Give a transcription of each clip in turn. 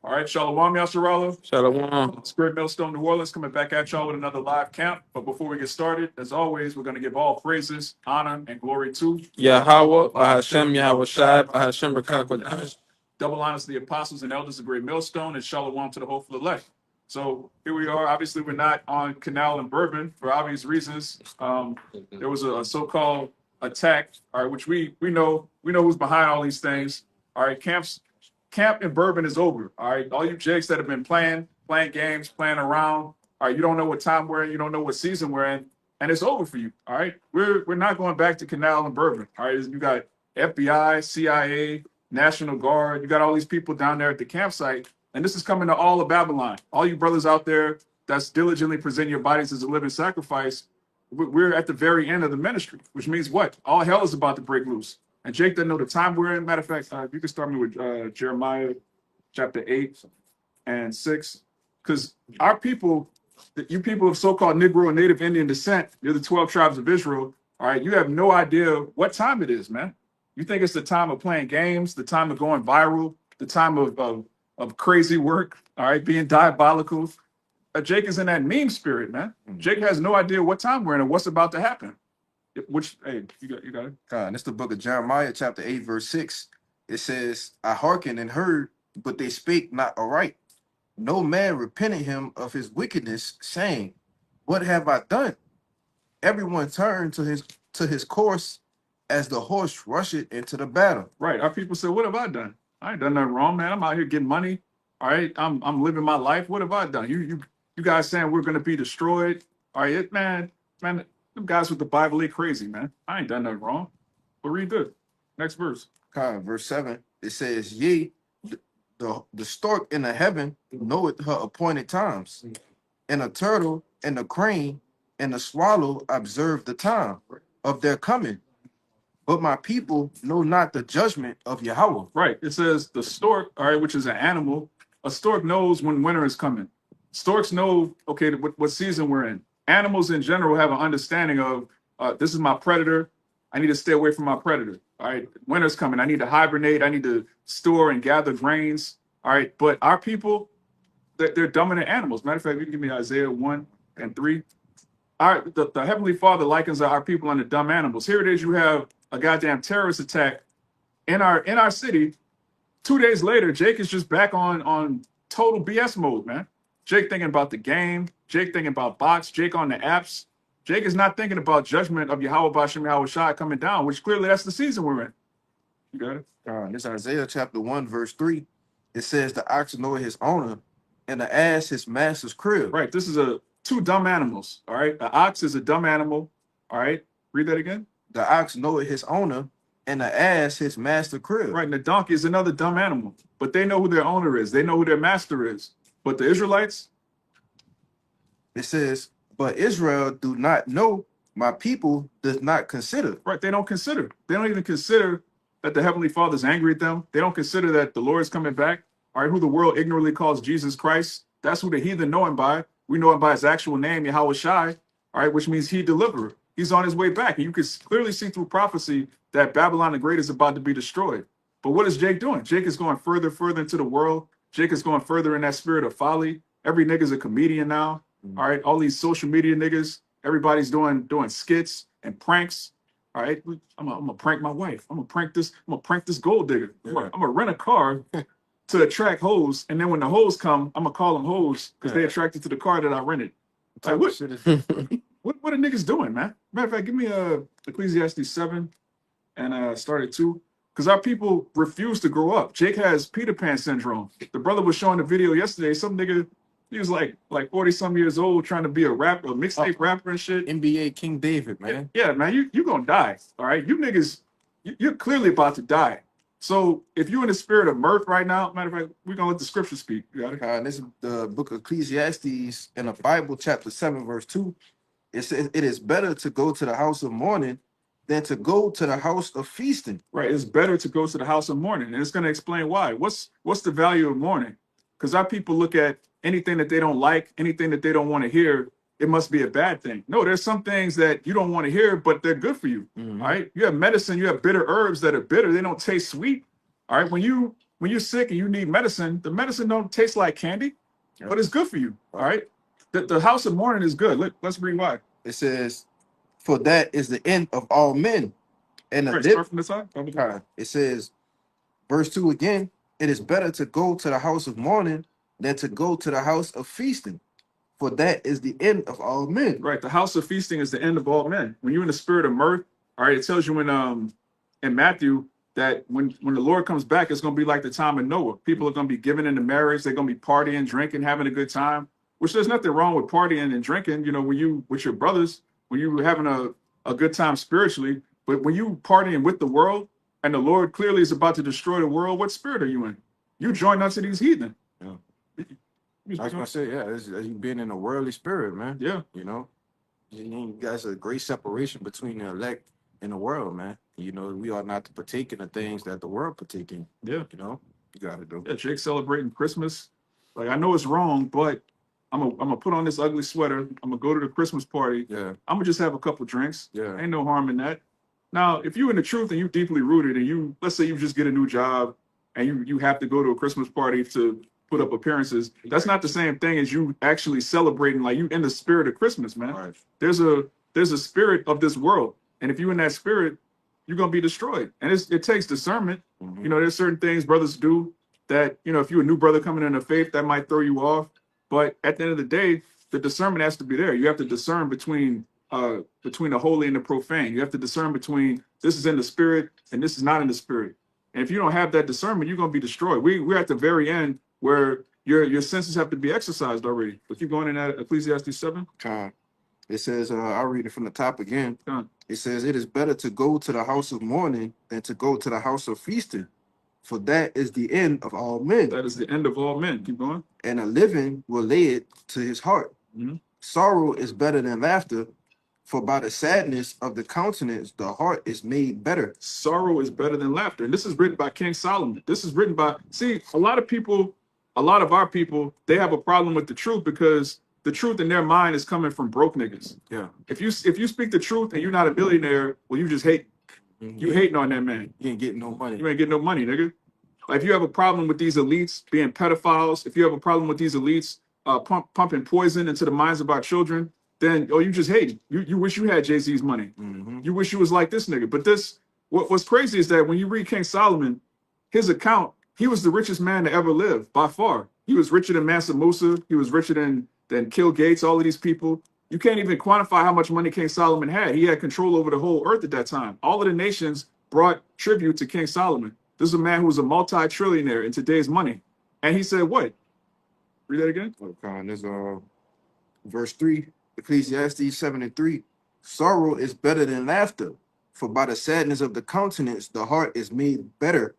All right, Shalom, Yasharala. Shalom. It's Great Millstone, New Orleans, coming back at y'all with another live camp. But before we get started, as always, we're going to give all praises, honor, and glory to Yahweh, Bahashem, Yahweh Shai, Bahashem, Rakakwadash. double honors to the apostles and elders of Great Millstone, and Shalom to the hopeful elect. So here we are. Obviously, we're not on Canal and Bourbon for obvious reasons. There was a so-called attack, all right, which we know who's behind all these things. All right, camp in Bourbon is over. All right, all you jigs that have been playing games, playing around. All right, you don't know what time we're in, you don't know what season we're in, and it's over for you. All right, we're not going back to Canal and Bourbon. All right, you got FBI, CIA, National Guard. You got all these people down there at the campsite, and this is coming to all of Babylon. All you brothers out there that's diligently presenting your bodies as a living sacrifice. We're at the very end of the ministry, which means what? All hell is about to break loose. And Jake doesn't know the time we're in. Matter of fact, you can start me with Jeremiah chapter 8 and 6. Because our people, you people of so-called Negro and Native Indian descent, you're the 12 tribes of Israel. All right, you have no idea what time it is, man. You think it's the time of playing games, the time of going viral, the time of crazy work, all right, being diabolical. Jake is in that meme spirit, man. Jake has no idea what time we're in and what's about to happen. Which, hey, you got it. And it's the book of Jeremiah, chapter 8, verse 6. It says, I hearkened and heard, but they spake not aright. No man repented him of his wickedness, saying, what have I done? Everyone turned to his course as the horse rusheth into the battle. Right. Our people say, what have I done? I ain't done nothing wrong, man. I'm out here getting money. All right. I'm living my life. What have I done? You guys saying we're gonna be destroyed. All right, man, them guys with the Bible, they crazy, man. I ain't done nothing wrong. But read this. Next verse. Verse 7, it says, yea, the stork in the heaven knoweth her appointed times, and a turtle and a crane and a swallow observe the time of their coming. But my people know not the judgment of Yahweh. Right. It says the stork, all right, which is an animal. A stork knows when winter is coming. Storks know, okay, what season we're in. Animals in general have an understanding of this is my predator. I need to stay away from my predator. All right. Winter's coming. I need to hibernate. I need to store and gather grains. All right. But our people, they're dominant animals. Matter of fact, you can give me Isaiah 1 and 3. All right, the Heavenly Father likens our people unto dumb animals. Here it is, you have a goddamn terrorist attack in our city. 2 days later, Jake is just back on total BS mode, man. Jake thinking about the game. Jake thinking about box. Jake on the apps. Jake is not thinking about judgment of Yahweh Bashem Yahweh Shai coming down, which clearly that's the season we're in. You got it? This Isaiah chapter 1, verse 3. It says, the ox knoweth his owner, and the ass his master's crib. Right, this is two dumb animals, all right? The ox is a dumb animal, all right? Read that again. The ox knoweth his owner, and the ass his master crib. Right, and the donkey is another dumb animal, but they know who their owner is. They know who their master is. But the Israelites, it says, but Israel do not know, my people does not consider. Right, they don't consider. They don't even consider that the Heavenly Father is angry at them. They don't consider that the Lord is coming back. All right, who the world ignorantly calls Jesus Christ. That's who the heathen know him by. We know him by his actual name, Yahweh Shai, all right, which means he deliverer. He's on his way back. And you can clearly see through prophecy that Babylon the Great is about to be destroyed. But what is Jake doing? Jake is going further into the world. Jake is going further in that spirit of folly. Every nigga's a comedian now. All right, all these social media niggas, everybody's doing skits and pranks. All right, I'm gonna prank my wife. I'm gonna prank this gold digger. I'm gonna rent a car to attract hoes, and then when the hoes come, I'm gonna call them hoes because they attracted to the car that I rented. Like, what are niggas doing, man? Matter of fact, give me Ecclesiastes 7 and start at 2. Because our people refuse to grow up. Jake has Peter Pan syndrome. The brother was showing the video yesterday. Some nigga, he was like 40-some years old trying to be a rapper, a mixtape rapper and shit. NBA King David, man. Yeah, man, you gonna die. All right. You niggas, you're clearly about to die. So if you're in the spirit of mirth right now, matter of fact, we're gonna let the scripture speak. You got it? This is the book of Ecclesiastes in the Bible, chapter 7, verse 2. It says, it is better to go to the house of mourning than to go to the house of feasting. Right. It's better to go to the house of mourning. And it's going to explain why. What's the value of mourning? Because our people look at anything that they don't like, anything that they don't want to hear, it must be a bad thing. No, there's some things that you don't want to hear, but they're good for you. All right. You have medicine, you have bitter herbs that are bitter. They don't taste sweet. All right. When you when you're sick and you need medicine, the medicine don't taste like candy, Yeah. but it's good for you. All right. The house of mourning is good. Let's read why. It says, "For that is the end of all men." And Right, start from the top. it says, verse 2 again, "It is better to go to the house of mourning than to go to the house of feasting. For that is the end of all men." Right. The house of feasting is the end of all men. When you're in the spirit of mirth, all right, it tells you in Matthew that when the Lord comes back, it's gonna be like the time of Noah. People are gonna be given into marriage, they're gonna be partying, drinking, having a good time. Which there's nothing wrong with partying and drinking, you know, when you with your brothers, when you having a good time spiritually. But when you partying with the world and the Lord clearly is about to destroy the world, what spirit are you in? You join unto these heathen. Yeah. I was gonna say, yeah, you being in a worldly spirit, man. Yeah. You know, you guys a great separation between the elect and the world, man. You know, we are not to partake in the things that the world partake in. Yeah. You know, you gotta do. Yeah, Jake celebrating Christmas. Like, I know it's wrong, but I'm gonna put on this ugly sweater. I'm gonna go to the Christmas party. Yeah, I'm gonna just have a couple drinks. yeah, Ain't no harm in that. Now, if you're in the truth and you deeply rooted and you, let's say you just get a new job and you have to go to a Christmas party to put up appearances, that's not the same thing as you actually celebrating, like you in the spirit of Christmas, man. all right. There's a spirit of this world. And if you're in that spirit, you're gonna be destroyed. And it takes discernment. Mhm. You know, there's certain things brothers do that, you know, if you're a new brother coming in the faith, that might throw you off. But at the end of the day, the discernment has to be there. You have to discern between the holy and the profane. You have to discern between this is in the spirit and this is not in the spirit. And if you don't have that discernment, you're gonna be destroyed. We're at the very end where your senses have to be exercised already. But keep going in that Ecclesiastes 7. It says, I'll read it from the top again. Con. It says, "It is better to go to the house of mourning than to go to the house of feasting, for that is the end of all men. That is the end of all men. Keep going. And a living will lay it to his heart. Mhm. Sorrow is better than laughter, for by the sadness of the countenance the heart is made better." Sorrow is better than laughter. And this is written by King Solomon. This is written by, see, a lot of our people, they have a problem with the truth because the truth in their mind is coming from broke niggas. Yeah. If you speak the truth and you're not a billionaire, well, you just hate. You hating on that man. You ain't getting no money. You ain't getting no money, nigga. Like, if you have a problem with these elites being pedophiles, if you have a problem with these elites pumping poison into the minds of our children, then you just hate. You wish you had Jay-Z's money. Mhm. You wish you was like this nigga. But what's crazy is that when you read King Solomon, his account, he was the richest man to ever live by far. He was richer than Mansa Musa. He was richer than Bill Gates, all of these people. You can't even quantify how much money King Solomon had. He had control over the whole earth at that time. All of the nations brought tribute to King Solomon. This is a man who was a multi-trillionaire in today's money. And he said what? Read that again. Okay, there's verse 3, Ecclesiastes 7:3. "Sorrow is better than laughter, for by the sadness of the countenance the heart is made better."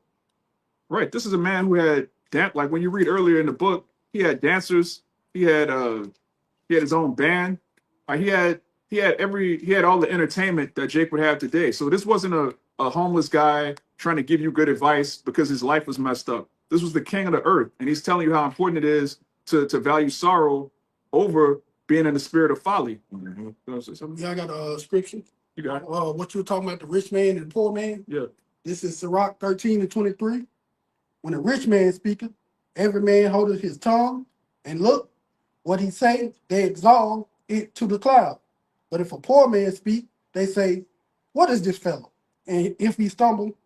Right. This is a man who had like when you read earlier in the book, he had dancers, he had his own band. He had all the entertainment that Jake would have today. So this wasn't a homeless guy trying to give you good advice because his life was messed up. This was the king of the earth, and he's telling you how important it is to value sorrow over being in the spirit of folly. Mhm. You want to say something? Yeah, I got a scripture. You got it. What you were talking about, the rich man and the poor man. Yeah. This is Sirach 13:23. "When a rich man speaketh, every man holdeth his tongue, and look, what he say, they exalt it to the cloud. But if a poor man speak, they say, what is this fellow? And if he stumble,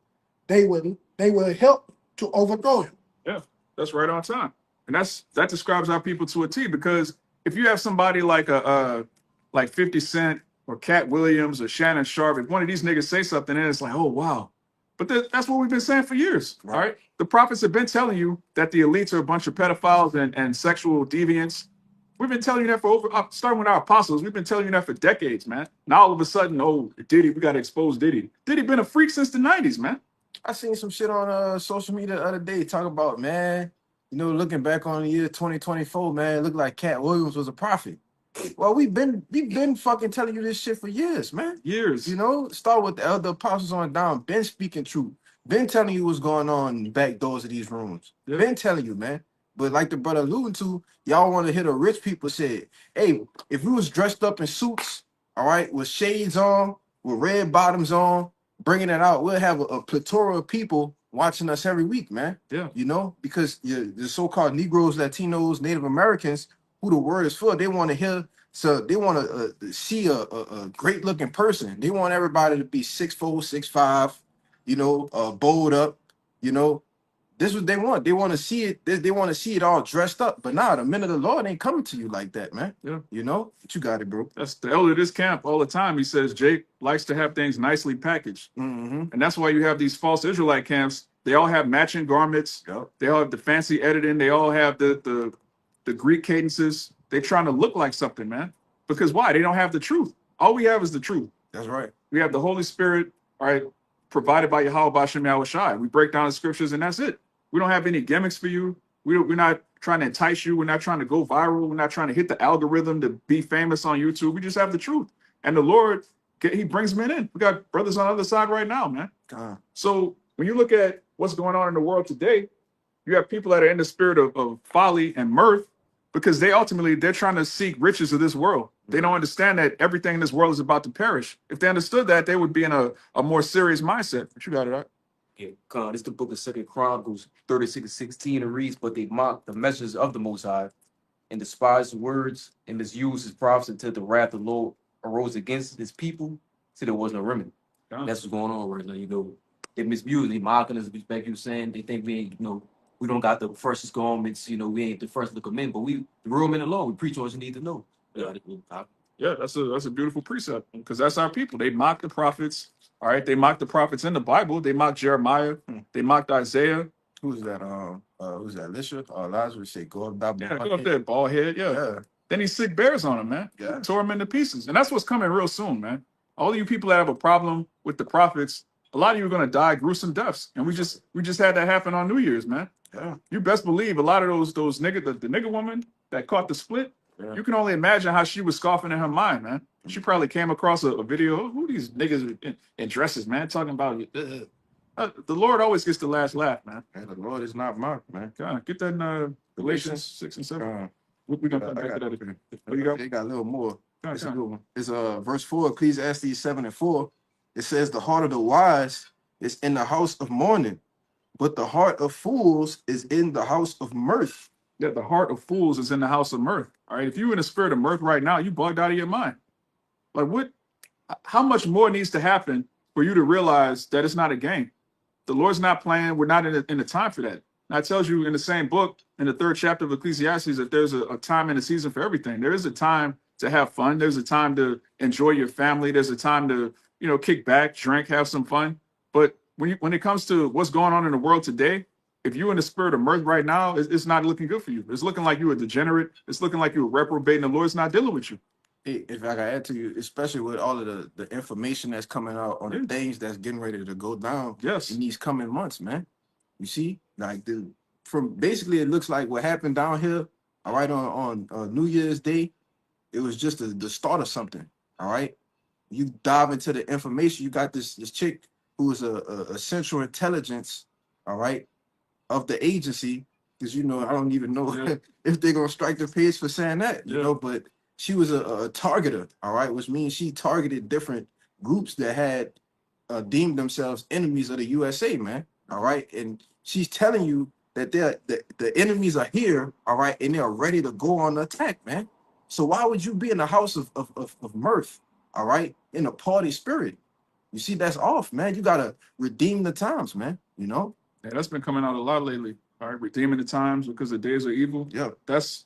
they will help to overthrow him." Yeah, that's right on time. And that describes our people to a T, because if you have somebody like like 50 Cent or Cat Williams or Shannon Sharp, if one of these niggas say something and it's like, oh wow. But that's what we've been saying for years. Right. All right. The prophets have been telling you that the elites are a bunch of pedophiles and sexual deviants. We've been telling you that for starting with our apostles, we've been telling you that for decades, man. Now all of a sudden, oh, Diddy, we gotta expose Diddy. Diddy been a freak since the 90s, man. I seen some shit on social media the other day talking about, man, you know, looking back on the year 2024, man, it looked like Cat Williams was a prophet. Well, we've been fucking telling you this shit for years, man. Years. You know, start with the elder apostles on down. Been speaking truth. Been telling you what's going on in the back doors of these rooms. Yeah. Been telling you, man. But like the brother alluding to, y'all want to hear the rich people say, hey, if we was dressed up in suits, all right, with shades on, with red bottoms on, bringing it out, we'll have a plethora of people watching us every week, man. Yeah. You know, because the so-called Negroes, Latinos, Native Americans, who the word is for, they want to hear. So they want to see a great looking person. They want everybody to be 6'4", 6'5", you know, bowled up. You know, this is what they want. They want to see it. They want to see it all dressed up. But nah, the men of the Lord ain't coming to you like that, man. Yeah. You know, but you got it, bro. That's the elder of this camp all the time. He says Jake likes to have things nicely packaged. Mm-hmm. And that's why you have these false Israelite camps. They all have matching garments. Yep. They all have the fancy editing. They all have the Greek cadences. They're trying to look like something, man. Because why? They don't have the truth. All we have is the truth. That's right. We have the Holy Spirit, all right, provided by Yahweh Bashem Yahushai. We break down the scriptures and that's it. We don't have any gimmicks for you. We're not trying to entice you. We're not trying to go viral. We're not trying to hit the algorithm to be famous on YouTube. We just have the truth. And the Lord, he brings men in. We got brothers on the other side right now, man. So when you look at what's going on in the world today, you have people that are in the spirit of folly and mirth because they're trying to seek riches of this world. They don't understand that everything in this world is about to perish. If they understood that, they would be in a more serious mindset. But you got it, right? Yeah, God, it's the book of 2 Chronicles 36:16. It reads, but they mocked the messengers of the Most High and despised the words and misused his prophets until the wrath of the Lord arose against his people, so there was no remedy. Yeah. That's what's going on right now. You know, they misuse, they mocking us, like you saying, they think we ain't, you know, we don't got the freshest garments, you know, we ain't the first to come in, but we, the real men alone, we preach what you need to know. Yeah, that's a beautiful precept because that's our people. They mock the prophets. All right, they mocked the prophets in the Bible. They mocked Jeremiah. They mocked Isaiah. Who's that? Who's that? Elisha? Lazarus say, go up that. Yeah, go up there, bald head. Yeah. Then he sick bears on him, man. Yeah. Tore him into pieces. And that's what's coming real soon, man. All of you people that have a problem with the prophets, a lot of you are gonna die gruesome deaths. And we just had that happen on New Year's, man. Yeah. You best believe a lot of those nigga, the nigga woman that caught the split. Yeah. You can only imagine how she was scoffing in her mind, man. She probably came across a video. Who these niggas in dresses, man? Talking about the Lord always gets the last laugh, man. And the Lord is not mocked, man. God, get that in Galatians 6 and 7. We're gonna come back to that again. What you got? They got a little more. Go It's a ahead. good one. It's verse 4, Ecclesiastes 7:4. It says, the heart of the wise is in the house of mourning, but the heart of fools is in the house of mirth. Yeah, the heart of fools is in the house of mirth. All right. If you're in the spirit of mirth right now, you bugged out of your mind. Like how much more needs to happen for you to realize that it's not a game? The Lord's not playing. We're not in the time for that. And it tells you in the same book, in the 3rd chapter of Ecclesiastes, that there's a time and a season for everything. There is a time to have fun. There's a time to enjoy your family. There's a time to, kick back, drink, have some fun. But when it comes to what's going on in the world today, if you're in the spirit of mirth right now, it's not looking good for you. It's looking like you're a degenerate. It's looking like you're a reprobate, and the Lord's not dealing with you. Hey, if I can add to you, especially with all of the information that's coming out on the things that's getting ready to go down Yes. in these coming months, man. You see, like from basically it looks like what happened down here, all right, on New Year's Day, it was just the start of something. All right. You dive into the information, you got this chick who is a central intelligence, all right, of the agency, because I don't even know if they're gonna strike the page for saying that, but she was a targeter, all right, which means she targeted different groups that had deemed themselves enemies of the USA, man. All right. And she's telling you that the enemies are here, all right, and they're ready to go on the attack, man. So why would you be in the house of mirth, all right, in a party spirit? You see, that's off, man. You gotta redeem the times, man. Yeah, that's been coming out a lot lately. All right, redeeming the times because the days are evil. Yeah. That's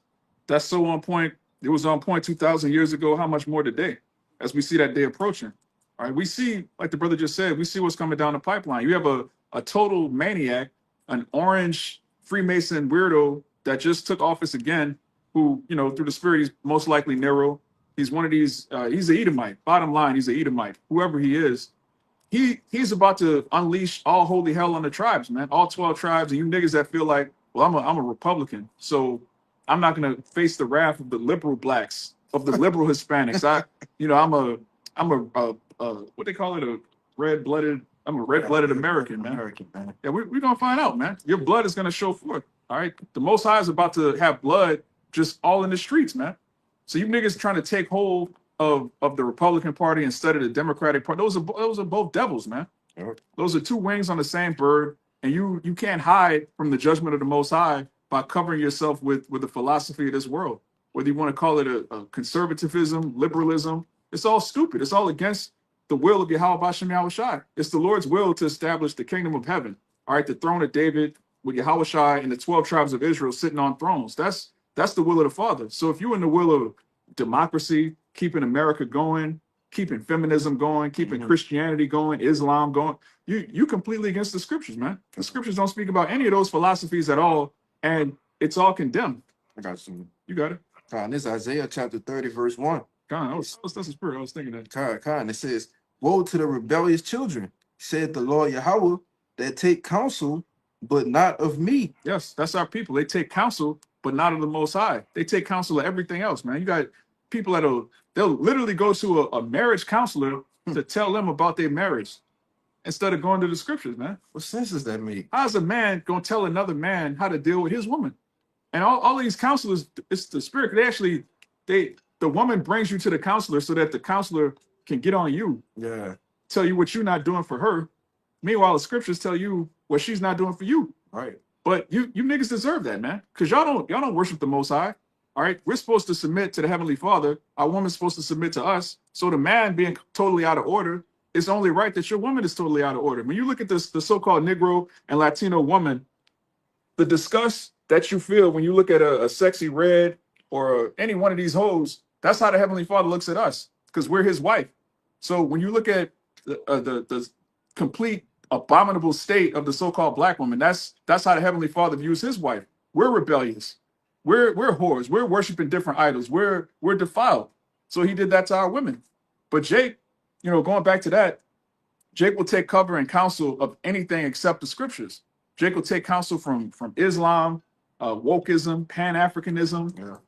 so on point. It was on point 2,000 years ago. How much more today as we see that day approaching? All right, we see, like the brother just said, we see what's coming down the pipeline. You have a total maniac, an orange Freemason weirdo that just took office again, who, through the spirit, he's most likely Nero. He's one of these, he's an Edomite. Bottom line, he's an Edomite. Whoever he is, he's about to unleash all holy hell on the tribes, man. All 12 tribes, and you niggas that feel like, well, I'm a Republican, so I'm not gonna face the wrath of the liberal blacks, of the liberal Hispanics. I'm a what they call it, I'm a red-blooded American, man. Yeah, we're gonna find out, man. Your blood is gonna show forth. All right. The Most High is about to have blood just all in the streets, man. So you niggas trying to take hold of the Republican Party instead of the Democratic Party. Those are both devils, man. Yep. Those are two wings on the same bird. And you can't hide from the judgment of the Most High by covering yourself with the philosophy of this world. Whether you want to call it a conservatism, liberalism, it's all stupid. It's all against the will of Yahweh Bashem Yahushai. It's the Lord's will to establish the kingdom of heaven. All right, the throne of David with Yahushai and the 12 tribes of Israel sitting on thrones. That's the will of the Father. So if you're in the will of democracy, keeping America going, keeping feminism going, keeping Christianity going, Islam going, you completely against the scriptures, man. The scriptures don't speak about any of those philosophies at all, and it's all condemned. I got some. You got it. This is Isaiah chapter 30, verse 1. That's the spirit. I was thinking that. It says, woe to the rebellious children, said the Lord Yahweh, that take counsel, but not of me. Yes, that's our people. They take counsel, but not of the Most High. They take counsel of everything else, man. You got people they'll literally go to a marriage counselor to tell them about their marriage instead of going to the scriptures, man. What sense does that make? How's a man going to tell another man how to deal with his woman? And all these counselors, it's the spirit. The woman brings you to the counselor so that the counselor can get on you, tell you what you're not doing for her. Meanwhile, the scriptures tell you what she's not doing for you. Right. But you niggas deserve that, man. Because y'all don't worship the Most High. All right. We're supposed to submit to the Heavenly Father. Our woman's supposed to submit to us. So the man being totally out of order, it's only right that your woman is totally out of order. When you look at the so-called Negro and Latino woman, the disgust that you feel when you look at a sexy red or any one of these hoes, that's how the Heavenly Father looks at us, because we're his wife. So when you look at the complete abominable state of the so-called black woman, that's how the Heavenly Father views his wife. We're rebellious. We're whores. We're worshiping different idols. We're defiled. So he did that to our women. But Jake, going back to that, Jake will take cover and counsel of anything except the scriptures. Jake will take counsel from Islam, wokeism, Pan-Africanism.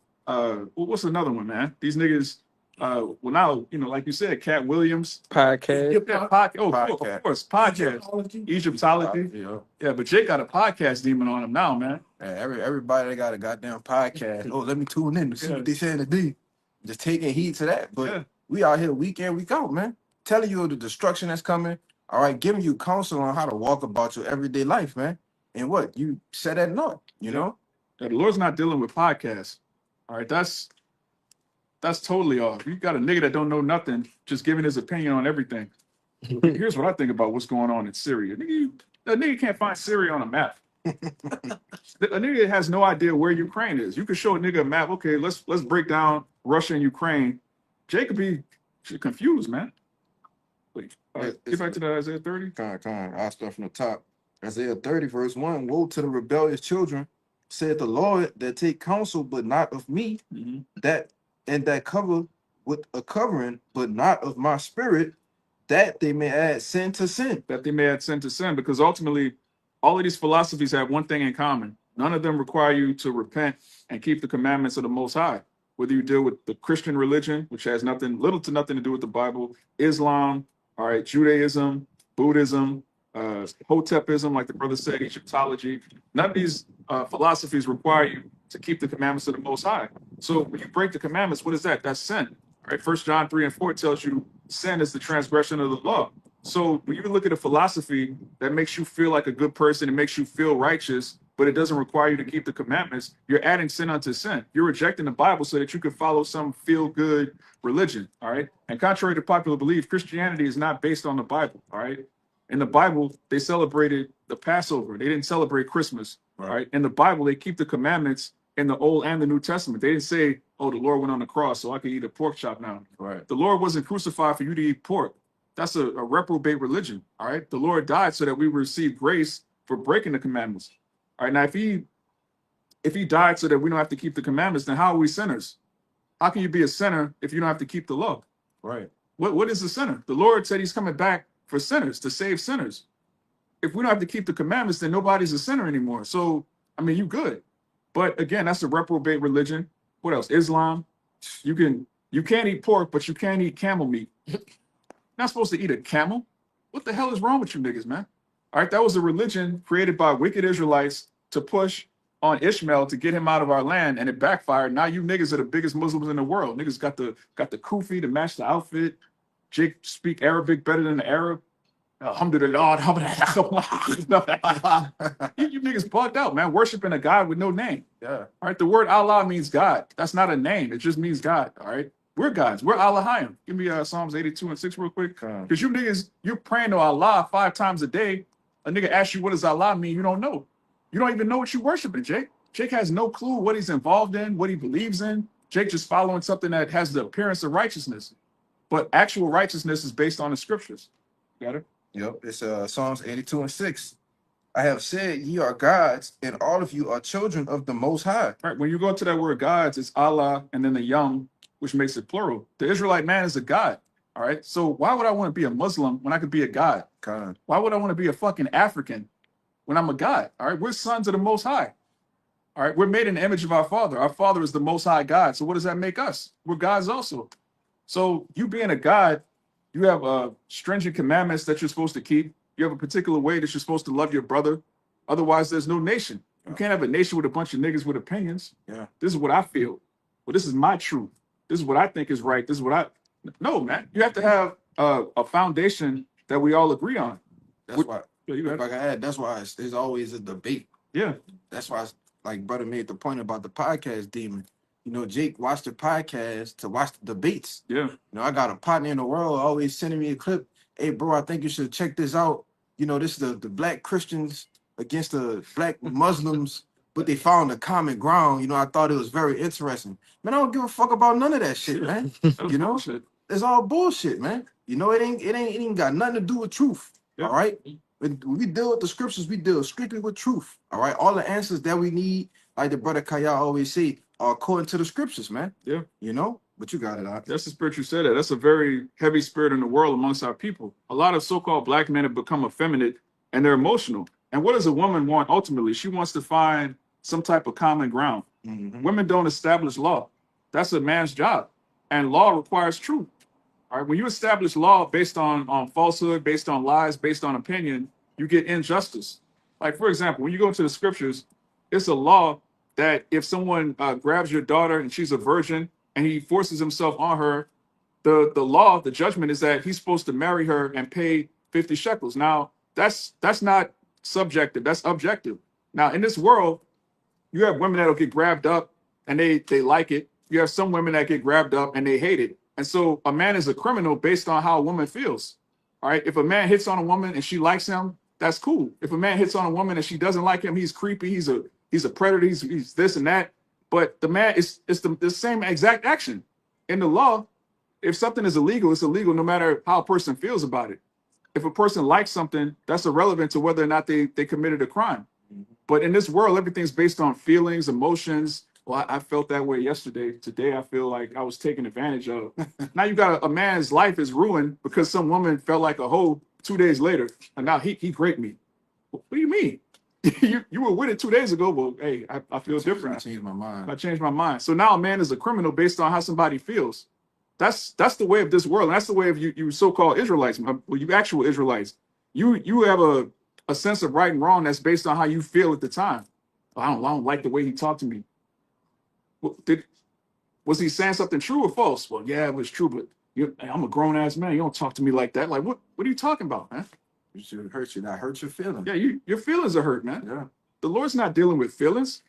What's another one, man? These niggas, now, like you said, Cat Williams. Podcast. Of course, podcast. Egyptology. Yeah, but Jake got a podcast demon on him now, man. Everybody got a goddamn podcast. Let me tune in to see what they saying today. Just taking heed to that. But we out here week in, week out, man. Telling you the destruction that's coming. All right, giving you counsel on how to walk about your everyday life, man. And what? You set that note, you know? Yeah, the Lord's not dealing with podcasts. All right, that's totally off. You got a nigga that don't know nothing, just giving his opinion on everything. Here's what I think about what's going on in Syria. A nigga can't find Syria on a map. A nigga has no idea where Ukraine is. You could show a nigga a map. Okay, let's break down Russia and Ukraine. Jake could be confused, man. Wait, get back to the Isaiah 30. I'll start from the top. Isaiah 30, verse 1. Woe to the rebellious children, said the Lord, that take counsel, but not of me, that cover with a covering, but not of my spirit, that they may add sin to sin. That they may add sin to sin, because ultimately, all of these philosophies have one thing in common. None of them require you to repent and keep the commandments of the Most High. Whether you deal with the Christian religion, which has little to nothing to do with the Bible, Islam, all right, Judaism, Buddhism, Hotepism, like the brother said, Egyptology. None of these philosophies require you to keep the commandments of the Most High. So when you break the commandments, what is that? That's sin. All right, 1 John 3 and 4 tells you sin is the transgression of the law. So when you look at a philosophy that makes you feel like a good person, it makes you feel righteous, but it doesn't require you to keep the commandments, you're adding sin unto sin. You're rejecting the Bible so that you can follow some feel-good religion, all right? And contrary to popular belief, Christianity is not based on the Bible, all right? In the Bible, they celebrated the Passover. They didn't celebrate Christmas, all right? In the Bible, they keep the commandments in the Old and the New Testament. They didn't say, oh, the Lord went on the cross, so I can eat a pork chop now. Right. The Lord wasn't crucified for you to eat pork. That's a reprobate religion, all right? The Lord died so that we receive grace for breaking the commandments. All right, now if he died so that we don't have to keep the commandments, then how are we sinners? How can you be a sinner if you don't have to keep the law? Right. What is a sinner? The Lord said he's coming back for sinners, to save sinners. If we don't have to keep the commandments, then nobody's a sinner anymore. So, I mean, you good. But again, that's a reprobate religion. What else? Islam. You can't eat pork, but you can eat camel meat. Not supposed to eat a camel. What the hell is wrong with you niggas, man? All right, that was a religion created by wicked Israelites to push on Ishmael to get him out of our land, and it backfired. Now you niggas are the biggest Muslims in the world. Niggas got the kufi to match the outfit. Jake speak Arabic better than the Arab. Alhamdulillah, alhamdulillah. You niggas bugged out, man. Worshiping a God with no name. Yeah. All right. The word Allah means God. That's not a name. It just means God. All right. We're gods. We're Allahim. Give me Psalms 82:6 real quick. Because you niggas, you're praying to Allah 5 times a day. A nigga asks you, what does Allah mean? You don't know. You don't even know what you're worshiping, Jake. Jake has no clue what he's involved in, what he believes in. Jake just following something that has the appearance of righteousness. But actual righteousness is based on the scriptures. Got it? Yep. It's Psalms 82:6. I have said ye are gods, and all of you are children of the Most High. All right. When you go to that word gods, it's Allah and then the young, which makes it plural. The Israelite man is a god. All right. So why would I want to be a Muslim when I could be a god? Con. Why would I want to be a fucking African when I'm a god? All right. We're sons of the Most High. All right. We're made in the image of our Father. Our Father is the Most High God. So what does that make us? We're gods also. So you being a god, you have stringent commandments that you're supposed to keep. You have a particular way that you're supposed to love your brother. Otherwise, there's no nation. You can't have a nation with a bunch of niggas with opinions. Yeah. This is what I feel. Well, this is my truth. This is what I think is right. This is what I... No, man. You have to have a foundation that we all agree on. That's why. Yeah, you If got I can add, that's why there's always a debate. yeah. That's why, like brother made the point about the podcast demon. You know, Jake watched the podcast to watch the debates. Yeah. You know, I got a partner in the world always sending me a clip. Hey, bro, I think you should check this out. You know, this is the black Christians against the black Muslims, but they found a common ground. You know, I thought it was very interesting. Man, I don't give a fuck about none of that shit, man. That was You know? bullshit. It's all bullshit, man. You know, it ain't got nothing to do with truth. Yeah. All right. When we deal with the scriptures, we deal strictly with truth. All right. All the answers that we need, like the brother Kaya always say, are according to the scriptures, man. Yeah. You know, but you got it out. That's the spirit you said that. That's a very heavy spirit in the world amongst our people. A lot of so-called black men have become effeminate and they're emotional. And what does a woman want ultimately? She wants to find some type of common ground. Mhm. Women don't establish law. That's a man's job. And law requires truth. All right. When you establish law based on falsehood, based on lies, based on opinion, you get injustice. Like, for example, when you go into the scriptures, it's a law that if someone grabs your daughter and she's a virgin and he forces himself on her, the law, the judgment is that he's supposed to marry her and pay 50 shekels. Now, that's not subjective, that's objective. Now, in this world, you have women that'll get grabbed up and they like it. You have some women that get grabbed up and they hate it. And so a man is a criminal based on how a woman feels. All right. If a man hits on a woman and she likes him, that's cool. If a man hits on a woman and she doesn't like him, he's creepy. He's a predator. He's this and that. But the man is the same exact action. In the law, if something is illegal, it's illegal no matter how a person feels about it. If a person likes something, that's irrelevant to whether or not they committed a crime. But in this world, everything's based on feelings, emotions. Well, I felt that way yesterday. Today, I feel like I was taken advantage of. Now you got a man's life is ruined because some woman felt like a hoe 2 days later, and now he raped me. What do you mean? you were with it 2 days ago. Well, hey, I feel I different. changed my mind. I changed my mind. So now a man is a criminal based on how somebody feels. That's the way of this world. And that's the way of you so-called Israelites. Well, you actual Israelites. You have a sense of right and wrong that's based on how you feel at the time. I don't like the way he talked to me. Well, was he saying something true or false? Well, yeah, it was true, but I'm a grown ass man. You don't talk to me like that. Like, what are you talking about, man? You should hurt you, not hurt your feelings. Yeah, your feelings are hurt, man. Yeah. The Lord's not dealing with feelings.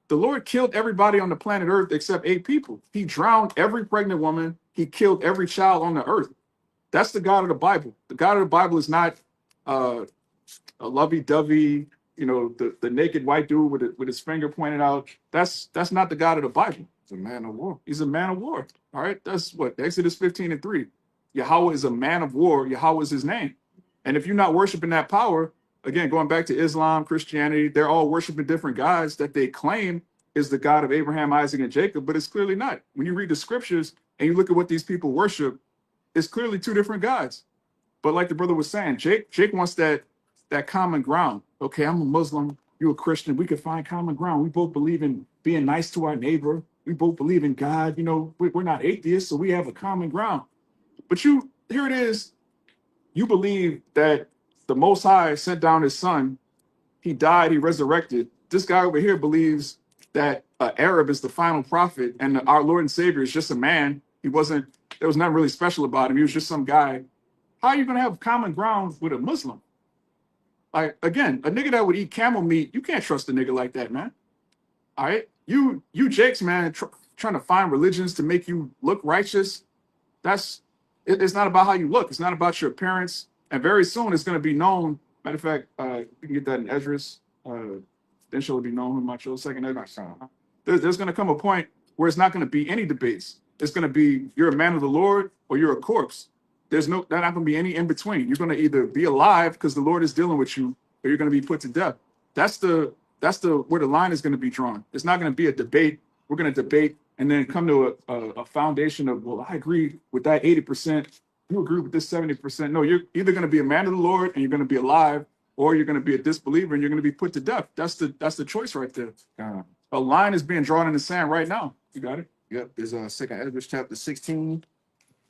The Lord killed everybody on the planet Earth except 8 people. He drowned every pregnant woman. He killed every child on the earth. That's the God of the Bible. The God of the Bible is not a lovey-dovey, the naked white dude with his finger pointed out. That's not the God of the Bible. It's a man of war. He's a man of war. All right. That's what Exodus 15:3. Yahweh is a man of war. Yahweh is his name. And if you're not worshiping that power, again, going back to Islam, Christianity, they're all worshiping different gods that they claim is the God of Abraham, Isaac, and Jacob, but it's clearly not. When you read the scriptures and you look at what these people worship, it's clearly 2 different gods. But like the brother was saying, Jake wants that common ground. Okay, I'm a Muslim, you're a Christian. We could find common ground. We both believe in being nice to our neighbor. We both believe in God. We're not atheists, so we have a common ground. But here it is. You believe that the Most High sent down his son. He died, he resurrected. This guy over here believes that Arab is the final prophet and our Lord and Savior is just a man. There was nothing really special about him. He was just some guy. how are you going to have common ground with a Muslim? Like, again, a nigga that would eat camel meat, you can't trust a nigga like that, man. All right, you Jakes, man, trying to find religions to make you look righteous. It's not about how you look. It's not about your appearance. And very soon it's going to be known. Matter of fact, you can get that in Esdras. Then shall it be known who my chose second Esdras. There's going to come a point where it's not going to be any debates. It's going to be you're a man of the Lord or you're a corpse. There's not going to be any in between. You're going to either be alive because the Lord is dealing with you, or you're going to be put to death. That's the where the line is going to be drawn. It's not going to be a debate. We're going to debate and then come to a foundation of, well, I agree with that 80%. You agree with this 70%. No, you're either going to be a man of the Lord and you're going to be alive, or you're going to be a disbeliever and you're going to be put to death. That's the choice right there. A line is being drawn in the sand right now. You got it? Yep, there's second Esdras chapter 16.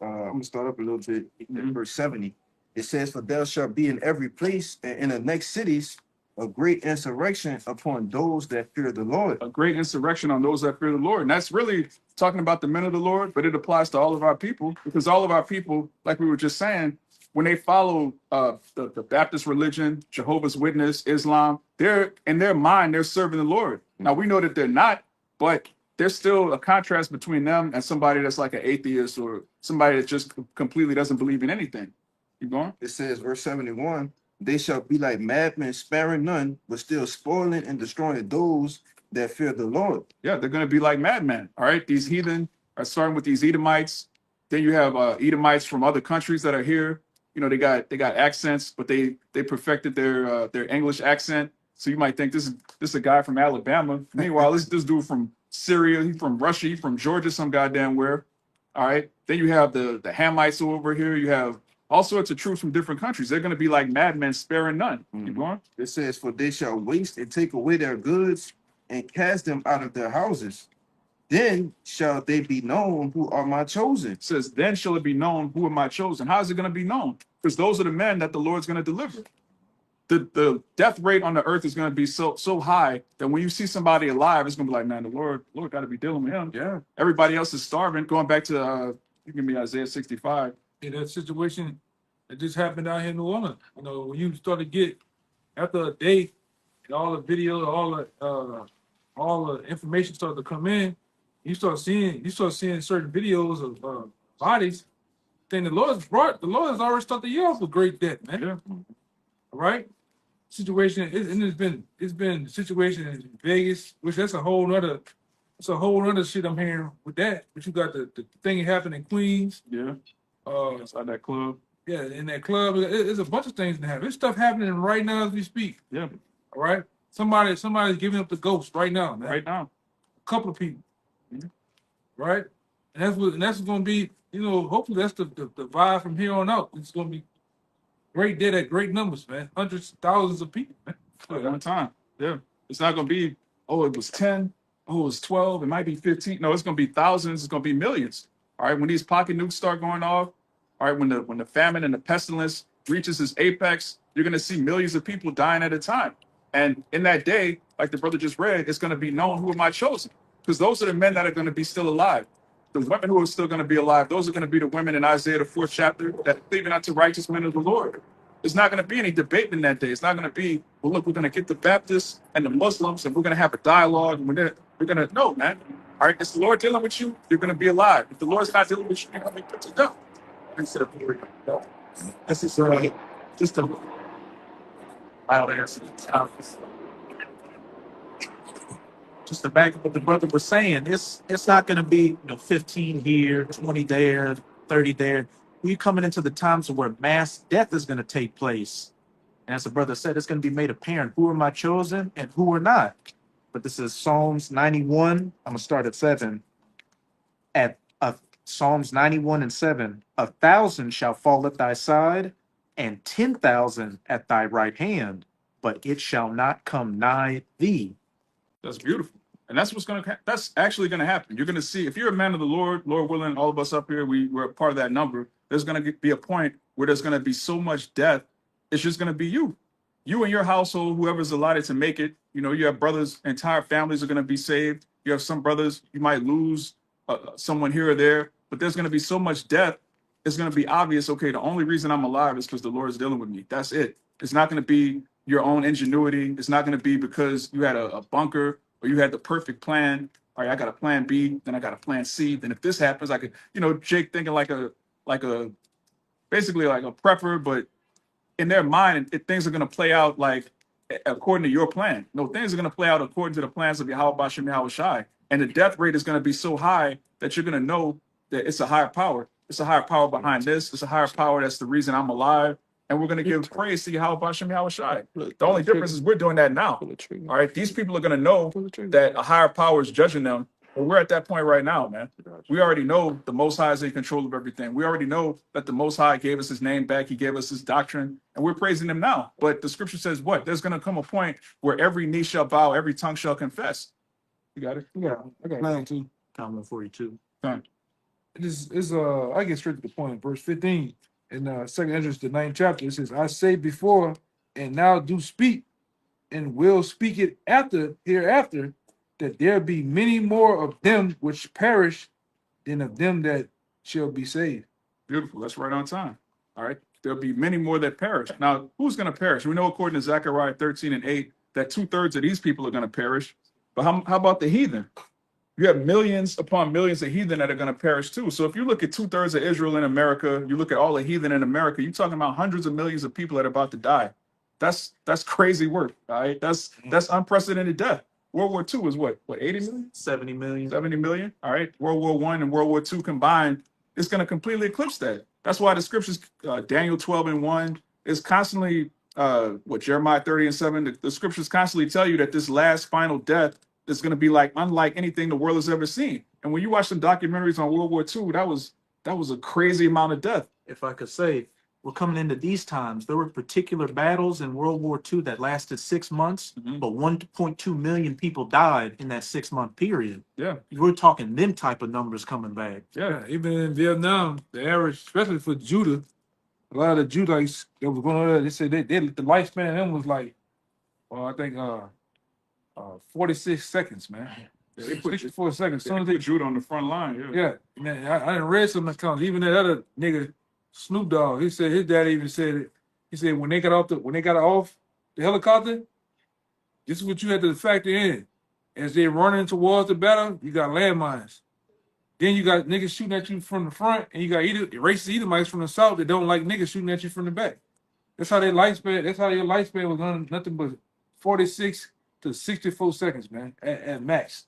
I'm gonna start up a little bit in verse 70. It says, "For there shall be in every place and in the next cities a great insurrection upon those that fear the Lord." A great insurrection on those that fear the Lord. And that's really talking about the men of the Lord, but it applies to all of our people, because all of our people, like we were just saying, when they follow the Baptist religion, Jehovah's Witness, Islam, they're in their mind, they're serving the Lord. Now we know that they're not, but there's still a contrast between them and somebody that's like an atheist or somebody that just completely doesn't believe in anything. Keep going. It says, verse 71, "They shall be like madmen, sparing none, but still spoiling and destroying those that fear the Lord." Yeah, they're going to be like madmen. All right, these heathen are starting with these Edomites. Then you have Edomites from other countries that are here. You know, they got accents, but they perfected their English accent. So you might think this is a guy from Alabama. Meanwhile, this dude from Syria, he's from Russia, he's from Georgia, some goddamn where. All right. Then you have the Hamites over here. You have all sorts of troops from different countries. They're going to be like madmen, sparing none. Keep going. It says, "For they shall waste and take away their goods and cast them out of their houses. Then shall they be known who are my chosen." It says, then shall it be known who am I chosen. How is it going to be known? Because those are the men that the Lord's going to deliver. The death rate on the earth is going to be so high that when you see somebody alive, it's going to be like, man, the Lord got to be dealing with him. Yeah. Everybody else is starving. Going back to you give me Isaiah 65. In that situation that just happened out here in New Orleans. You know, when you start to get after a day and all the videos, all the information started to come in, you start seeing certain videos of bodies. Then the Lord has already started the year off with great death, man. Yeah. All right. Situation it's been situation in Vegas, which that's a whole nother shit I'm hearing with that. But you got the thing that happened in Queens. Yeah. Inside that club. Yeah, in that club, there's a bunch of things that happen. There's stuff happening right now as we speak. Yeah. All right, somebody's giving up the ghost right now, man. Right now. A couple of people, right? And that's going to be, you know, hopefully that's the vibe from here on out. It's going to be great dead at great numbers, man. Hundreds, thousands of people, man. At one time. Yeah. It's not going to be, oh, it was 10. Oh, it was 12. It might be 15. No, it's going to be thousands. It's going to be millions. All right. When these pocket nukes start going off, all right, when the famine and the pestilence reaches its apex, you're going to see millions of people dying at a time. And in that day, like the brother just read, it's going to be known who am I chosen. Because those are the men that are going to be still alive. The women who are still going to be alive, those are going to be the women in Isaiah, the 4th chapter, that cleaving unto righteous men of the Lord. There's not going to be any debate in that day. It's not going to be, well, look, we're going to get the Baptists and the Muslims and we're going to have a dialogue. And we're going to, no, man. All right, is the Lord dealing with you? You're going to be alive. If the Lord's not dealing with you, you're going to be put to death. Instead of this is just a mild answer. Just to back up what the brother was saying, it's not going to be 15 here, 20 there, 30 there. We're coming into the times where mass death is going to take place. And as the brother said, it's going to be made apparent who are my chosen and who are not. But this is Psalms 91. I'm going to start at 7. Psalms 91 and 7. 1,000 shall fall at thy side, and 10,000 at thy right hand, but it shall not come nigh thee. That's beautiful. And that's that's actually going to happen. You're going to see, if you're a man of the Lord willing, all of us up here, we're a part of that number. There's going to be a point where there's going to be so much death. It's just going to be you and your household, whoever's allotted to make it. You know, you have brothers, entire families are going to be saved. You have some brothers, you might lose someone here or there, but there's going to be so much death it's going to be obvious, okay, the only reason I'm alive is because the Lord is dealing with me. That's it. It's not going to be your own ingenuity. It's not going to be because you had a bunker or you had the perfect plan. All right, I got a plan B, then I got a plan C. Then if this happens, I could, Jake thinking like a basically like a prepper, but in their mind, things are going to play out like according to your plan. No, things are going to play out according to the plans of Yahweh Bashem Yahweh Shai. And the death rate is going to be so high that you're going to know that it's a higher power. It's a higher power behind this. It's a higher power that's the reason I'm alive. And we're going to give praise to Yahweh Bashem Yahweh Shai. The only difference is we're doing that now. All right, these people are going to know that a higher power is judging them. But we're at that point right now, man. We already know the Most High is in control of everything. We already know that the Most High gave us his name back. He gave us his doctrine, and we're praising him now. But the scripture says what? There's going to come a point where every knee shall bow, every tongue shall confess. You got it? Yeah, I got plan too. Comment 42. This is I get straight to the point. Verse 15 in Second Esdras, the 9th chapter. It says, "I say before, and now do speak, and will speak it hereafter, that there be many more of them which perish than of them that shall be saved." Beautiful. That's right on time. All right. There'll be many more that perish. Now, who's going to perish? We know according to Zechariah 13:8 that 2/3 of these people are going to perish. But how about the heathen? You have millions upon millions of heathen that are going to perish too. So if you look at 2/3 of Israel in America, you look at all the heathen in America, you're talking about hundreds of millions of people that are about to die. That's crazy work. All right. That's unprecedented death. World War II was what 80 million? 70 million. 70 million. All right. World War I and World War II combined, it's going to completely eclipse that. That's why the scriptures, Daniel 12:1, is constantly, Jeremiah 30:7, the scriptures constantly tell you that this last final death is going to be like unlike anything the world has ever seen. And when you watch some documentaries on World War II, that was a crazy amount of death. If I could say, we're coming into these times. There were particular battles in World War II that lasted 6 months, but 1.2 million people died in that 6-month period. Yeah. We're talking them type of numbers coming back. Yeah, even in Vietnam, the average, especially for Judah, a lot of the Judites that was going on there, they said the lifespan of them was like, well, I think 46 seconds, man. Yeah, they put 64 seconds. They Soon as put Judah on the front line. Yeah. yeah, man, I done read some accounts. Even that other nigga, Snoop Dogg, he said his dad even said it. He said when they got off the helicopter, this is what you had to factor in. As they running towards the battle, you got landmines. Then you got niggas shooting at you from the front, and you got racist Edomites from the south that don't like niggas shooting at you from the back. That's how their lifespan. That's how your lifespan was on nothing but 46 to 64 seconds, man, at max.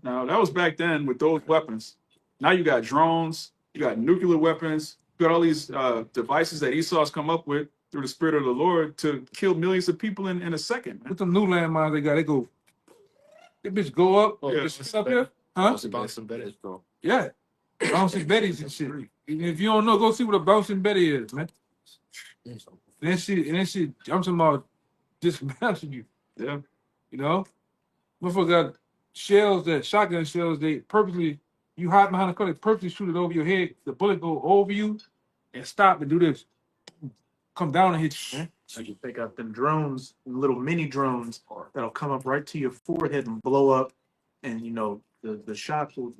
Now that was back then with those weapons. Now you got drones, you got nuclear weapons, you got all these devices that Esau's come up with through the Spirit of the Lord to kill millions of people in a second. Man. With them new landmines they got, they go. That bitch go up. Yeah. Just up here, huh? Bouncing Betty's, bro. Yeah, bouncing Betty's and shit. And if you don't know, go see what a bouncing Betty is, man. And then she, I'm talking about dismantling you. Yeah. You know, motherfucker got shells, that shotgun shells. They purposely, you hide behind the car, they purposely shoot it over your head. The bullet go over you and stop and do this, come down and hit you, man. So you pick up them drones, little mini drones that'll come up right to your forehead and blow up, and the shock will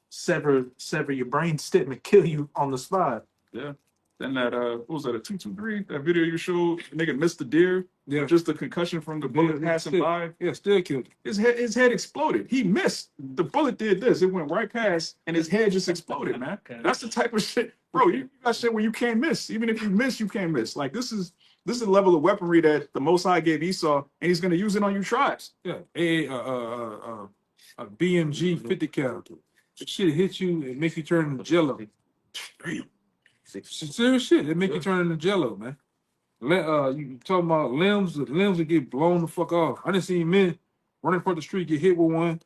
sever your brain stem and kill you on the spot. Yeah. Then that what was that, a 223? That video you showed, the nigga missed the deer. Yeah. Just the concussion from the bullet passing by. Yeah, still killed. His head exploded. He missed. The bullet did this. It went right past, and his head just exploded, man. That's the type of shit, bro. You got shit where you can't miss. Even if you miss, you can't miss. Like this is the level of weaponry that the Most High gave Esau, and he's gonna use it on you tribes. Yeah, a BMG 50 cal. Shit hit you and make you turn into jello. Serious shit. It make you turn into jello, man. You talking about limbs? The limbs will get blown the fuck off. I done seen men running across the street get hit with one,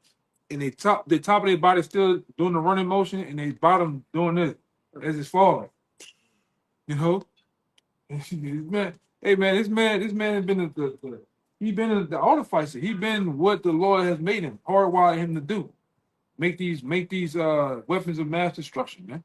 and the top of their body still doing the running motion, and they bottom doing this as it's falling. You know, man. Hey man, this man has been he been the artificer. He been what the Lord has made him, hardwired him to do. Make these weapons of mass destruction, man.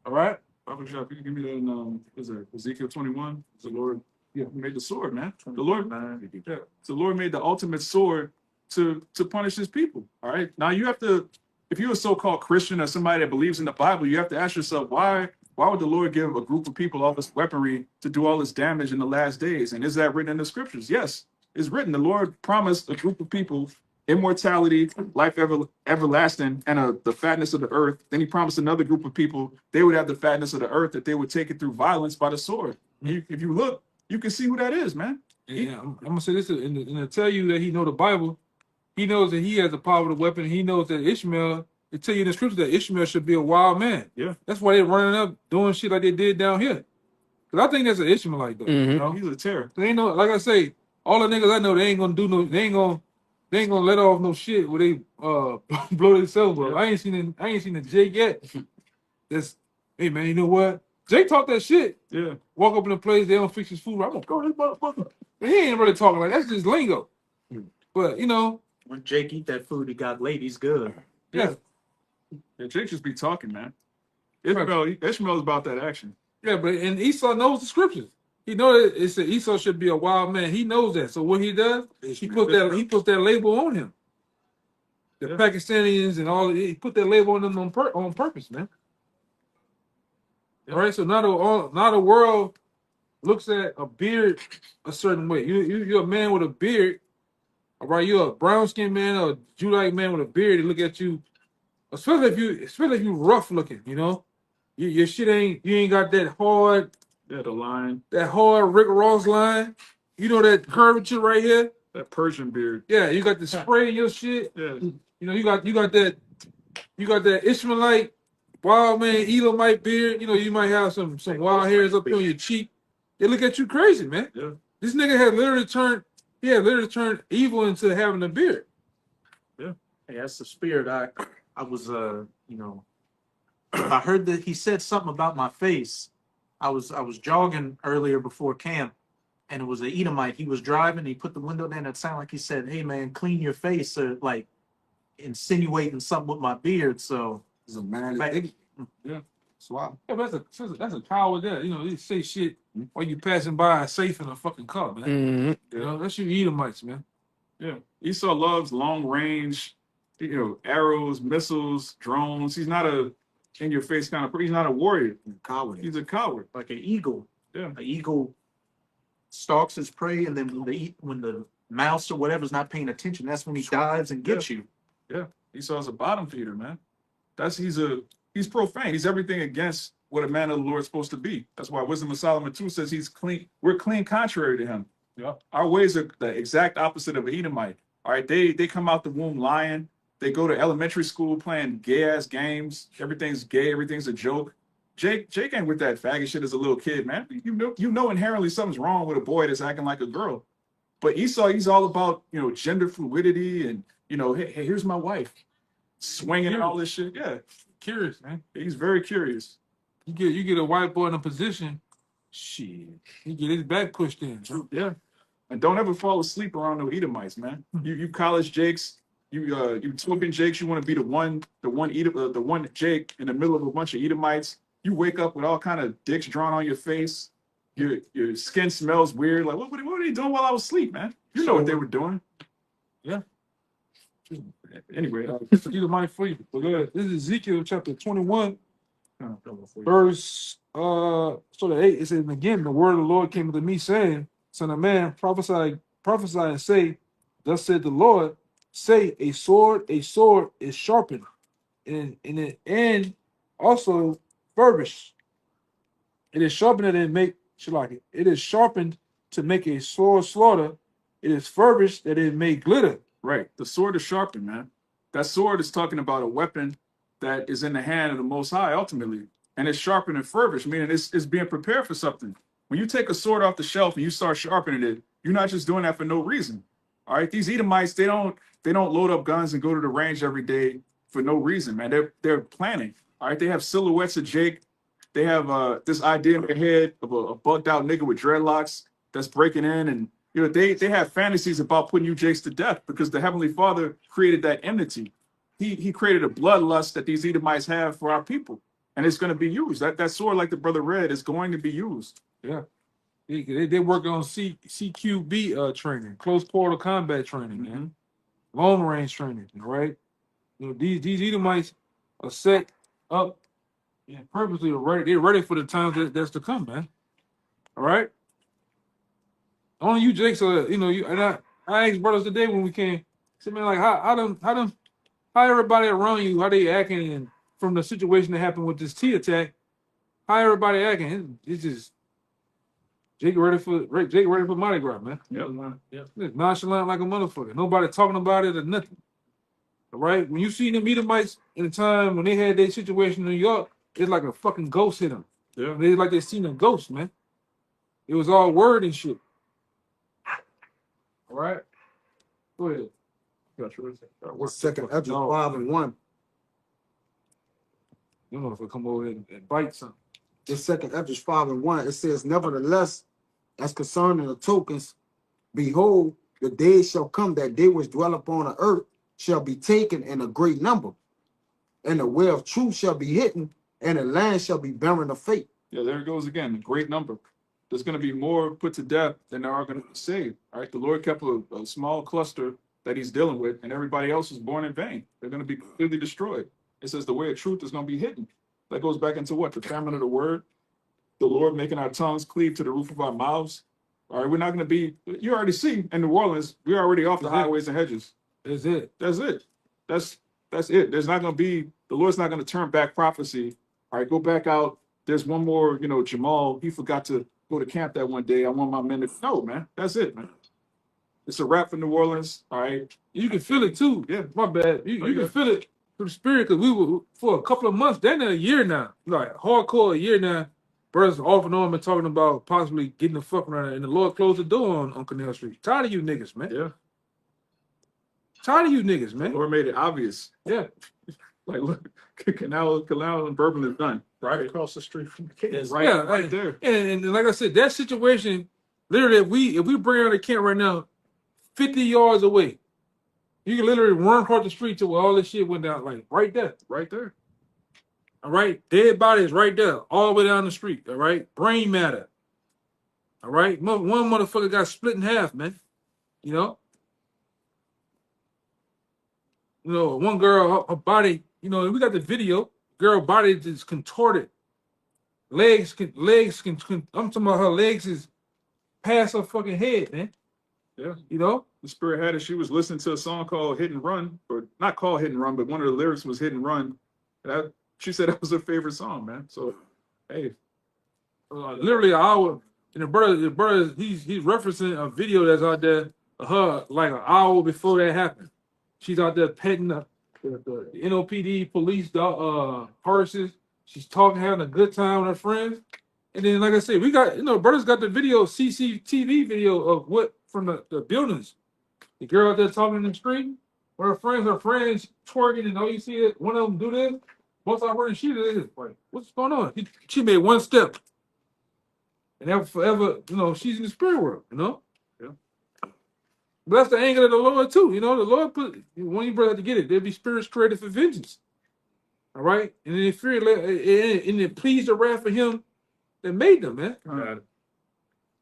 All right. Prophet Shop, you can give me that is it Ezekiel 21? The Lord made the sword, man. The Lord the Lord made the ultimate sword to punish his people. All right. Now you have to if you're a so-called Christian or somebody that believes in the Bible, you have to ask yourself, why would the Lord give a group of people all this weaponry to do all this damage in the last days? And is that written in the scriptures? Yes, it's written. The Lord promised a group of people immortality, life everlasting, and the fatness of the earth. Then he promised another group of people they would have the fatness of the earth, that they would take it through violence by the sword. If you look, you can see who that is, man. Yeah, I'm gonna say this, and to tell you that he know the Bible, he knows that he has the power of the weapon. He knows that Ishmael. It tell you in the scripture that Ishmael should be a wild man. Yeah. That's why they're running up doing shit like they did down here. Cause I think that's an Ishmaelite though. Mhm. You know, He's a terror. they ain't no, like I say, all the niggas I know, they ain't gonna do no, they ain't gonna let off no shit where they blow themselves up. Yeah. I ain't seen the Jake yet. That's, hey man, you know what? Jake talk that shit. Yeah. Walk up in a place, they don't fix his food. I'm gonna go this motherfucker. But he ain't really talking like that. That's just lingo. But you know, When Jake eat that food, he got ladies good. yeah, Yeah, Jake just be talking, man. Ishmael's about that action. yeah. But and Esau knows the scriptures. He knows it said Esau should be a wild man. He knows that. So what he does, he puts that label on him. The Yeah. Pakistanis and all, he put that label on them on purpose, man. Yeah. All right. So now the world looks at a beard a certain way. You're a man with a beard. All right, you're a brown skinned man or a Judite man with a beard. They look at you, especially if you rough looking. You know, your shit you ain't got that hard Yeah, the line, Rick Ross line. You know that curvature right here. that Persian beard. Yeah, you got the spray in your shit. Yeah. You know, you got that Ishmaelite wild man Edomite beard. You know, you might have some wild hairs up on your cheek. They look at you crazy, man. Yeah. This nigga had literally turned evil into having a beard. Hey, that's the spirit. I was I heard that he said something about my face. I was jogging earlier before camp, and it was an Edomite. He was driving. He put the window down. It sounded like he said, "Hey man, clean your face," or like insinuating something with my beard. So He's a man. Like- Yeah. It's wild. Yeah, but that's a coward there. You know, they say shit while you passing by a safe in a fucking car, man. Mhm. You know, that's you Edomites, man. Yeah. Esau loves long range, arrows, missiles, drones. He's not a in your face kind of. He's not a warrior. Coward. He's a coward. like an eagle. Yeah. An eagle stalks his prey, and then when the mouse or whatever's not paying attention, that's when he dives and gets you. Esau's a bottom feeder, man. He's profane. He's everything against what a man of the Lord is supposed to be. That's why Wisdom of Solomon 2 says he's clean. We're clean contrary to him. Yeah. Our ways are the exact opposite of an Edomite. All right, they come out the womb lying. They go to elementary school playing gay ass games. Everything's gay. Everything's a joke. Jake ain't with that faggot shit as a little kid, man. You know inherently something's wrong with a boy that's acting like a girl. But Esau, he's all about gender fluidity and hey, here's my wife, swinging and all this shit. Yeah, Curious, man. he's very curious. You get a white boy in a position, shit. He get his back pushed in. Bro. Yeah, and don't ever fall asleep around no Edomites, man. You college Jakes, you token Jakes. You want to be the one Jake in the middle of a bunch of Edomites. You wake up with all kind of dicks drawn on your face. Your skin smells weird. Like what were they doing while I was asleep, man? You know what they were doing. Yeah. Anyway, Edomite for you. But this is Ezekiel chapter 21. Verse so the 8, it says, and again, the word of the Lord came to me, saying, Son of man, prophesy and say, Thus said the Lord, say a sword is sharpened, and also furbished. It is sharpened it is sharpened to make a sword slaughter. It is furbished that it may glitter. right. The sword is sharpened, man. That sword is talking about a weapon that is in the hand of the Most High ultimately. And it's sharpened and furbished, meaning it's being prepared for something. When you take a sword off the shelf and you start sharpening it, you're not just doing that for no reason. All right. These Edomites, they don't load up guns and go to the range every day for no reason, man. They're planning. All right. They have silhouettes of Jake. They have this idea in their head of a bugged out nigga with dreadlocks that's breaking in, and they have fantasies about putting you Jakes to death because the Heavenly Father created that enmity. He created a bloodlust that these Edomites have for our people, and it's going to be used. That sword, like the brother read, is going to be used. Yeah. They work on CQB training, close quarter combat training, man. Long range training, right? You know, these Edomites are set up and purposely ready. They're ready for the times that's to come, man. All right. Only you, Jake. So you know, you and I asked brothers today when we came. Said, man, like how everybody around you, how they acting, and from the situation that happened with this T attack, how everybody acting. It's just Jake ready for Mardi Gras, man. Yep. It's nonchalant like a motherfucker. Nobody talking about it or nothing. All right. When you see them Edomites in the time when they had their situation in New York, it's like a fucking ghost hit them. Yeah. They like they seen a ghost, man. It was all word and shit. All right. Go ahead. What's second Ezra 5:1? You know if it come over and bite something. This second Ezra 5:1, it says, nevertheless, as concerning the tokens, behold, the days shall come that they which dwell upon the earth shall be taken in a great number, and the way of truth shall be hidden, and the land shall be barren of faith. Yeah, there it goes again. A great number. There's going to be more put to death than there are going to be saved. All right. The Lord kept a small cluster that he's dealing with, and everybody else is born in vain. They're going to be completely destroyed. It says the way of truth is going to be hidden. That goes back into what? The famine of the word. The Lord making our tongues cleave to the roof of our mouths. All right. We're not going to be, you already see in New Orleans, we're already off the highways and hedges. That's it. That's it. That's it. There's not going to be, the Lord's not going to turn back prophecy. All right, go back out. There's one more, you know, Jamal, he forgot to go to camp that one day. I want my men to, no, man, that's it, man. It's a wrap for New Orleans. All right. You can feel it too. Yeah. My bad. You yeah. can feel it through the spirit because we were for a couple of months, then a year now, like hardcore a year now. Brothers off and on been talking about possibly getting the fuck around, and the Lord closed the door on Canal Street. Tired of you niggas, man. Yeah. Tired of you niggas, The man. Lord made it obvious. Yeah. Like, look, Canal and Bourbon is done. Right across the street from the kids. Right, Yeah, right there. And like I said, that situation, literally, if we bring out a camp right now, 50 yards away, you can literally run across the street to where all this shit went down, like right there. Right there. All right, dead bodies right there, all the way down the street. All right, brain matter. All right, one motherfucker got split in half, man. You know, one girl, her body. You know, we got the video. Girl body is contorted. Legs can. I'm talking about her legs is past her fucking head, man. Yeah. You know. The Spirit had it. She was listening to a song called Hit and Run, or not called Hit and Run, but one of the lyrics was Hit and Run. She said that was her favorite song, man. So, hey. Literally an hour. And the brother, he's referencing a video that's out there of her like an hour before that happened. She's out there petting the NOPD police horses. She's talking, having a good time with her friends. And then, like I said, we got, brothers got the video, CCTV video of what from the buildings. The girl out there talking in the street with her friends twerking, and all you see is one of them do this. Both of her and she did this. Like, what's going on? She made one step. And ever forever, she's in the spirit world, Yeah. But that's the anger of the Lord too. The Lord put when you brother to get it, there'll be spirits created for vengeance. All right, and then fear and it pleased the wrath of him that made them, man. Got it.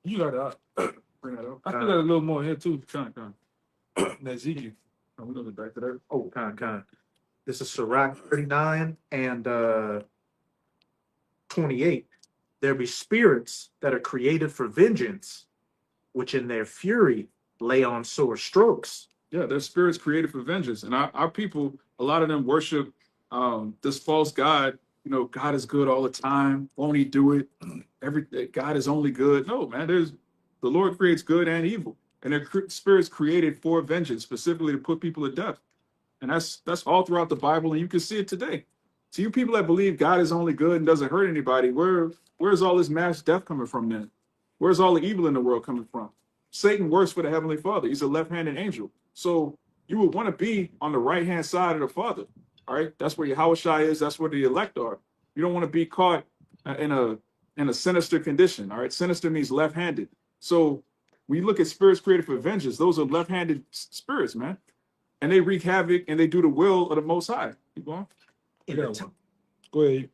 You got to Bring that up. I still got a little more here too. Con. That's Ezekiel. We're going to get back to that. Oh, kind. This is Sirach 39 and 28. There be spirits that are created for vengeance, which in their fury lay on sore strokes. Yeah, there's spirits created for vengeance. And our people, a lot of them worship this false God. God is good all the time. Won't he do it? God is only good. No, man, the Lord creates good and evil. And they're spirits created for vengeance, specifically to put people to death. And that's all throughout the Bible, and you can see it today. So you people that believe God is only good and doesn't hurt anybody, where's all this mass death coming from then? Where's all the evil in the world coming from? Satan works for the Heavenly Father. He's a left-handed angel. So you would want to be on the right-hand side of the Father. All right? That's where Yahushua is. That's where the elect are. You don't want to be caught in a sinister condition. All right? Sinister means left-handed. So when you look at spirits created for vengeance, those are left-handed spirits, man. And they wreak havoc and they do the will of the Most High. Keep going. Go ahead.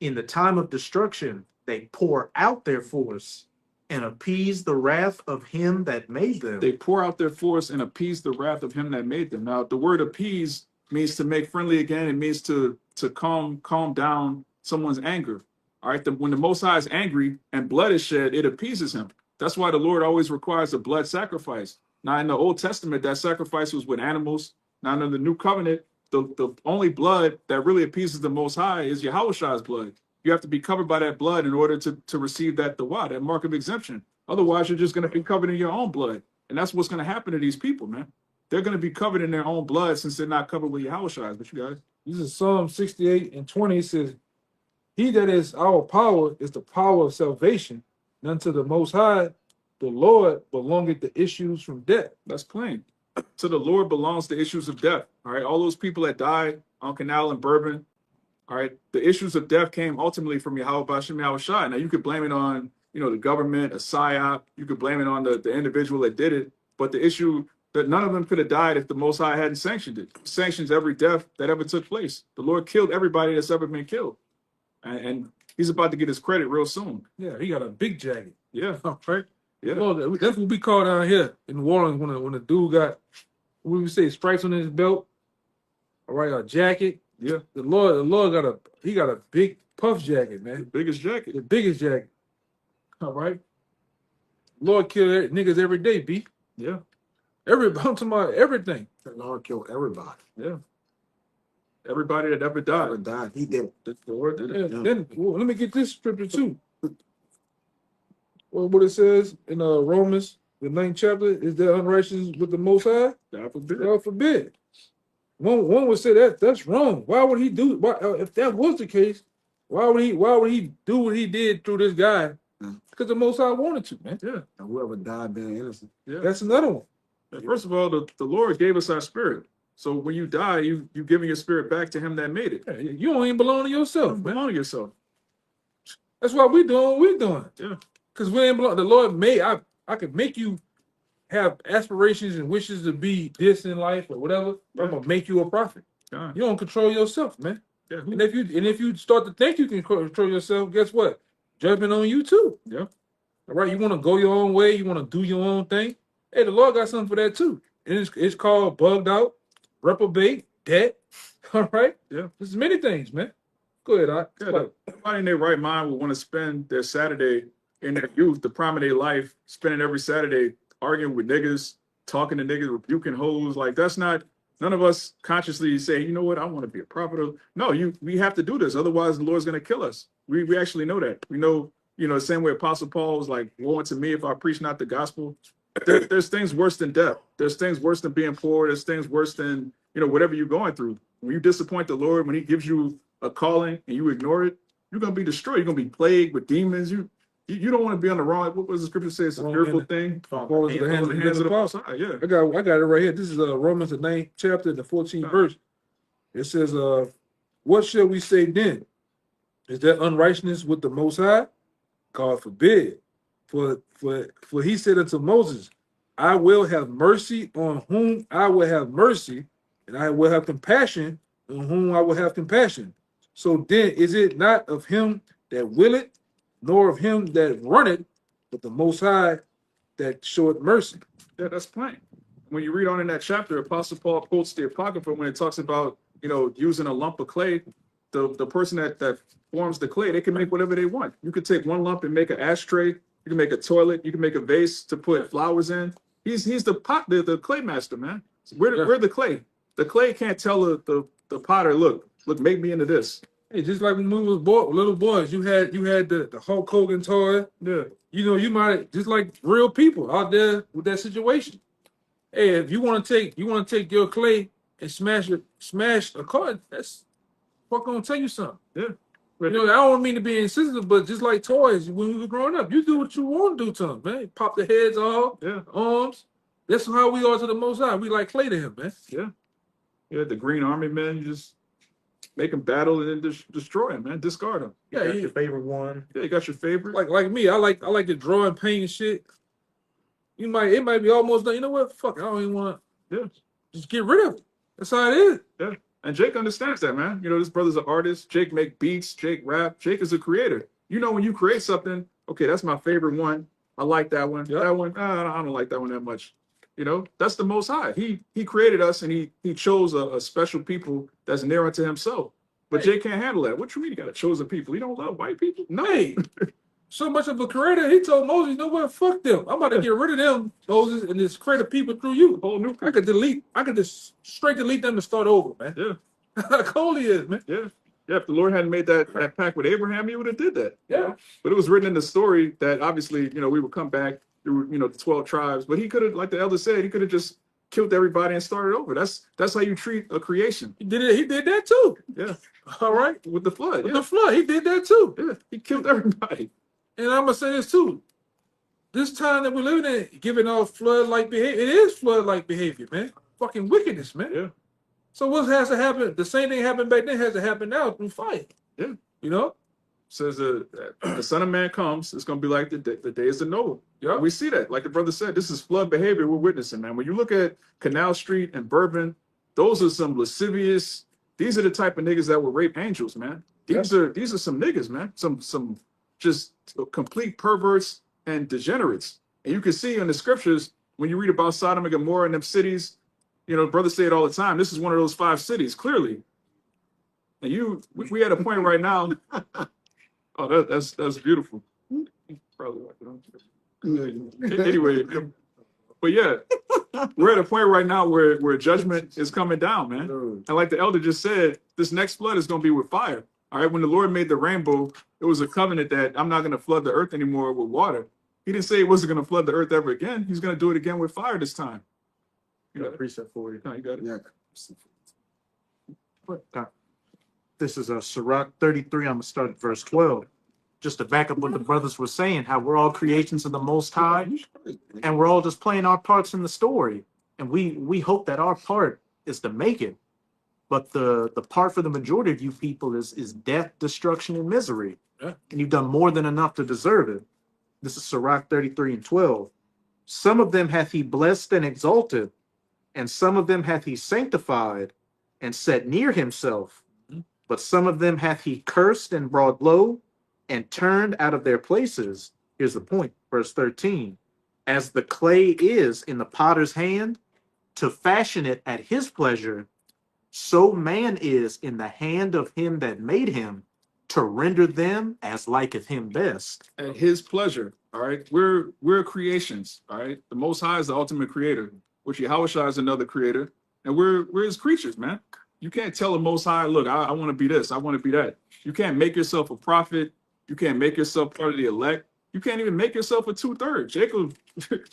In the time of destruction, they pour out their force and appease the wrath of him that made them. They pour out their force and appease the wrath of him that made them. Now, the word appease means to make friendly again. It means to calm down someone's anger. All right. When the Most High is angry and blood is shed, it appeases him. That's why the Lord always requires a blood sacrifice. Now, in the Old Testament, that sacrifice was with animals. Now, in the New Covenant, the only blood that really appeases the Most High is Yahushua's blood. You have to be covered by that blood in order to receive that dawah, that mark of exemption. Otherwise, you're just going to be covered in your own blood. And that's what's going to happen to these people, man. They're going to be covered in their own blood since they're not covered with Yahushua's. But you guys, This is Psalm 68:20. It says, "He that is our power is the power of salvation. And unto the Most High, the Lord, belongeth the issues from death." that's plain. To the Lord belongs the issues of death. All right. All those people that died on Canal and Bourbon. All right. The issues of death came ultimately from Yahweh Bashem Yahushua. Now you could blame it on, the government, a psyop. You could blame it on the individual that did it. But the issue that none of them could have died if the Most High hadn't sanctioned it. He sanctions every death that ever took place. The Lord killed everybody that's ever been killed. And he's about to get his credit real soon. Yeah, he got a big jacket. Yeah. All right. Yeah. Well, that's what we call down here in New Orleans when the dude got, what we say, stripes on his belt. All right, a jacket. Yeah. The Lord got a big puff jacket, The man. biggest jacket. The biggest jacket. All right. Lord kill niggas every day, B. Yeah. I'm talking about everything. The Lord killed everybody. Yeah. Everybody that ever Ever died. died. He did it. The Lord did it. Yeah, then let me get this scripture too. What it says in Romans, the 9th chapter, is there unrighteousness with the Most High? God forbid. God forbid. One would say that's wrong. Why would he do? Why, if that was the case, why would he do what he did through this guy? Because the Most High wanted to, man. Yeah. And whoever died being innocent. Yeah. That's another one. First of all, the Lord gave us our spirit. So when you die, you giving your spirit back to him that made it. Yeah, you don't even belong to yourself, Don't man. belong to yourself. That's why we doing what we doing. Yeah. Because we ain't belong. The Lord made. I could make you have aspirations and wishes to be this in life or whatever. Yeah. I'm gonna make you a prophet. God. You don't control yourself, man. Yeah. And if you start to think you can control yourself, guess what? Judgment on you too. Yeah. All right. You want to go your own way. You want to do your own thing. Hey, the Lord got something for that too. And it's called bugged out, reprobate, debt. All right. Yeah. There's many things, man. Go ahead, Doc. Yeah, nobody in their right mind would want to spend their Saturday in their youth, the prime of their life, spending every Saturday arguing with niggas, talking to niggas, rebuking hoes. Like that's not. None of us consciously say, you know what, I want to be a prophet. No, we have to do this. Otherwise, the Lord's going to kill us. We actually know that. We know, the same way Apostle Paul was like, woe unto me if I preach not the gospel. There's things worse than death. There's things worse than being poor. There's things worse than, whatever you're going through. When you disappoint the Lord, when he gives you a calling and you ignore it, you're going to be destroyed. You're going to be plagued with demons. You don't want to be on the wrong. What was the scripture say? It's a Wrong fearful hand. thing. Fall into the hands of the Most High. Yeah. I got it right here. This is Romans the 9th chapter, the 14th verse. It says, what shall we say then? Is there unrighteousness with the Most High? God forbid. For he said unto Moses, I will have mercy on whom I will have mercy, and I will have compassion on whom I will have compassion. So then is it not of him that willeth, nor of him that runneth, but the Most High that showeth mercy. Yeah, that's plain. When you read on in that chapter, Apostle Paul quotes the Apocrypha when it talks about, using a lump of clay. The person that forms the clay, they can make whatever they want. You could take one lump and make an ashtray. You can make a toilet. You can make a vase to put flowers in. He's the the clay master, man. We're the clay. The clay can't tell the potter, look, make me into this. Hey, just like when we was little boys, you had the Hulk Hogan toy. Yeah. You might just like real people out there with that situation. Hey, if you want to take your clay and smash a car, that's fuck gonna tell you something. Yeah. I don't mean to be insensitive, but just like toys, when we were growing up, you do what you want to do to them, man. Pop the heads off, Yeah. arms. That's how we are to the Most High. We like clay to him, man. Yeah. Yeah. The Green Army, man, you just make them battle and then destroy them, man. Discard them. Yeah, Your favorite one. Yeah, you got your favorite. like me, I like to draw and paint and shit. It might be almost done. You know what? Fuck, I don't even want to. Yeah. Just get rid of it. That's how it is. Yeah. And Jake understands that, man. This brother's an artist. Jake make beats. Jake rap. Jake is a creator. When you create something, okay, that's my favorite one. I like that one. Yeah. That one, I don't like that one that much. You know, that's the Most High. He created us, and he chose a special people that's near unto himself. But Jay can't handle that. What you mean you got a chosen people? You don't love white people? No. Hey, so much of a creator, he told Moses, you know what, fuck them. I'm about to get rid of them, Moses, and just create a people through you. Whole new I could just straight delete them and start over, man. Yeah. How cold he is, man. Yeah. Yeah, if the Lord hadn't made that pact with Abraham, he would have did that. Yeah. But it was written in the story that obviously, we would come back through, the 12 tribes. But he could have, like the elder said, he could have just killed everybody and started over. That's how you treat a creation. He did that too. Yeah. All right. With the flood. With Yeah. the flood, he did that too. Yeah. He killed everybody. And I'm gonna say this too. This time that we're living in, giving off flood-like behavior, it is flood-like behavior, man. Fucking wickedness, man. Yeah. So what has to happen? The same thing happened back then has to happen now through fire. Yeah. You know? Says the Son of Man comes, it's going to be like the days of Noah. Yeah. We see that. Like the brother said, this is flood behavior we're witnessing, man. When you look at Canal Street and Bourbon, those are some lascivious, these are the type of niggas that will rape angels, man. These are some niggas, man. Some just complete perverts and degenerates. And you can see in the scriptures, when you read about Sodom and Gomorrah and them cities, brothers say it all the time. This is one of those 5 cities, clearly. And we at a point right now. Oh, that's beautiful. Probably like it. Anyway, but yeah, we're at a point right now where judgment is coming down, man. And like the elder just said, this next flood is going to be with fire. All right, when the Lord made the rainbow, it was a covenant that I'm not going to flood the earth anymore with water. He didn't say he wasn't going to flood the earth ever again. He's going to do it again with fire this time. You got a precept for you. No, you got it. Yeah. This is a Sirach 33. I'm gonna start at verse 12. Just to back up what the brothers were saying, how we're all creations of the Most High, and we're all just playing our parts in the story. And we hope that our part is to make it. But the part for the majority of you people is death, destruction, and misery. Yeah. And you've done more than enough to deserve it. This is Sirach 33 and 12. Some of them hath he blessed and exalted, and some of them hath he sanctified and set near himself. But some of them hath he cursed and brought low and turned out of their places. Here's the point, verse 13. As the clay is in the potter's hand to fashion it at his pleasure, so man is in the hand of him that made him to render them as liketh him best. At his pleasure. All right. We're creations. All right. The Most High is the ultimate creator, which Yahushua is another creator. And we're his creatures, man. You can't tell the Most High, look, I want to be this, I want to be that. You can't make yourself a prophet. You can't make yourself part of the elect. You can't even make yourself a 2/3. Jacob,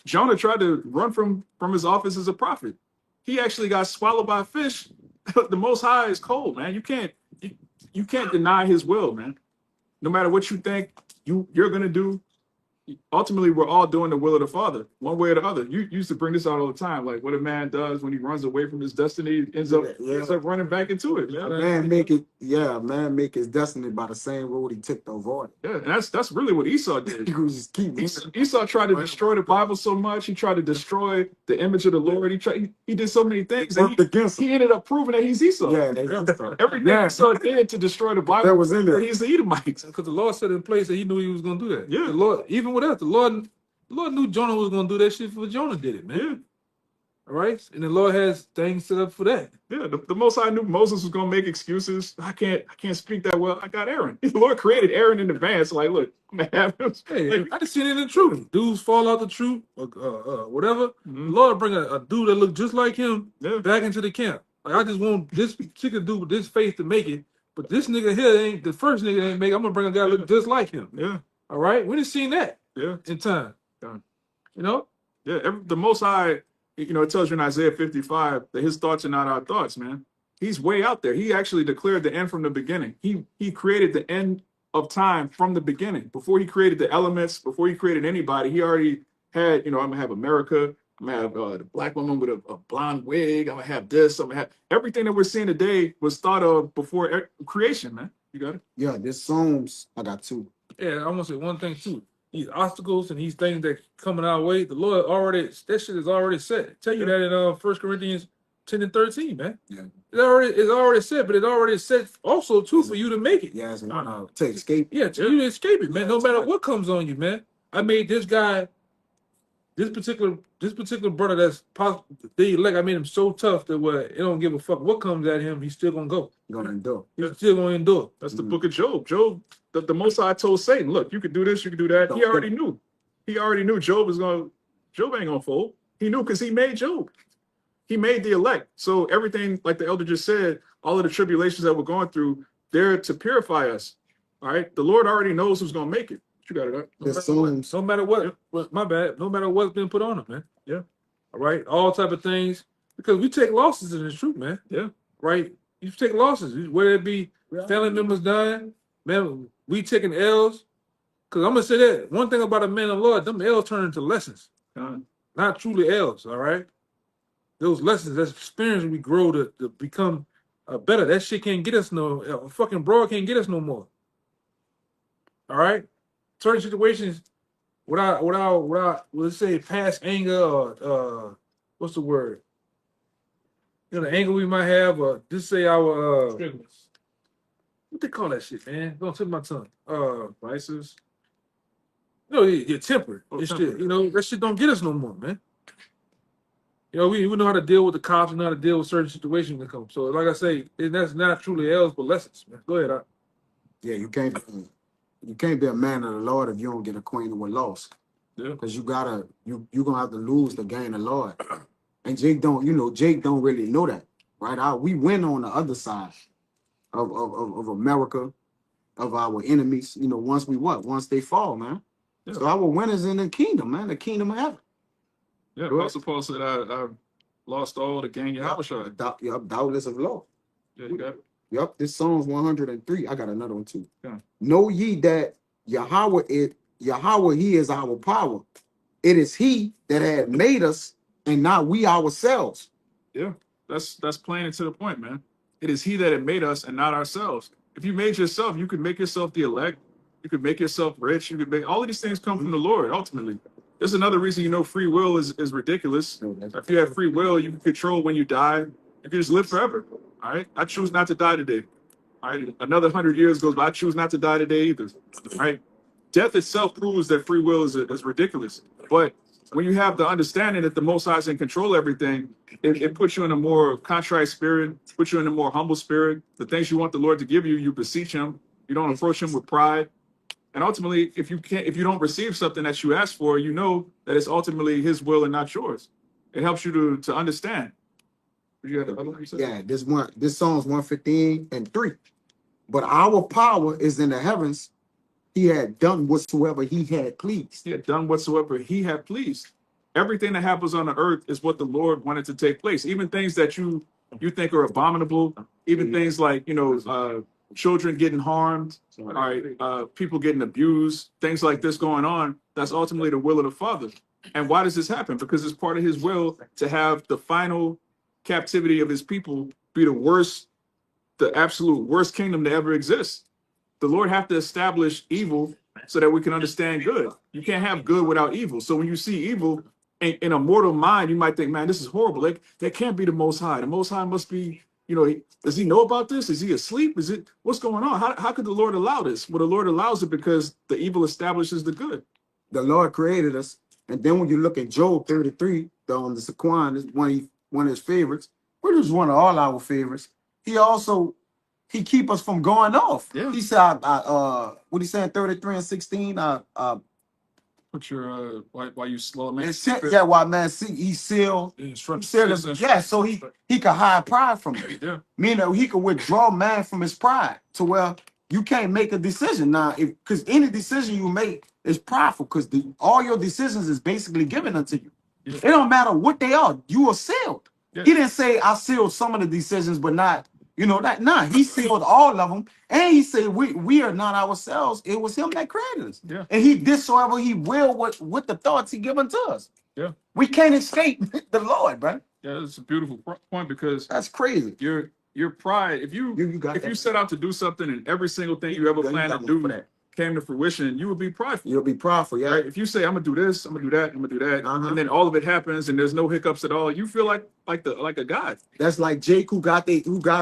Jonah tried to run from his office as a prophet. He actually got swallowed by a fish. The Most High is cold, man. You can't deny his will, man. No matter what you think you're gonna do. Ultimately, we're all doing the will of the Father, one way or the other. You used to bring this out all the time, like what a man does when he runs away from his destiny, ends up running back into it. Man make his destiny by the same road he took to avoid it. Yeah, and that's really what Esau did. He was just keep Esau tried to destroy the Bible so much. He tried to destroy the image of the Lord. He did so many things, and worked against him. he ended up proving that he's Esau. Yeah, they Everything Esau did to destroy the Bible, that was in there. he's the Edomites. Because the Lord set in place that he knew he was gonna do that. Yeah. The Lord, even with us, the Lord knew Jonah was gonna do that shit before Jonah did it, man. Yeah. All right. And the Lord has things set up for that. Yeah, the Most High knew Moses was gonna make excuses. I can't speak that well. I got Aaron. The Lord created Aaron in advance. Like, look, I'm gonna have him. Hey, Like, I just seen it in the truth. Dudes fall out the truth, whatever. The Lord bring a dude that look just like him yeah, back into the camp. Like, I just want this particular dude with this faith to make it. But this nigga here ain't the first nigga that ain't make it. I'm gonna bring a guy that look just like him. yeah, All right. We done seen that yeah. in time. You know? Yeah, the Most High, it tells you in Isaiah 55 that his thoughts are not our thoughts, man. He's way out there. He actually declared the end from the beginning. He created the end of time from the beginning. Before he created the elements, before he created anybody, he already had, I'm going to have America. I'm going to have the black woman with a blonde wig. I'm going to have this. I'm going to have everything that we're seeing today was thought of before creation, man. You got it? Yeah, this Psalms, I got 2. Yeah, I want to say one thing too. These obstacles and these things that coming our way, the Lord that shit is already set. Tell you that in 1 Corinthians 10 and 13, man. Yeah. It's already set, but it's already set also too for you to make it. Yeah, it's to escape. Yeah, to you to escape it, man. No matter what comes on you, man. I made this guy this particular brother that's the elect, I made him so tough that what it don't give a fuck what comes at him, he's still gonna go. Gonna endure. He's still gonna endure. That's the book of Job. Job, the Most High told Satan, look, you could do this, you could do that. He already knew. He already knew Job ain't gonna fold. He knew because he made Job. He made the elect. So everything, like the elder just said, all of the tribulations that we're going through, they're to purify us. All right. The Lord already knows who's gonna make it. You got it up. The Psalms. No matter what, my bad. No matter what's been put on him, man. Yeah. All right. All type of things because we take losses in this truth, man. Yeah. Right. You take losses, whether it be family members dying, man. We taking L's. Cause I'm gonna say that one thing about a man of the Lord, them L's turn into lessons, not truly L's. All right. Those lessons, that experience, we grow to become better. That shit can't get us no fucking broad can't get us no more. All right, certain situations, without let's say past anger or what's the word? You know, the anger we might have, or just say our what they call that shit, man? Don't tip my tongue. Vices. No, your temper. Oh, This temper. shit, you know, that shit don't get us no more, man. You know, we know how to deal with the cops, we know how to deal with certain situations that come. So, like I say, that's not truly L's, but lessons, man. Go ahead, Yeah, you can't be a man of the Lord if you don't get acquainted with loss. Yeah. Because you're gonna have to lose to gain the Lord. And Jake don't really know that. Right? We win on the other side of America, of our enemies, you know, once they fall, man. Yeah. So our winners in the kingdom, man, the kingdom of heaven. Yeah. Go ahead. Apostle Paul said, I lost all to gain Yahushua. Doubtless of law. Yeah, you got it. Yep, this Psalms 103. I got another one too. Yeah. Know ye that Yahweh, he is our power. It is he that had made us and not we ourselves. Yeah. That's plain and to the point, man. It is he that had made us and not ourselves. If you made yourself, you could make yourself the elect. You could make yourself rich. You could make all of these things come from the Lord, ultimately. There's another reason, you know, free will is ridiculous. If you have free will, you can control when you die. You can just live forever. All right. I choose not to die today. All right. Another 100 years goes by. I choose not to die today either. All right. Death itself proves that free will is ridiculous. But when you have the understanding that the Most High is in control of everything, it puts you in a more contrite spirit, puts you in a more humble spirit. The things you want the Lord to give you, you beseech him. You don't approach him with pride. And ultimately, if you don't receive something that you ask for, you know that it's ultimately his will and not yours. It helps you to understand. You got the other one you said? Yeah, this Psalms 115:3. But our power is in the heavens. He had done whatsoever he had pleased. He had done whatsoever he had pleased. Everything that happens on the earth is what the Lord wanted to take place. Even things that you think are abominable, even things like, you know, children getting harmed, all right, people getting abused, things like this going on, that's ultimately the will of the Father. And why does this happen? Because it's part of his will to have the final captivity of his people be the absolute worst kingdom to ever exist. The Lord have to establish evil so that we can understand good. You can't have good without evil. So when you see evil in a mortal mind, you might think, man, this is horrible. Like, that can't be the Most High. The Most High must be, you know, does he know about this? Is he asleep? What's going on? How could the Lord allow this? Well, the Lord allows it because the evil establishes the good. The Lord created us. And then when you look at Job 33, the Saquon is one of his favorites, which is one of all our favorites. He keep us from going off. Yeah. He said, what he said, 33:16. Put your why you slow, man. Why man see he sealed. So he could hide pride from it. Yeah. Meaning he could withdraw man from his pride to where you can't make a decision now. Because any decision you make is prideful, because all your decisions is basically given unto you. Yeah. It don't matter what they are. You are sealed. Yeah. He didn't say I sealed some of the decisions, but not, you know, that. Nah, he sealed all of them. And he said we are not ourselves. It was him that created us. Yeah. And he did soever he will with the thoughts he given to us. Yeah. We can't escape the Lord, bro. Yeah, that's a beautiful point, because That's crazy. your pride, if you set out to do something and every single thing you ever planned to do came to fruition, you would be prideful. You'll be prideful, yeah. Right? If you say, I'm gonna do this, I'm gonna do that, I'm gonna do that, Uh-huh. and then all of it happens and there's no hiccups at all, you feel like a god. That's like Jake who got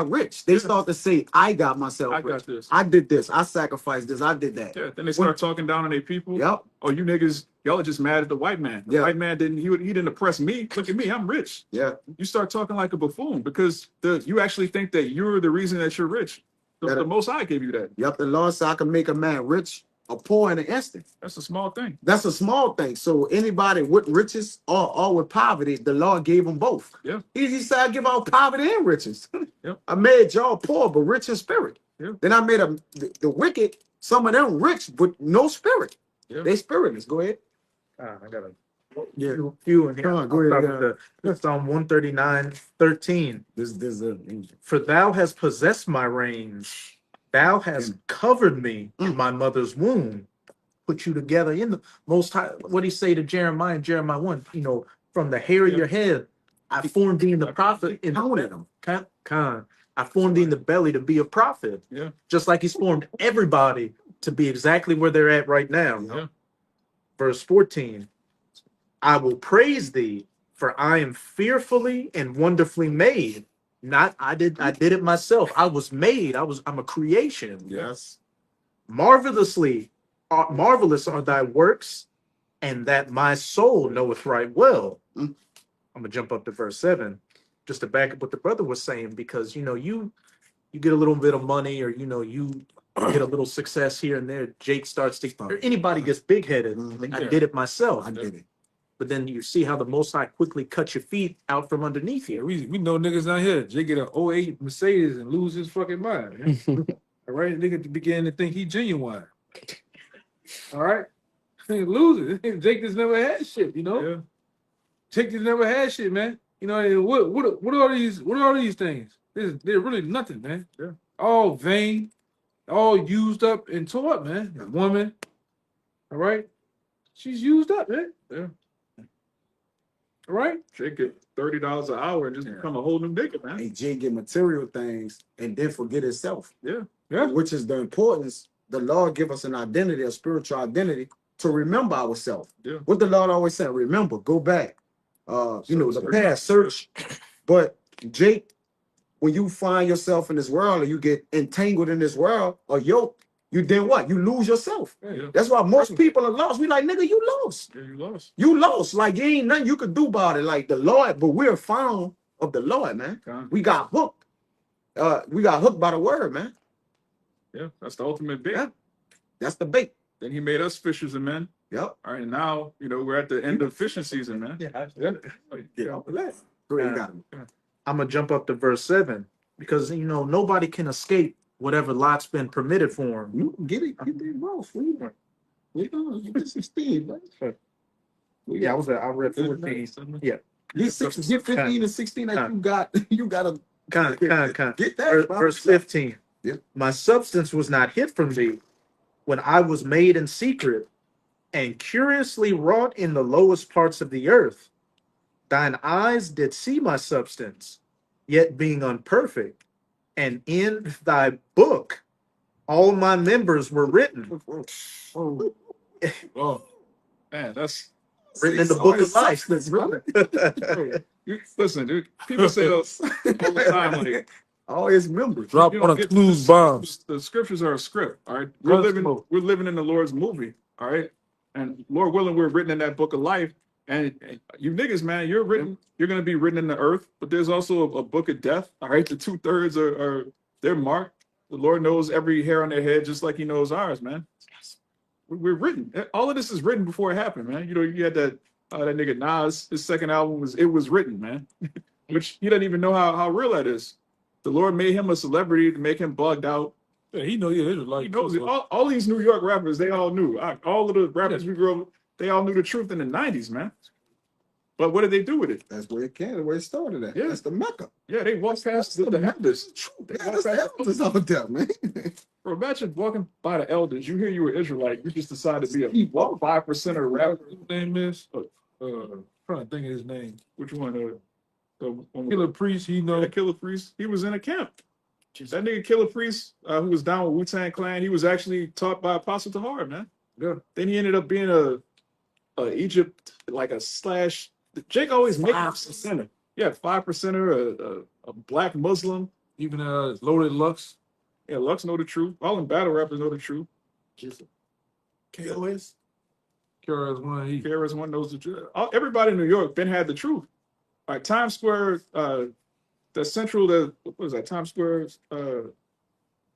rich. They start to say, I got myself I rich. got this. I did this. I sacrificed this. I did that. Yeah. Then they start talking down on their people. Yep. Oh, you niggas Y'all are just mad at the white man. The Yeah. white man didn't, he didn't oppress me. Look at me, I'm rich. Yeah. You start talking like a buffoon because you actually think that you're the reason that you're rich. The Most High gave you that. Yep. The Lord said I can make a man rich or poor in an instant. That's a small thing. That's a small thing. So anybody with riches or with poverty, the Lord gave them both. Yeah. He said, I give out poverty and riches. Yep. I made y'all poor, but rich in spirit. Yeah. Then I made the wicked, some of them rich, but no spirit. Yeah. They spiritless. Go ahead. I got a Yeah. few in here. Come on, go I'll ahead, start with the Psalm 139:13. This is For thou hast possessed my reins, thou hast covered me in my mother's womb, put you together in the most high. What he say to Jeremiah in Jeremiah 1? You know, from the hair of your head, I formed thee in the prophet in counted them. I formed thee in the belly to be a prophet. Yeah. Just like he's formed everybody to be exactly where they're at right now. Yeah. Verse 14. I will praise thee, for I am fearfully and wonderfully made. Not I did it myself. I was made. I'm a creation. Yes. Marvelous are thy works, and that my soul knoweth right well. I'm gonna jump up to verse 7, just to back up what the brother was saying, because you get a little bit of money, or you get a little success here and there. Jake starts to, or anybody gets big headed. I did it myself. I did it. But then you see how the Most High quickly cut your feet out from underneath Yeah, you. we know niggas out here. Jay get an 08 Mercedes and lose his fucking mind. Man. All right, nigga begin to think he genuine. All right, lose it. Jake just never had shit, you know. Yeah. Jake just never had shit, man. You know, and what are these things? They're really nothing, man. Yeah. All vain, all used up and tore up, man. The woman, all right, she's used up, man. Yeah. All right. Jake get $30 an hour and just become a whole new nigga, man. Hey, Jay get material things and then forget himself. Yeah. Yeah. Which is the importance. The Lord give us an identity, a spiritual identity, to remember ourselves. Yeah. What the Lord always said, remember, go back. The past, search. But Jake, when you find yourself in this world or you get entangled in this world or yoke, you then what? You lose yourself. Yeah. That's why most people are lost. We like, nigga, you lost. Yeah, you lost. You lost. Like, you ain't nothing you could do about it. Like the Lord, but we're found of the Lord, man. Okay. We got hooked. We got hooked by the word, man. Yeah, that's the ultimate bait. Yeah. That's the bait. Then he made us fishers of men. Yep. All right, and now we're at the end of fishing season, man. Yeah. Get off of that. Go ahead, you got him. I'm gonna jump up to verse 7, because nobody can escape whatever lot's been permitted for him. You get it, get that mouth. We gonna get 16, man. Yeah, I read 14. Yeah, Get 15 and 16 that you gotta kind of. get that. Verse 15. Yeah. My substance was not hid from thee when I was made in secret and curiously wrought in the lowest parts of the earth. Thine eyes did see my substance, yet being unperfect, and in thy book all my members were written. Oh, man, that's Written in the book of life. listen, dude. People say those all the time, like All his members. Drop you one don't of get clues this. bombs. The scriptures are a script. All right, Gunsmoke. we're living in the Lord's movie. All right, and Lord willing, we're written in that book of life. And you niggas, man, you're gonna be written in the earth, but there's also a book of death. All right, the 2/3 are they're marked. The Lord knows every hair on their head, just like He knows ours, man. We're written. All of this is written before it happened, man. You had that nigga Nas. His second album was written, man. Which he doesn't even know how real that is. The Lord made him a celebrity to make him bugged out. Yeah, he knows. Yeah, like He knows it. All these New York rappers, they all knew. All of the rappers we grew up, they all knew the truth in the 90s, man. But what did they do with it? That's where it started at. Yeah. That's the Mecca. Yeah, they walked past the elders. They Yeah, walked that's the past elders out there, man. Bro, imagine walking by the elders. You hear you were Israelite. You just decided to be a 5% of rapper. His name is trying to think of his name. Which one? The one Killer Priest. He know. Killer Priest. He was in a camp. That nigga Killer Priest, who was down with Wu-Tang Clan, he was actually taught by Apostle Tahar, man. Yeah. Then he ended up being a Egypt, like a slash. Jake always makes 5%. Yeah, 5%er, a black Muslim. Even Loaded Lux. Yeah, Lux know the truth. All them battle rappers know the truth. KOS? KRS-One, he KRS-One knows the truth. Everybody in New York been had the truth. Like Times Square, the central, what was that? Times Square, is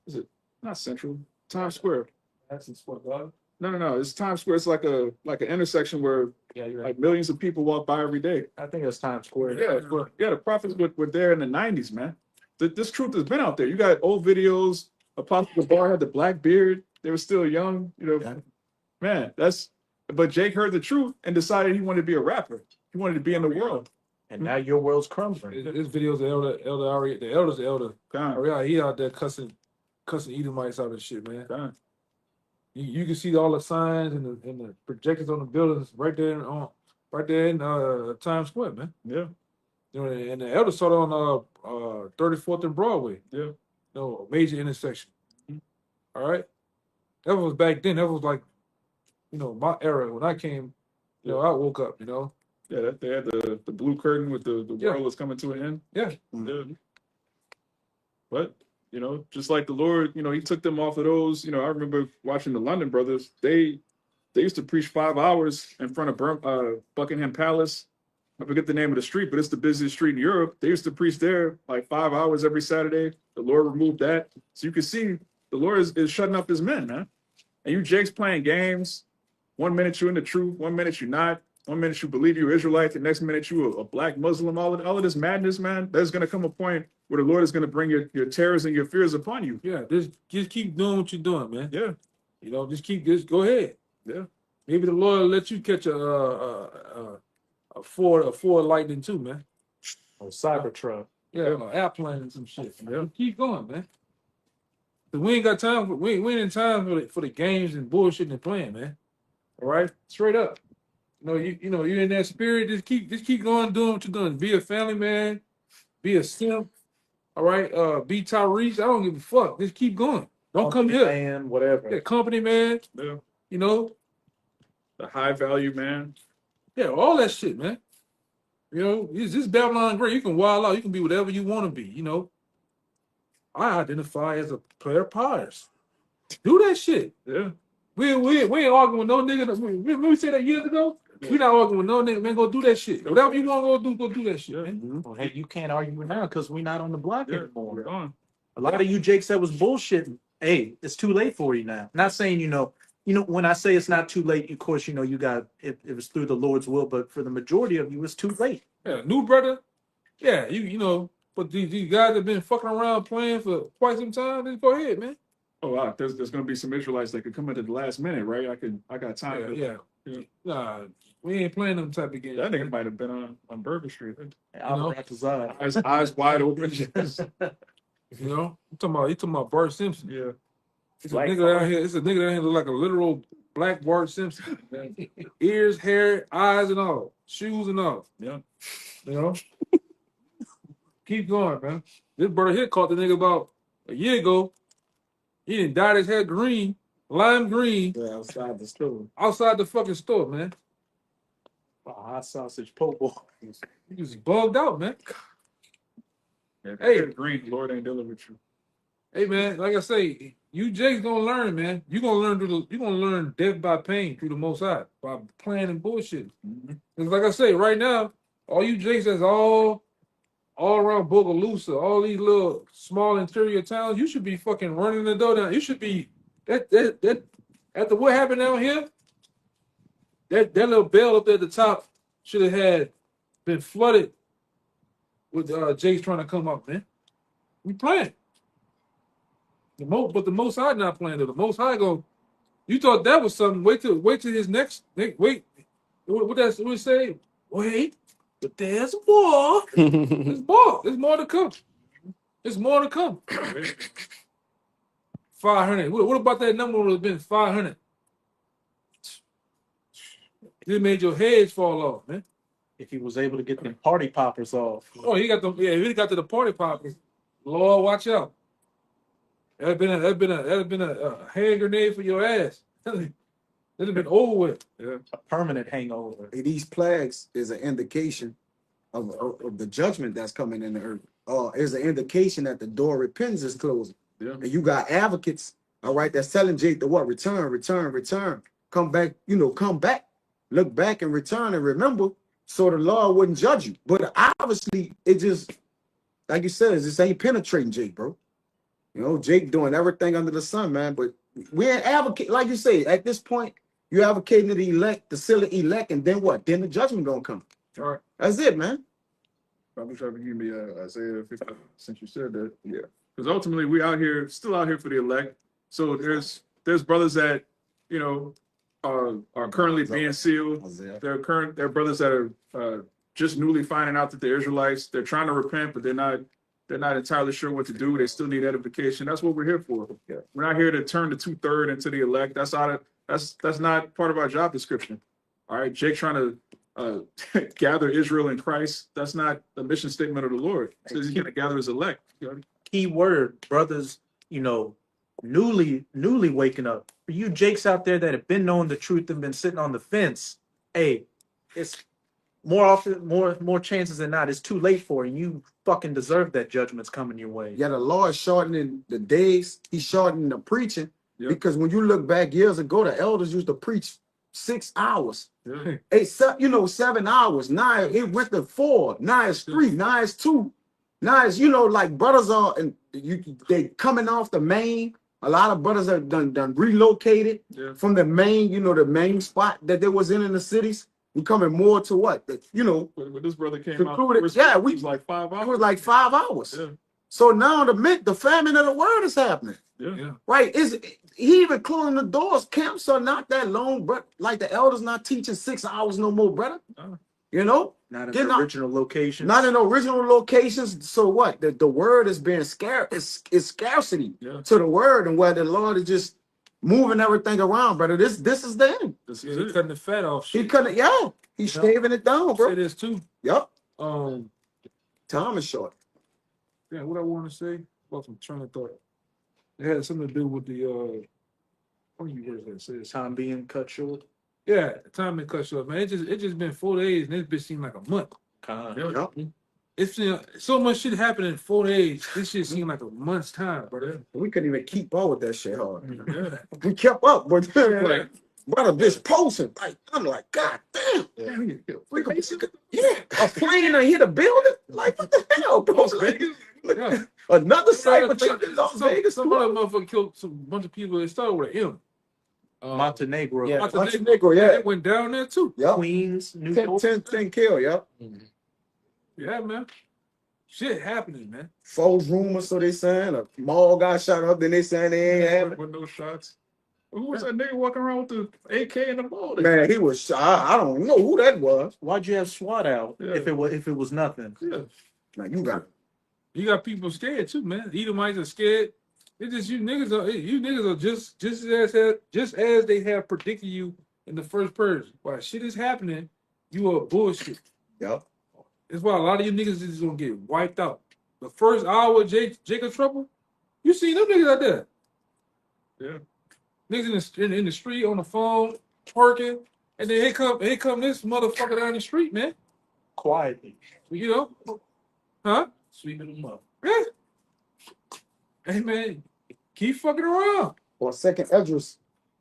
it not central? Times Square. that's his sport, dog. No. It's Times Square. It's like an intersection where Yeah, you're right. like millions of people walk by every day. I think it's Times Square. Yeah, the prophets were there in the 90s, man. This truth has been out there. You got old videos. Apostle Gabar had the black beard. They were still young, Man, but Jake heard the truth and decided he wanted to be a rapper. He wanted to be in the world. And now your world's crumbling. His videos, Elder Ari, the elder. God, Ari, he out there cussing Edomites out of shit, man. God. You can see all the signs and the projectors on the buildings right there in Times Square, man. Yeah, And the elder saw it on 34th and Broadway. yeah. No, major intersection. All right, that was back then. That was like, my era when I came. I woke up. Yeah, they had the blue curtain with the Yeah. world was coming to an end. Yeah. Yeah. But, just like the Lord, he took them off of those. I remember watching the London Brothers. They used to preach 5 hours in front of Buckingham Palace. I forget the name of the street, but it's the busiest street in Europe. They used to preach there like 5 hours every Saturday. The Lord removed that. So you can see the Lord is shutting up his men, man. And you Jake's playing games. 1 minute you're in the truth, 1 minute you're not. 1 minute you believe you're Israelite, the next minute you a black Muslim. All of this madness, man. There's gonna come a point where the Lord is gonna bring your terrors and your fears upon you. Yeah, just keep doing what you're doing, man. Yeah, Just go ahead. yeah. Maybe the Lord will let you catch a Ford Lightning too, man. Or Cybertruck. Yeah, an airplane and some shit. Yeah, keep going, man. 'Cause we ain't got time we ain't in time for the games and bullshit and playing, man. All right, straight up. You're in that spirit. Just keep going, doing what you're doing. Be a family man. Be a simp. All right. Be Tyrese. I don't give a fuck. Just keep going. Don't come here. Man, whatever. Yeah, company man. Yeah. The high value man. Yeah, all that shit, man. It's this Babylon great. You can wild out. You can be whatever you want to be. I identify as a player Pyres. Do that shit. Yeah. We ain't arguing with no nigga. Remember we said that years ago? We not arguing with no nigga, man. Go do that shit. Whatever you want to go do that shit, man. Well, hey, you can't argue now because we're not on the block Yeah, anymore. we're on. A lot of you Jake said was bullshit. Hey, it's too late for you now. Not saying when I say it's not too late, of course, you got it was through the Lord's will, but for the majority of you, it's too late. Yeah, new brother. Yeah, but these guys have been fucking around playing for quite some time. Just go ahead, man. Oh wow, there's gonna be some Israelites that could come in at the last minute, right? I got time. Yeah. Nah, we ain't playing them type of games. That nigga might have been on Bourbon Street. Eyes wide open. You talking about Bart Simpson. Yeah. It's a nigga out here. It's a nigga out here look like a literal black Bart Simpson. Man. Ears, hair, eyes, and all, shoes and all. Yeah. Keep going, man. This brother here caught the nigga about a year ago. He done dyed his hair green, lime green. Yeah, outside the store. Outside the fucking store, man. Hot sausage po' boy. He was bugged out, man. Yeah, Hey. green, Lord ain't dealing with you. Hey, man, like I say, you Jake's gonna learn, man. You're gonna learn death by pain through the Most High by playing and bullshit. Because like I say, right now, all you Jakes that's all around Bogalusa, all these little small interior towns, you should be fucking running the door down. You should be that after what happened down here, that little bell up there at the top should have had been flooded with Jakes trying to come up, man. We playing. But the Most High not playing. The Most High go. You thought that was something? Wait till his next. Wait. What it say? Wait, but there's more. There's more. There's more to come. There's more to come. 500. What about that number would have been 500? It made your heads fall off, man. If he was able to get them party poppers off. Oh, he got them. Yeah, if he got to the party poppers, Lord, watch out. That'd been a hand grenade for your ass. That'd have been over with. Yeah. A permanent hangover. These plagues is an indication of the judgment that's coming in the earth. Is an indication that the door of repentance is closing. Yeah. And you got advocates, all right, that's telling Jake to what? Return. Come back, come back. look back and return and remember, so the Lord wouldn't judge you. But obviously, it just, like you said, it just ain't penetrating Jake, bro. You know, Jake doing everything under the sun, man. But we ain't advocate, like you say, at this point, you're advocating the elect, the silly elect, and then what? Then the judgment gonna come. All right. That's it, man. Probably try to give me Isaiah 50 since you said that. Yeah. Because ultimately we out here, still out here for the elect. So there's brothers that, you know, are currently being sealed. Isaiah. There are brothers that are just newly finding out that they're Israelites. They're trying to repent, but they're not entirely sure what to do. They still need edification. That's what we're here for. Yeah. We're not here to turn the 2/3 into the elect. That's not part of our job description. All right, Jake trying to gather Israel in Christ. That's not the mission statement of the Lord. It says he's going to gather his elect. Key word, brothers, you know, newly waking up. For you Jakes out there that have been knowing the truth and been sitting on the fence, hey, it's more often, more chances than not, it's too late for you. You fucking deserve that judgment's coming your way. Yeah, the Lord shortening the days. He's shortening the preaching. Yep. Because when you look back years ago, the elders used to preach 6 hours. Yeah. 7 hours. Now it went to 4. Now it's 3. Now it's 2. Now it's, like brothers are, and they coming off the main. A lot of brothers have done relocated from the main, the main spot that they was in the cities. We coming more to what? When this brother came concluded, out, it was like 5 hours. It was like 5 hours. Yeah. So now the famine of the word is happening. Yeah. Right? He even closing the doors. Camps are not that long, but like the elders not teaching 6 hours no more, brother. Not in They're the not- original location. Not in original locations. So what? The word is being scarce. It's scarcity to the word, and where the Lord is just moving everything around, brother. This is the end. This Yeah, is he it. cutting the fat off. He Shit. couldn't. Yeah, he's shaving it down, Say bro. this too. Yep. Time is short. Yeah, what I want to say about some train of thought. It had something to do with the what do you words that says? Time being cut short. Yeah, time been cut short, man. It just been 4 days, and this bitch seemed like a month. Yep. It's so much shit happened in 4 days. This shit seemed like a month's time, brother. We couldn't even keep up with that shit hard. Yeah. We kept up, but Right. brother, this posting, I'm like, God damn. A plane and hit a building? Like, what the hell, bro? Yeah. Another cyber truck in Las Some Vegas. other motherfucker killed some bunch of people. It started with an M. Montenegro. Yeah, Montenegro, Montenegro, yeah. It went down there too. Yep. Queens, New 10 kill, yep. Yeah, man. Shit happening, man. False rumors, so they saying. A mall got shot up, then they saying they ain't have it. With no shots. Who was that nigga walking around with the AK in the ball? Man, he was shot. I don't know who that was. Why'd you have SWAT out Yeah. if it was nothing? Yeah. Now you got You got people scared too, man. Edomites are scared. It's just you niggas are just as they have predicted you in the first person. While shit is happening, you are bullshit. Yep. That's why a lot of you niggas is gonna get wiped out. The first hour of Jacob Trouble, you see them niggas out there. Yeah. Niggas in the street on the phone, twerking, and then here come this motherfucker down the street, man. Quietly. Huh? Sweeping them up. Yeah. Hey man, keep fucking around. Well, second Esdras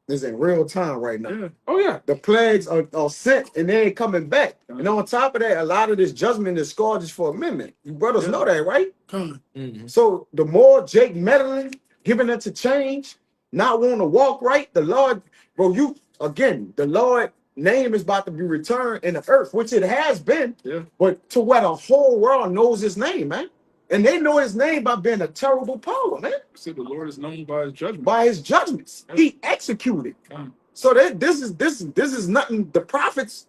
is in real time right now. Yeah. Oh yeah. The plagues are sent and they ain't coming back. And on top of that, a lot of this judgment is scored just for a minute. You brothers know that, right? So the more Jake meddling, giving it to change, not wanting to walk right, the Lord, bro, the Lord name is about to be returned in the earth, which it has been, but to where the whole world knows his name, man. And they know his name by being a terrible power, man. See, the Lord is known by his judgment. By his judgments. He executed. So this is nothing. The prophets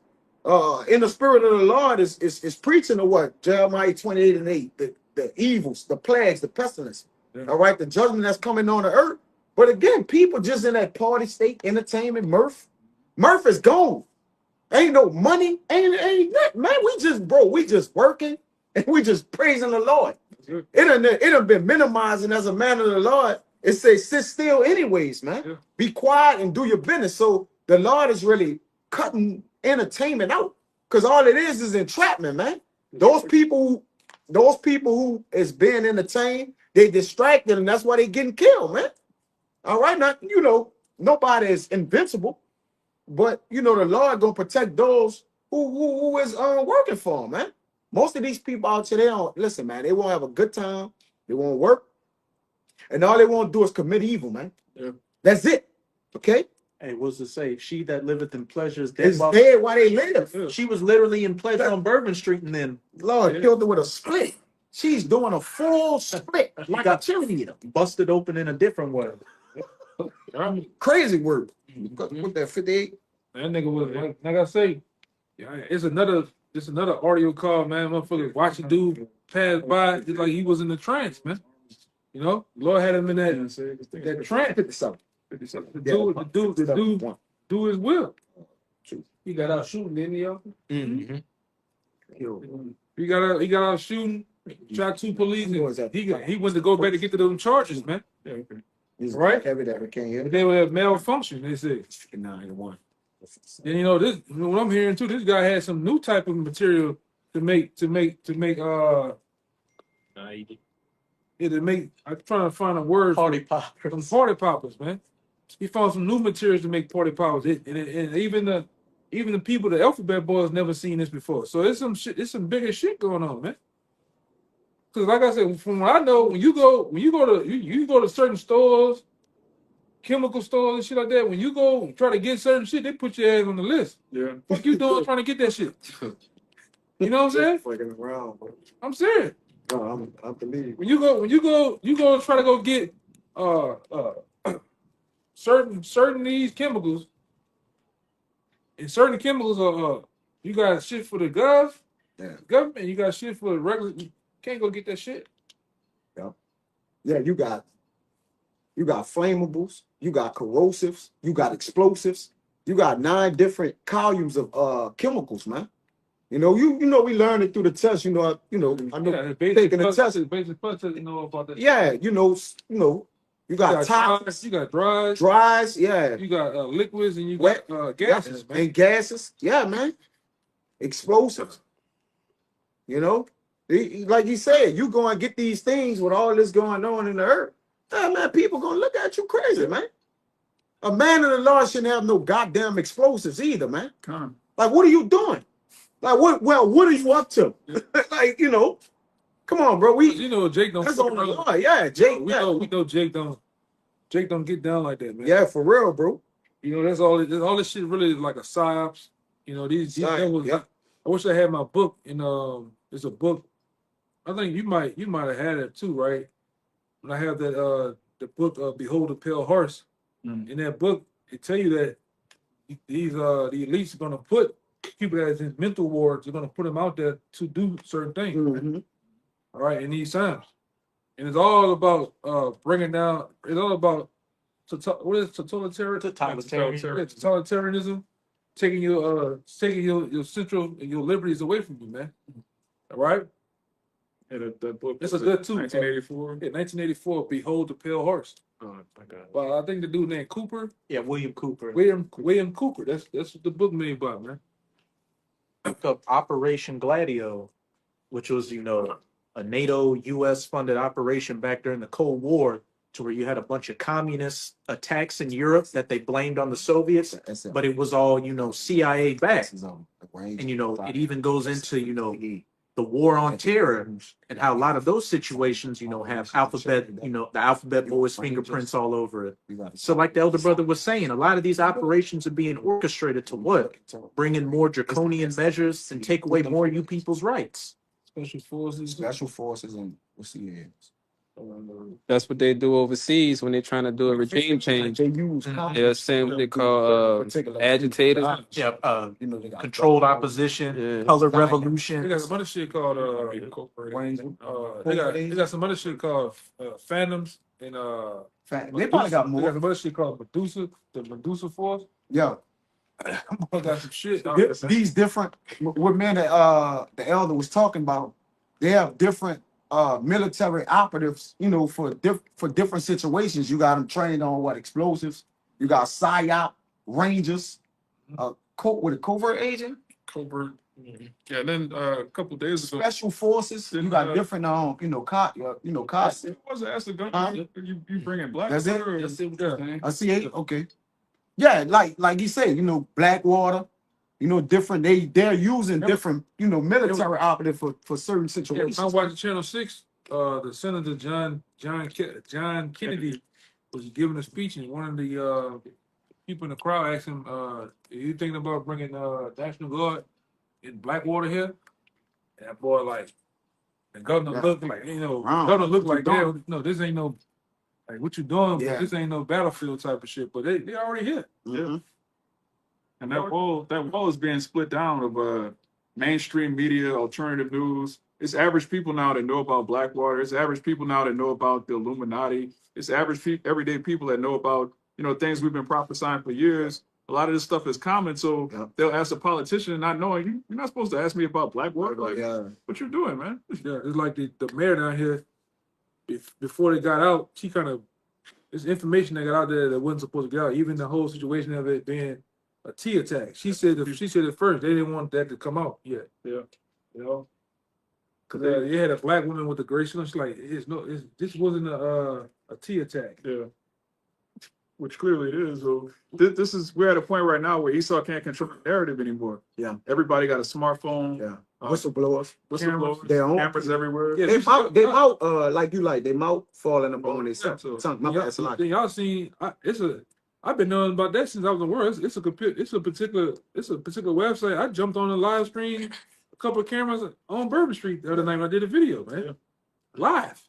in the spirit of the Lord is preaching of what? Jeremiah 28:8, the evils, the plagues, the pestilence. All right, the judgment that's coming on the earth. But again, people just in that party state, entertainment, mirth. Mirth is gone. Ain't no money, ain't nothing, man. We just working and we just praising the Lord. It done been minimizing as a man of the Lord. It says sit still anyways, man. Yeah. Be quiet and do your business. So the Lord is really cutting entertainment out, because all it is entrapment, man. Those people who is being entertained, they distracted, and that's why they getting killed, man. All right, now nobody is invincible. But you know, the Lord gonna protect those who is working for him, man. Most of these people out here, they don't listen, man. They won't have a good time. They won't work, and all they want to do is commit evil, man. Yeah. That's it. Okay, Hey, what's it say? She that liveth in pleasure is it's dead. dead while they live. Yeah. She was literally in pleasure on Bourbon Street, and then Lord Yeah. killed her with a split. She's doing a full split like a cheerleader. busted open in a different way. Crazy word. With that 58. That nigga was like I say, yeah, it's another audio call, man. Motherfucker watching dude pass by just like he was in the trance, man. You know, Lord had him in that trance. 57. The dude do his will. He got out shooting, didn't he? Mm-hmm. He got out shooting, shot 2 police. And he went to go back to get to those charges, man. Right? Every day we can't hear But it. they would have malfunction. They said. 9-1. And you know this. What I'm hearing too. This guy had some new type of material to make. I'm trying to find a word. Party popper. Some party poppers, man. He found some new materials to make party poppers. And even the people, the Alphabet Boys, never seen this before. So it's some shit. It's some bigger shit going on, man. Because like I said, from what I know, when you go to certain stores, chemical stores and shit like that, when you go try to get certain shit, they put your ass on the list. Yeah. What you doing trying to get that shit? You know what I'm saying? Fucking around, bro. I'm serious. No, I believe. When you go try to go get certain these chemicals, and certain chemicals are you got shit for the government, you got shit for the regular. You can't go get that shit. Yeah, you got flammables, you got corrosives, you got explosives, you got 9 different columns of chemicals, man. You know, we learned it through the test. I know Yeah, taking the test. basic plus, you know about that. Yeah, you got tops, you got dries, dries, yeah, you got liquids, and you got gases, man. and gases, yeah, man, explosives. You know, like you said, you go and get these things with all this going on in the earth. Yeah, man, people gonna look at you crazy, man. A man of the Lord shouldn't have no goddamn explosives either, man. Come. Like, what are you doing? Like, what are you up to? Like, come on, bro. You know, Jake don't. That's on the Lord. Yeah, Jake. We know Jake don't get down like that, man. Yeah, for real, bro. You know, that's all this shit really is like a psyops. You know, these devils. Yeah. I wish I had my book in it's a book. I think you might have had it too, right? When I have that the book Behold the Pale Horse. In that book, it tell you that these the elites are gonna put people that's in mental wards, they're gonna put them out there to do certain things. Mm-hmm. All right, in these times. And it's all about bringing down, it's all about what is totalitarianism? Totalitarianism, taking your central and your liberties away from you, man. All right? Yeah, that book. It's a good too. 1984. Yeah, 1984, Behold the Pale Horse. Oh my God. Well, I think the dude named Cooper. Yeah, William Cooper. William Cooper. That's what the book made by, man. Look up Operation Gladio, which was, a NATO US funded operation back during the Cold War, to where you had a bunch of communist attacks in Europe that they blamed on the Soviets, but it was all, CIA backed. And, it even goes into, the war on terror and how a lot of those situations, have the alphabet boys' fingerprints all over it. So like the elder brother was saying, a lot of these operations are being orchestrated to what? Bring in more draconian measures and take away more you people's rights. Special forces. And CAs. That's what they do overseas when they're trying to do a regime change. They use They'll send what they call agitators. Yeah, controlled opposition, Yeah. color They revolution. got some other shit called they got some other shit called Phantoms and They probably got They more. got some other shit called Medusa, the Medusa Force. Yeah. I got some shit. These different what man that the elder was talking about, they have different military operatives, for different situations. You got them trained on explosives. You got PSYOP rangers, with a covert agent, Covert. Yeah, and then a couple days ago, special forces. You got different costumes. was it Esther Gunn? Huh? You bringing black? That's it? or- Yeah. I see 8. Okay. Yeah, like you said, Blackwater, different. They're using different, military operative for certain Yeah, situations. I watched Channel 6. The Senator John Kennedy was giving a speech, and one of the people in the crowd asked him, "Are you thinking about bringing National Guard in Blackwater here?" And that boy the governor Yeah. looked like, Wow. governor looked What like, you yeah, doing? no, this ain't no what you doing, but Yeah. this ain't no battlefield type of shit. But they already here. Mhm. And that wall is being split down of mainstream media, alternative news. It's average people now that know about Blackwater. It's average people now that know about the Illuminati. It's everyday people that know about things we've been prophesying for years. A lot of this stuff is common, so Yeah. they'll ask a politician not knowing. You're not supposed to ask me about Blackwater. Like, Yeah. what you doing, man? Yeah, it's like the mayor down here. Before they got out, she kind of there's information that got out there that wasn't supposed to get out. Even the whole situation of it being a T attack. She said at first they didn't want that to come out yet. Yeah. Because you had a black woman with a gray skin. She's like, this wasn't a T attack. Yeah. Which clearly it is. So we're at a point right now where Esau can't control the narrative anymore. Yeah. Everybody got a smartphone. Yeah. Whistleblowers. Whistleblowers, Their own- cameras everywhere. Yeah, They mouth, they mouth falling upon their Yeah, so- tongue. My bad, it's a lot. Then y'all seen I've been knowing about that since I was in the world. It's a particular website. I jumped on a live stream, a couple of cameras on Bourbon Street the other night when I did a video, man. Yeah. Live.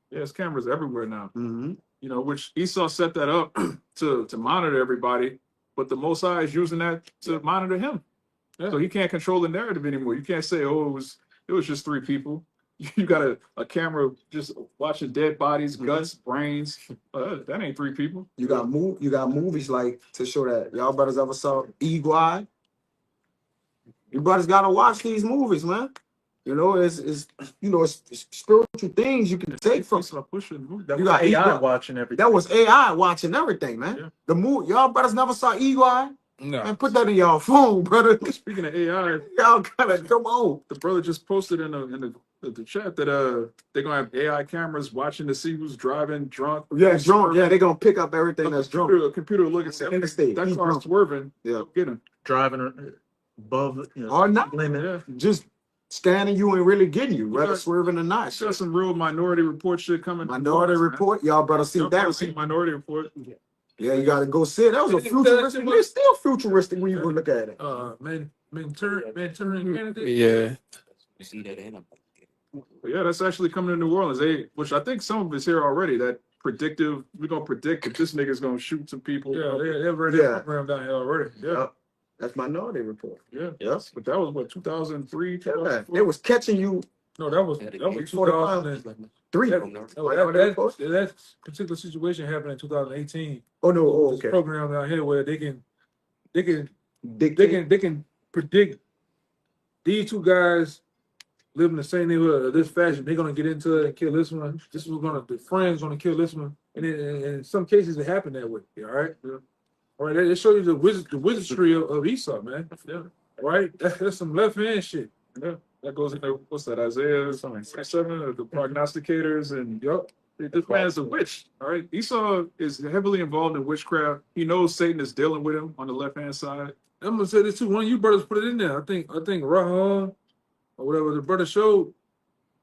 Yeah, there's cameras everywhere now. Mhm. Which Esau set that up to monitor everybody, but the Most High is using that to monitor him. Yeah. So he can't control the narrative anymore. You can't say, "Oh, it was just 3 people." You got a camera just watching dead bodies, guts, brains. That ain't 3 people. You got movies like to show that. Y'all brothers ever saw Eagle Eye? You brothers gotta watch these movies, man. It's spiritual things you can take from. Esau pushing. You got AI Eagle. watching everything. That was AI watching everything, man. Yeah. The movie, y'all brothers never saw Eagle Eye? No. Man, put that in y'all phone, brother. Speaking of AI, Y'all gotta come on. the brother just posted in the chat that they're gonna have AI cameras watching to see who's driving drunk. Yeah, drunk. Yeah, they gonna pick up everything that's drunk. A computer looking at In the state. that He's car's drunk. swerving. Yeah. Get him. Driving above, Or not. limit. Yeah. Just scanning you and really getting you, whether Yeah. swerving or not. It's got some real Minority Report shit coming. Minority Report, y'all better see Y'all that. probably seen Minority Report. Yeah, you gotta go see it. That was a futuristic. It's still futuristic when you go look at it. Manchurian Candidate. Yeah. But yeah, that's actually coming to New Orleans. Which I think some of it's here already. That predictive. We're gonna predict if this nigga's gonna shoot some people. Yeah, they've already Yeah. programmed down here already. Yeah. That's Minority Report. Yeah. Yes. But that was what 2003. Yeah. 2004? They was catching you No, that was 3. that particular situation happened in 2018. Oh no, oh, This okay. program down here where they can Dictate. they can predict these 2 guys live in the same neighborhood or this fashion. They're gonna get into it and kill this one. The friend's gonna kill this one. And in some cases it happened that way. All right. Yeah. All right, they show you the wizardry of Esau, man. Yeah. All right, that's some left hand shit. Yeah. That goes into what's that? Isaiah 7, the prognosticators, and this man is a witch. All right. Esau is heavily involved in witchcraft. He knows Satan is dealing with him on the left hand side. I'm gonna say this too. One of you brothers put it in there. I think Raham or whatever the brother showed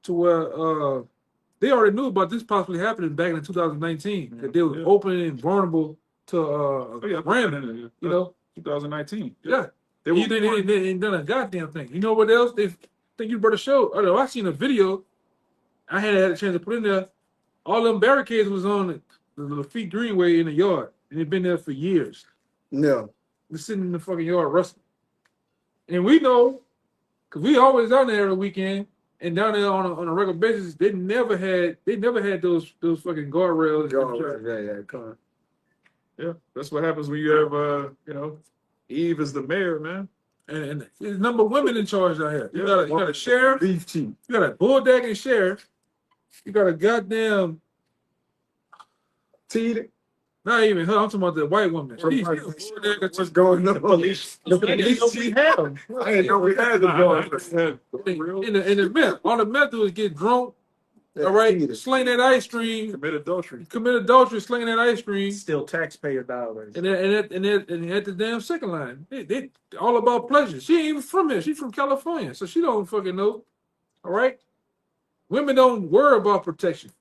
to where they already knew about this possibly happening back in 2019. That they was open and vulnerable to Ram, 2019. Yeah. They You think they ain't done a goddamn thing. You know what else? They think you brother showed. Oh, no, I seen a video. I had a chance to put in there. All them barricades was on the Lafitte Greenway in the yard. And they've been there for years. No. We're sitting in the fucking yard wrestling. And we know, because we always down there every weekend, and down there on a regular basis, they never had those fucking guardrails. Yeah, come on. Yeah, that's what happens when you have Eve is the mayor, man. And there's a number of women in charge out here. You got a sheriff, Beef chief. you got a bulldagging sheriff, you got a goddamn Teeter. not even her, I'm talking about the white woman. She's a bulldagger What's too. going on? The police We had them. I didn't know we had the going. In the meth. All the meth do is get drunk All right, sling that ice cream, Commit adultery. commit adultery, sling that ice cream, Still taxpayer dollars. and at the damn second line, they all about pleasure. She ain't even from here. She's from California, so she don't fucking know. All right, women don't worry about protection.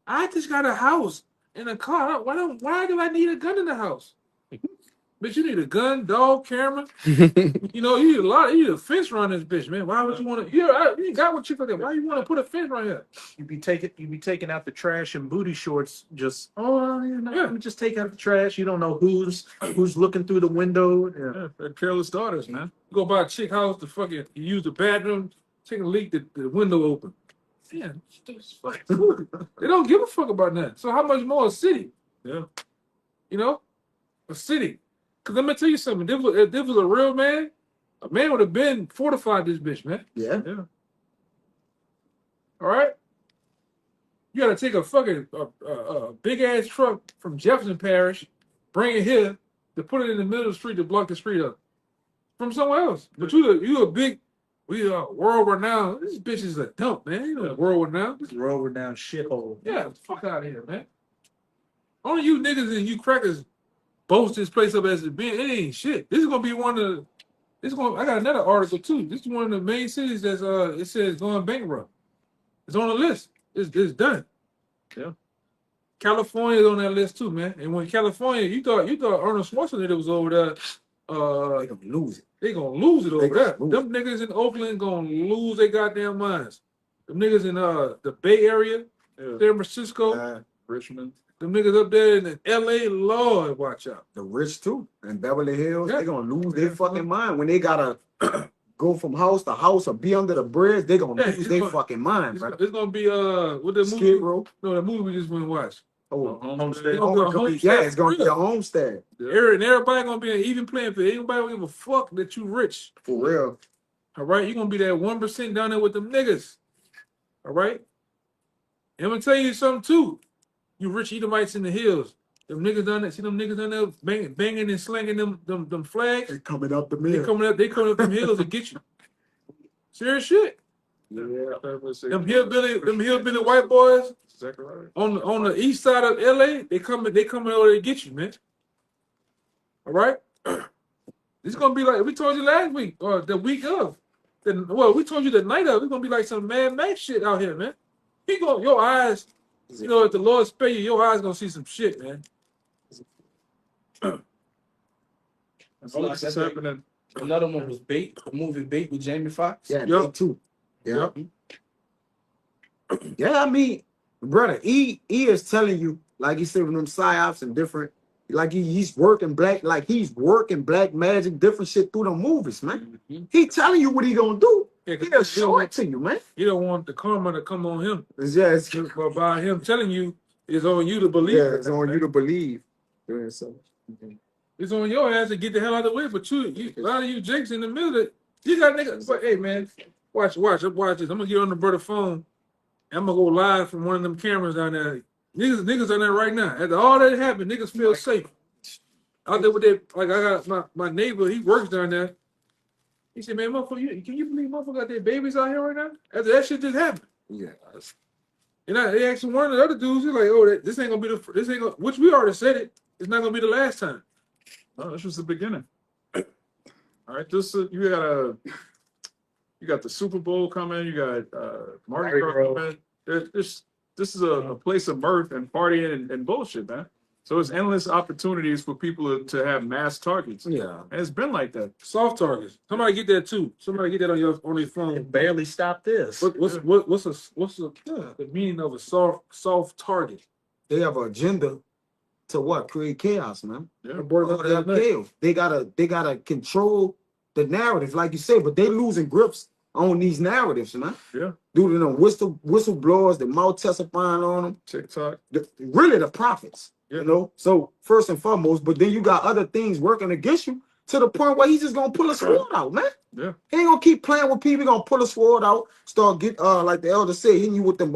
I just got a house and a car. Why do I need a gun in the house? Bitch, you need a gun, dog, camera. You know, you need a lot. You need a fence around this bitch, man. Why would you want to? You ain't got what you for that. Why you want to put a fence right here? You be taking out the trash and booty shorts. Just Yeah. let me just take out the trash. You don't know who's looking through the window. Yeah. Yeah, they're careless daughters, man. You go by a chick house to fucking you use the bathroom, take a leak, the window open. Yeah, it's fucking cool. They don't give a fuck about that. So how much more a city? Yeah. You know, a city. Cause let me tell you something. If this was a real man, a man would have been fortified this bitch, man. Yeah. Yeah. All right. You gotta take a fucking big ass truck from Jefferson Parish, bring it here to put it in the middle of the street to block the street up from somewhere else. But you a big, we are world renowned. This bitch is a dump, man. You know, world renowned. Roll down shithole. Yeah, fuck out of here, man. Only you niggas and you crackers boast this place up as it been. It ain't shit. This is gonna be one of the. I got another article too. This is one of the main cities that's it says going bankrupt. It's on the list. It's done. Yeah. California's on that list too, man. And when California, you thought Arnold Schwarzenegger was over there. They gonna lose it. They gonna lose it over there. lose Them niggas in Oakland gonna lose their goddamn minds. Them niggas in the Bay Area, Yeah. San Francisco, Richmond. them niggas up there in LA, Lord, watch out. The rich too. And Beverly Hills, Yeah. they gonna lose their fucking mind when they gotta go from house to house or be under the bridge. They gonna Yeah, lose it's their gonna- fucking mind, bro. It's gonna be what the movie? Skid Row. No, the movie we just went and watched. Oh, Homestead. It's gonna be a homestead yeah, it's gonna for be a real. homestead And everybody gonna be an even playing field. Ain't nobody gonna give a fuck that you rich. for real. All right, you're gonna be that 1% down there with them niggas. All right. And I'm gonna tell you something too. You rich Edomites in the hills. Them niggas down there, see them niggas down there banging and slanging them flags. They coming up the They mill. coming up them hills to get you. Serious shit. Yeah. Them hillbilly white boys Zechariah. on the east side of LA, they coming over to get you, man. All right. It's gonna be like we told you last week or the week of. We told you the night of. It's gonna be like some Mad Max shit out here, man. Your eyes, you know, if the Lord spare you, your eyes gonna see some shit, man. All this is happening. Another one was Bait, the movie Bait with Jamie Foxx. Yeah, Yup. they too. Yeah. Yeah, I mean, brother, he is telling you, like he said, with them psyops and different, like he's working black magic, different shit through the movies, man. He telling you what he gonna do. Yeah, 'cause He'll show it to you, man. you don't want the karma to come on him. Yeah, it's, But by him telling you, it's on you to believe. yeah, it's on you to believe. Yeah, so. It's on your ass to get the hell out of the way. But you a lot of you jakes in the middle, you got niggas. But hey, man, watch this. I'm gonna get on the brother phone. And I'm gonna go live from one of them cameras down there. Niggas down there right now. After all that happened, niggas feel safe. Out there with that, like I got my neighbor, he works down there. He said, man, motherfucker, can you believe motherfucker got their babies out here right now? After that shit just happened. Yeah. And they asked one of the other dudes, he's like, oh, this ain't gonna be which we already said it. It's not gonna be the last time. Oh, this was the beginning. All right, you got the Super Bowl coming. You got Mardi Gras coming. This is a place of mirth and partying and bullshit, man. So it's endless opportunities for people to have mass targets. Yeah. And it's been like that. Soft targets. Somebody get that too. Somebody get that on your phone. It barely stopped this. What's the meaning of a soft target? They have an agenda to what? Create chaos, man. Yeah. I brought it up Oh, the other night. chaos. They gotta control the narrative, like you said, but they losing grips on these narratives, man. Yeah. Due to them whistleblowers, the mouth testifying on them, TikTok. really the prophets, Yeah. you know. So first and foremost, but then you got other things working against you to the point where he's just gonna pull a sword out, man. Yeah. He ain't gonna keep playing with people. He gonna pull a sword out, start like the elder said, hitting you with them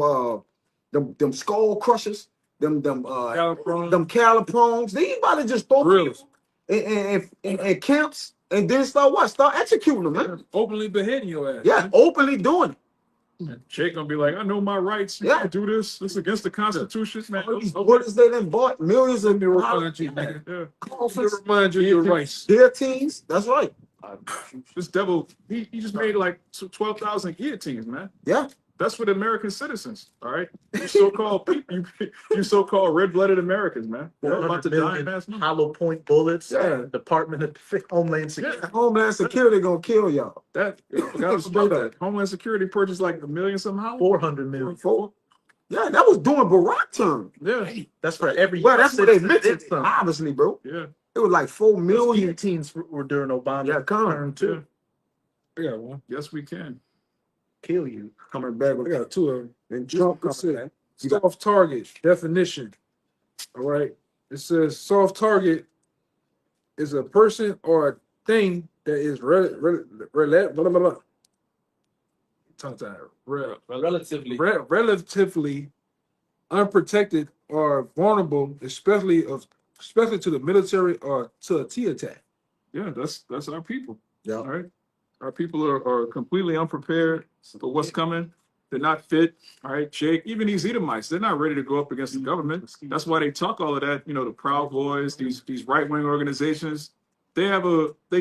skull crushers, them caliprones. They about to just throw Drills. people in camps and then start executing them, man. Openly beheading your ass. Yeah, openly doing it. Jake gonna be like, I know my rights. You Yeah. can't do this. This is against the Constitution, man. What is they done bought millions of Let me remind you, nigga. Yeah. Let me remind you of your rights. guillotines? That's right. This devil, he just made like 12,000 guillotines, man. Yeah. That's for the American citizens, all right? You so-called you so-called red-blooded Americans, man. They're about to die in mass numbers. Hollow point bullets. Yeah. Department of Homeland Security. Yeah, Homeland Security gonna kill y'all. that I forgot about that. Homeland Security purchased like $1 million somehow. 400 million. Yeah, that was during Barack term. Yeah, That's for every. Well, that's what they citizen mentioned. did something. Obviously, bro. yeah, It was like 4 Those million. guillotines were during Obama. Yeah, come term on. too. yeah. I got one. Yes, we can. Kill you. Coming back I with got two of them. and Trump That's coming it. back. You got- Soft target definition. All right. It says soft target is a person or a thing that is relatively unprotected or vulnerable, especially to the military or to a T attack. Yeah, that's our people. Yeah. All right. Our people are completely unprepared for what's coming. They're not fit. All right, Jake, even these Edomites, they're not ready to go up against the government. That's why they talk all of that, you know, the Proud Boys, these right-wing organizations. They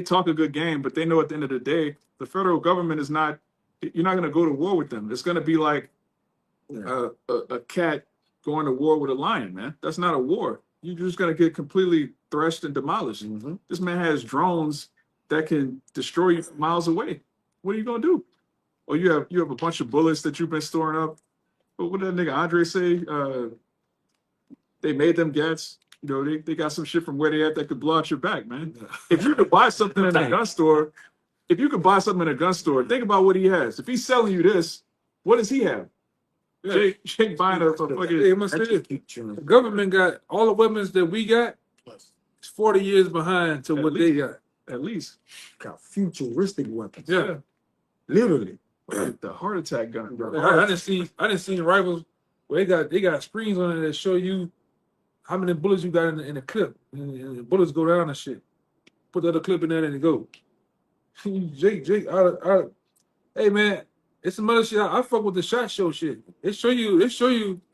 talk a good game, but they know at the end of the day, the federal government is not, you're not gonna go to war with them. It's gonna be like a cat going to war with a lion, man. That's not a war. You're just gonna get completely threshed and demolished. This man has drones that can destroy you from miles away. What are you gonna do? Or you have a bunch of bullets that you've been storing up. But what did that nigga Andre say? They made them gats. You know, they got some shit from where they at that could blow out your back, man. If you could buy something in a gun store, think about what he has. If he's selling you this, what does he have? Jake buying a fucking. Hey, I must say this. The government got all the weapons that we got. It's 40 years behind to At what least. they got. At least. got futuristic weapons. Yeah. Literally. The heart attack gun, bro. I didn't see rifles where they got screens on it that show you how many bullets you got in the clip. And the bullets go down and shit. Put the other clip in there and it go. Jake, hey man, it's some other shit. I fuck with the SHOT Show shit. It show you,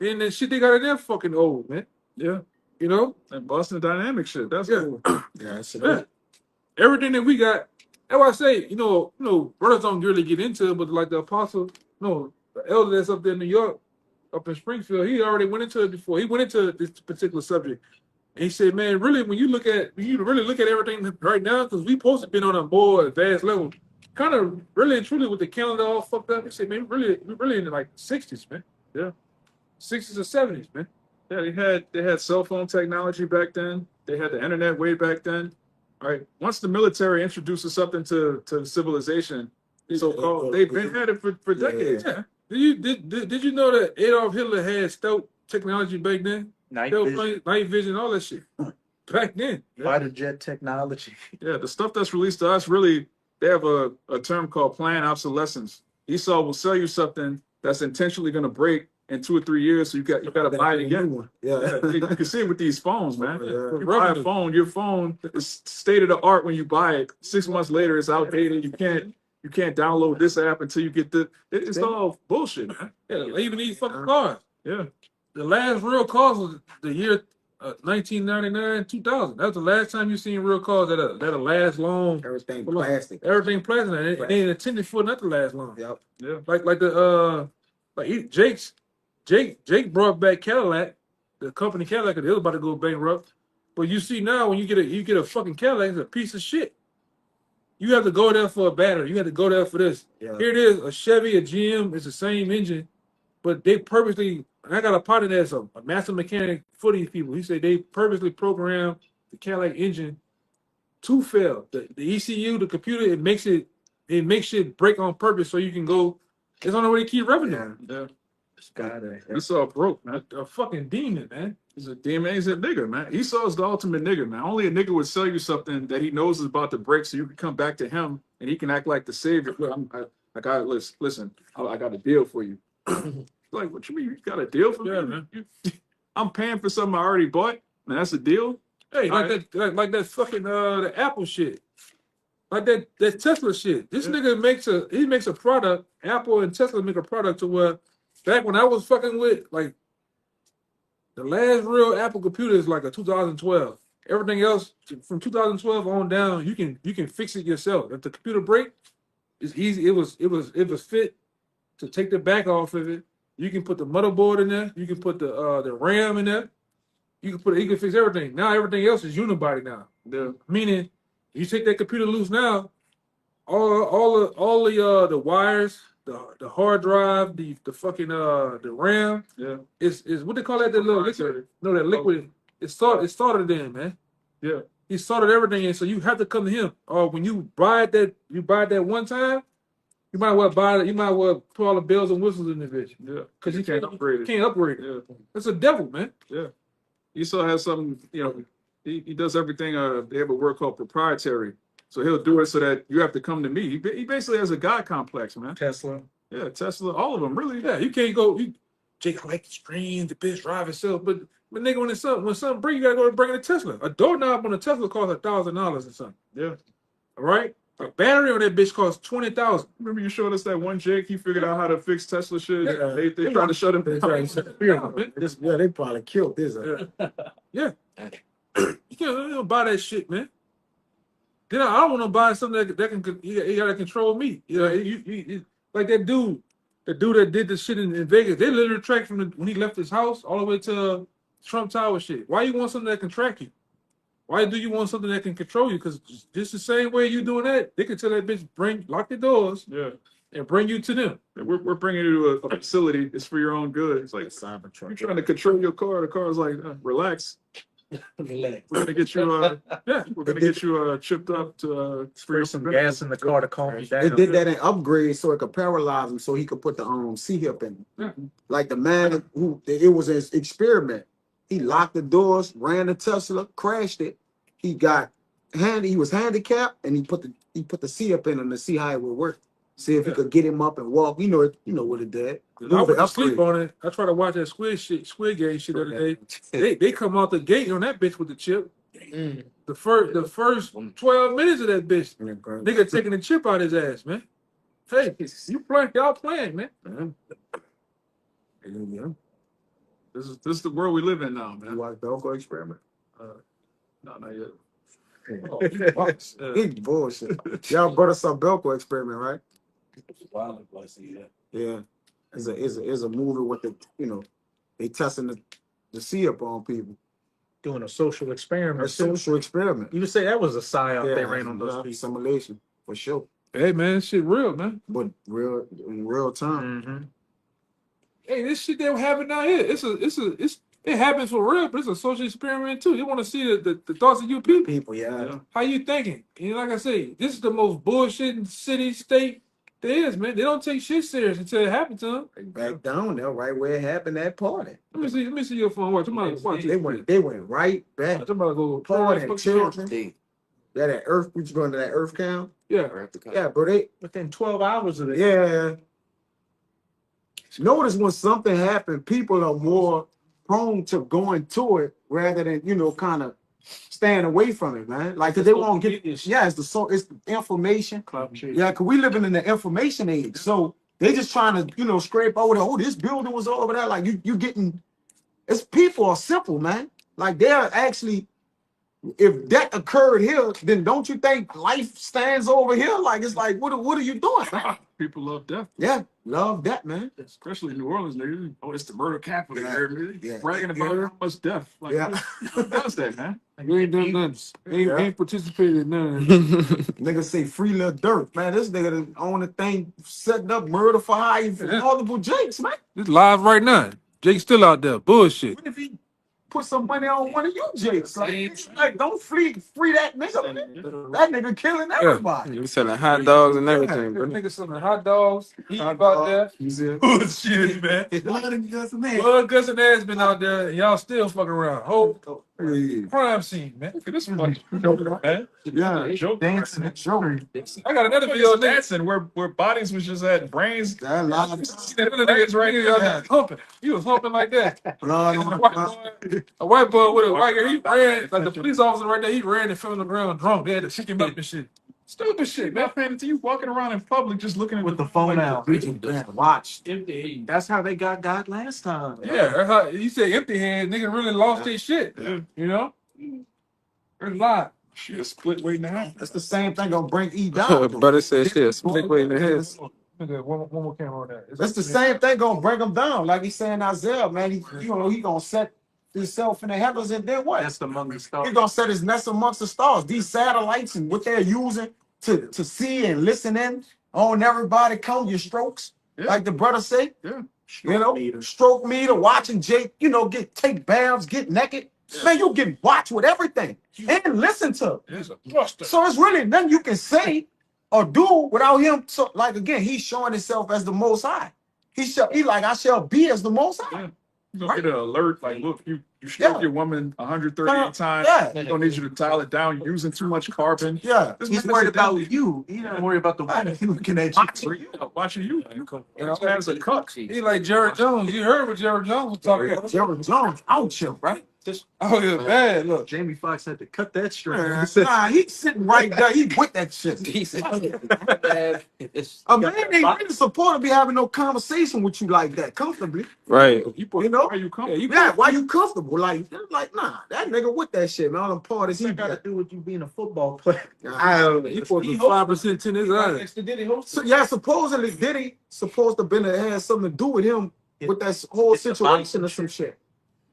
and the shit they got in there fucking old, man. Yeah. You know? And Boston Dynamic shit. That's Yeah. cool. Yeah, it's Yeah. Everything that we got, that's why I say, you know, brothers don't really get into it, but like the apostle, the elder that's up there in New York, up in Springfield, he already went into it before. He went into this particular subject. And he said, man, really, when you really look at everything right now, because we supposed to be on a more advanced level, kind of really and truly with the calendar all fucked up. He said, man, we're really in the like 60s, man. Yeah. 60s or 70s, man. Yeah, they had cell phone technology back then. They had the internet way back then. All right. Once the military introduces something to civilization, so-called, they've been at it for decades. Yeah. Did you know that Adolf Hitler had stealth technology back then? Night Night vision, all that shit. Back then. fighter jet technology. Yeah, the stuff that's released to us, really, they have a term called planned obsolescence. Esau will sell you something that's intentionally going to break in 2 or 3 years, so you got to buy it again. Yeah. You can see it with these phones, man. Yeah. You buy a phone, your phone is state of the art when you buy it. 6 months later, it's outdated. You can't download this app until you get it's all bullshit, man. Yeah, even these fucking cars. Yeah. The last real cars was the year 1999, 2000. That's the last time you seen real cars that'll last long. Everything plastic. Everything plastic. And they ain't intended for it not to last long. Yep. Yeah. Jake brought back Cadillac, the company Cadillac, because they was about to go bankrupt. But you see now when you get a fucking Cadillac, it's a piece of shit. You have to go there for a battery. You have to go there for this. Yeah. Here it is, a Chevy, a GM, it's the same engine, but they purposely, and I got a partner that's a master mechanic for these people. He said they purposely programmed the Cadillac engine to fail. The ECU, the computer, it makes it break on purpose so you can go. It's the only way to keep revenue. Yeah. Gotta. Esau broke, man. A fucking demon, man. He's a demon. He's a nigga, man. Esau's the ultimate nigga, man. Only a nigga would sell you something that he knows is about to break, so you can come back to him and he can act like the savior. Look, I got listen. I got a deal for you. Like, what you mean? You got a deal for me? Yeah, man. I'm paying for something I already bought, and that's a deal. Hey, All like that fucking the Apple shit. Like that Tesla shit. This nigga makes a product. Apple and Tesla make a product to where back when I was fucking with like the last real Apple computer is like a 2012. Everything else from 2012 on down, you can fix it yourself. If the computer break, it's easy. It was fit to take the back off of it. You can put the motherboard in there. You can put the RAM in there. You can fix everything. Now everything else is unibody now. Meaning you take that computer loose now, all the wires, the hard drive, the fucking the RAM, is what they call that, the little liquid. No, that liquid. It started in, man. Yeah. He started everything in, so you have to come to him. Or when you buy that one time, you might well put all the bells and whistles in the bitch. Yeah. Because you can't upgrade it. Can't upgrade it. Yeah. That's a devil, man. Yeah. He still has something, he does everything, they have a word called proprietary. So he'll do it so that you have to come to me. He basically has a God complex, man. Tesla. Yeah, Tesla, all of them, really. Yeah, you can't go. Jake, I like the screen, the bitch drive itself, but nigga, when something break, you gotta go and bring it to Tesla. A doorknob on a Tesla costs $1,000 or something. Yeah. All right. A battery on that bitch costs $20,000. Remember you showed us that one Jake? He figured out how to fix Tesla shit. Yeah. They tried to shut him They down. tried to shut him down. Yeah, they probably killed this. Yeah. You can't buy that shit, man. Then I don't want to buy something that can you gotta control me. You like that dude that did the shit in Vegas. They literally tracked when he left his house all the way to Trump Tower shit. Why you want something that can track you? Why do you want something that can control you? Because just the same way you doing that, they can tell that bitch lock the doors, and bring you to them. We're bringing you to a facility. It's for your own good. It's like you're trying to control your car. The car's like, relax. Relax. We're gonna get you. We're gonna get you chipped up to Spray some gas in the car to calm you They down. did that in Upgrade so it could paralyze him so he could put the C-hip in. Like the man it was an experiment. He locked the doors, ran the Tesla, crashed it. He was handicapped and he put the C-hip in him to see how it would work. See if he could get him up and walk. You know what it did. I went to sleep on it. I tried to watch that Squid Game shit the other day. They come out the gate on that bitch with the chip. The first 12 minutes of that bitch, nigga taking the chip out his ass, man. Hey, y'all playing, man. This is the world we live in now, You man. watch Belko Experiment? No, not yet. Big bullshit. Y'all brought us up Belko Experiment, right? Yeah. It's a movie with they testing the C-up on people. Doing a social experiment. A social experiment. You would say that was a psyop Yeah, they ran on those people. simulation for sure. Hey, man, shit real, man. But in real time. Hey, this shit that happened out here, it happens for real, but it's a social experiment too. You want to see the thoughts of you people. People, yeah. How you thinking? Like I say, this is the most bullshitting city, state there is, man. They don't take shit serious until it happens to them. Back down there, right where it happened, that party. Let me see your phone. Watch. Watch They went right back. Somebody go Party and children. Yeah, that earth, we going to that earth count. Yeah. Yeah, bro, Within 12 hours of it. yeah. Notice when something happened, people are more prone to going to it rather than, kind of staying away from it, man. Like, cause they won't get, it's the information. Yeah, cause we living in the information age. So they just trying to, scrape over there. Oh, this building was over there. Like you getting, people are simple, man. Like they're actually, if that occurred here, then don't you think life stands over here? Like, it's like, what are you doing, man? People love death, Yeah, love that, man. especially in New Orleans, nigga. Oh, it's the murder capital. Yeah. Here, Yeah. bragging about how much death. Like, Yeah. who does that, man? You ain't done nothing. Ain't participated in none of that. Nigga say free little dirt, man. This nigga on the thing setting up murder for hire for multiple Jakes, man. This live right now. Jake's still out there. Bullshit. What if he put some money on one of you Jakes? Like don't free that nigga. Man. That nigga killing everybody. You selling hot dogs and everything, bro. Niggas selling hot dogs. He out there. Bullshit, man. Blood and guts, man. Blood, guts, and ass been out there. And y'all still fucking around. Whole crime scene, man. Look at this one. Man. Yeah, Joke. dancing and showing. I got another video. Nigga. dancing where bodies was just at brains. That lot of That other nigga's right here. Yeah. Humping. He was humping like that. blood on A white boy with a white girl. He ran like the police officer right there. He ran and fell on the ground drunk. They had to shake him up and shit. Stupid shit, man. Paying to you walking around in public just looking at With the phone out. Watch. Empty. That's how they got last time. Yeah, that's how you say empty hand. Nigga really lost their shit. Yeah. You know, there's a lot. Shit, a split weight and a half. That's the same thing gonna bring E down. Brother said shit, split weight in the head. Nigga, one more camera on that. That's the same thing gonna bring him down. Like he's saying Isaiah, man. He gonna set himself in the heavens and then what? That's among the He's stars. gonna set his nest amongst the stars. These satellites and what they're using to see and listen in on everybody, count your strokes, Yeah. like the brother say. Yeah. You know, stroke meter, watching Jake, take baths, get naked. Man, you can watch with everything and listen to. It's a thruster. So it's really nothing you can say or do without him. So, like again, he's showing himself as the Most High. He like I shall be as the Most High. Yeah. You're gonna get an alert like, look, you stroke Yeah. your woman 138 times. Yeah. We're gonna need you to dial it down. You're using too much carbon. Yeah. This He's man worried is about deadly. you. He don't worry about the woman. He's looking at you. Watching you. You know, man's a cuck. He like Jared Jones. You heard what Jared Jones was talking about? Jared Jones out here, right? Oh, yeah, bad. Look, Jamie Foxx had to cut that straight. Nah, he's sitting right there. He with that shit. A man ain't really supposed to be having no conversation with you like that comfortably. Right. You know? Why you come? Yeah, why you comfortable? Like nah, that nigga with that shit, man. All them parties he That got to got. do with you being a football player. I don't know. he supposed to 5% to his eyes. So, yeah, supposedly Diddy supposed to been had something to do with him with that whole situation or some shit.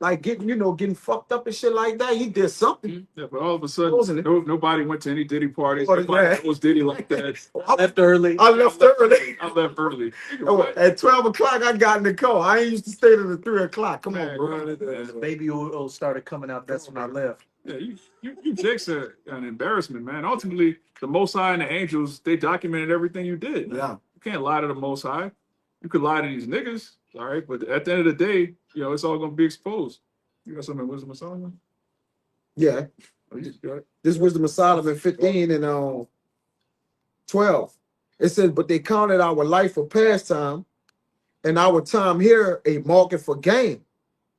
Like getting fucked up and shit like that. He did something. Yeah, but all of a sudden, Wasn't it? nobody went to any Diddy parties. Oh, Nobody yeah. was Diddy like that. I Left early. left early. I left early. At 12 o'clock, I got in the car. I ain't used to stay till the 3 o'clock. Come on, Man, bro. The baby oil started coming out. That's when I left. Yeah, you Jake's an embarrassment, man. Ultimately, the Most High and the angels, they documented everything you did. Yeah. You can't lie to the Most High. You could lie to these niggas, all right? But at the end of the day, it's all gonna be exposed. You got something in Wisdom of Solomon? Yeah. Oh, you got it? This Wisdom of Solomon 15 and 12. It says, but they counted our life for pastime and our time here a market for gain.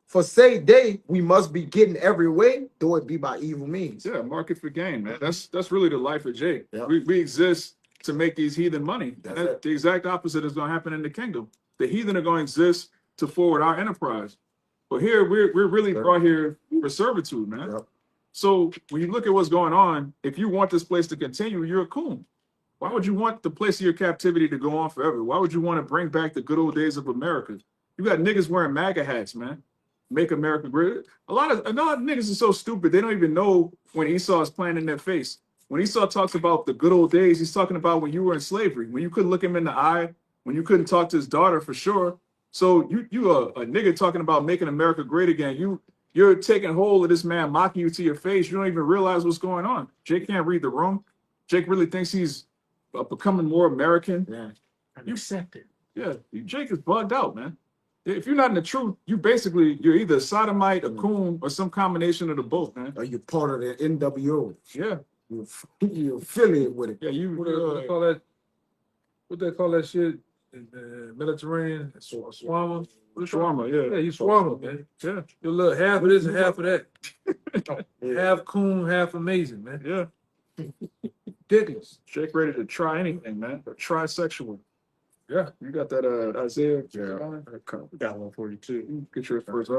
For say they, we must be getting every way, though it be by evil means. Yeah, market for gain, man. That's really the life of Jake. Yeah. We exist to make these heathen money. That's And it. the exact opposite is gonna happen in the kingdom. The heathen are gonna exist to forward our enterprise. But here we're really brought here for servitude, man. Yep. So when you look at what's going on, if you want this place to continue, you're a coon. Why would you want the place of your captivity to go on forever? Why would you want to bring back the good old days of America? You got niggas wearing MAGA hats, man. Make America great. A lot of niggas are so stupid, they don't even know when Esau is playing in their face. When Esau talks about the good old days, he's talking about when you were in slavery, when you couldn't look him in the eye, when you couldn't talk to his daughter for sure. So you a nigga talking about making America great again. You're taking hold of this man mocking you to your face. You don't even realize what's going on. Jake can't read the room. Jake really thinks he's becoming more American. Yeah. You accept it. Yeah, Jake is bugged out, man. If you're not in the truth, you're either a sodomite, a coon, or some combination of the both, man. Are you part of the NWO? Yeah, You affiliate with it. yeah. What they call that? What they call that shit in the Mediterranean? Swammer. Shawarma, yeah. Yeah, you swammer, man. Yeah, You look half of this and half of that. Half coon, half amazing, man. yeah. Ridiculous. Jake ready to try anything, man. Trisexual. Yeah. You got that Isaiah? Got one for you too. Get your first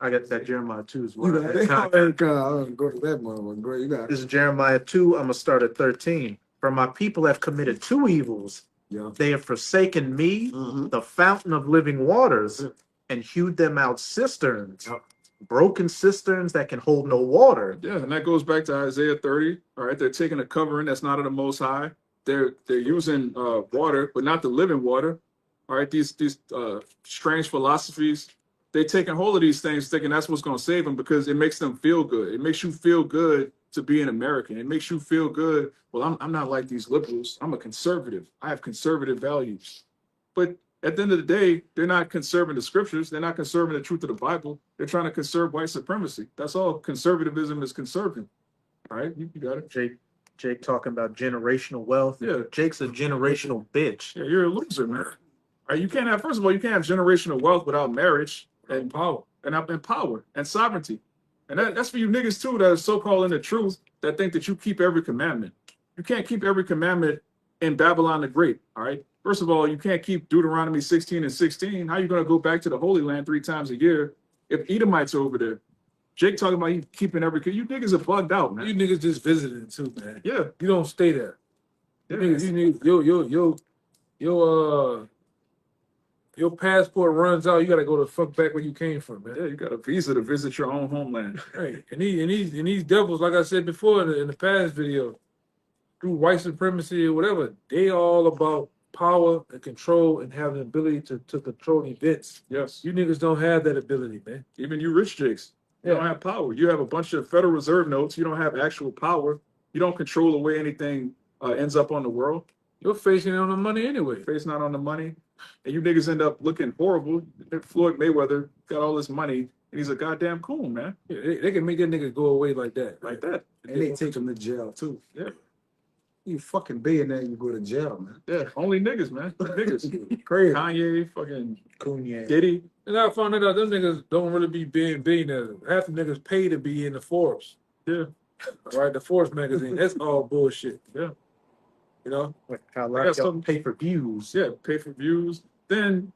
I got that Jeremiah 2 as You well. got that? Go to that motherfucker. Go, you got This is Jeremiah 2. I'm gonna start at 13. For my people have committed two evils. Yeah. They have forsaken me, Mhm. the fountain of living waters, and hewed them out cisterns, Yep. broken cisterns that can hold no water. Yeah, and that goes back to Isaiah 30. All right, they're taking a covering that's not of the Most High. They're using water, but not the living water. All right, these strange philosophies. They're taking hold of these things, thinking that's what's going to save them because it makes them feel good. It makes you feel good to be an American. It makes you feel good. Well, I'm not like these liberals. I'm a conservative. I have conservative values. But at the end of the day, they're not conserving the scriptures. They're not conserving the truth of the Bible. They're trying to conserve white supremacy. That's all conservatism is conserving. All right, you got it. Jake talking about generational wealth. Yeah. Jake's a generational bitch. Yeah, you're a loser, man. All right, you can't have. First of all, you can't have generational wealth without marriage and power and sovereignty. And that's for you niggas too that are so-called in the truth that think that you keep every commandment. you can't keep every commandment in Babylon the Great. All right. First of all, you can't keep Deuteronomy 16 and 16. How are you going to go back to the Holy Land 3 times a year if Edomites are over there? Jake talking about you keeping every. You niggas are bugged out, man. You niggas just visiting too, man. Yeah. You don't stay there. Yeah. Your passport runs out. You gotta go the fuck back where you came from, man. Yeah, you got a visa to visit your own homeland. Right. And these devils, like I said before in the past video, through white supremacy or whatever, they all about power and control and having the ability to control events. Yes. You niggas don't have that ability, man. Even you rich jakes. You don't have power. You have a bunch of Federal Reserve notes. You don't have actual power. You don't control the way anything ends up on the world. Your face ain't on the money anyway. Face not on the money. And you niggas end up looking horrible. Floyd Mayweather got all this money and he's a goddamn coon, man. Yeah, they can make that nigga go away like that. Like that. And they take him to jail too. Yeah. You fucking billionaire, you go to jail, man. Yeah. Only niggas, man. Niggas. Crazy. Kanye, fucking Cunha. Diddy. And I found out them niggas don't really be being billionaires. Half the niggas pay to be in the Forbes. Yeah. Right, the Forbes magazine. That's all bullshit. Yeah. You know? How I got like y'all some- pay for views. Yeah, pay for views. Then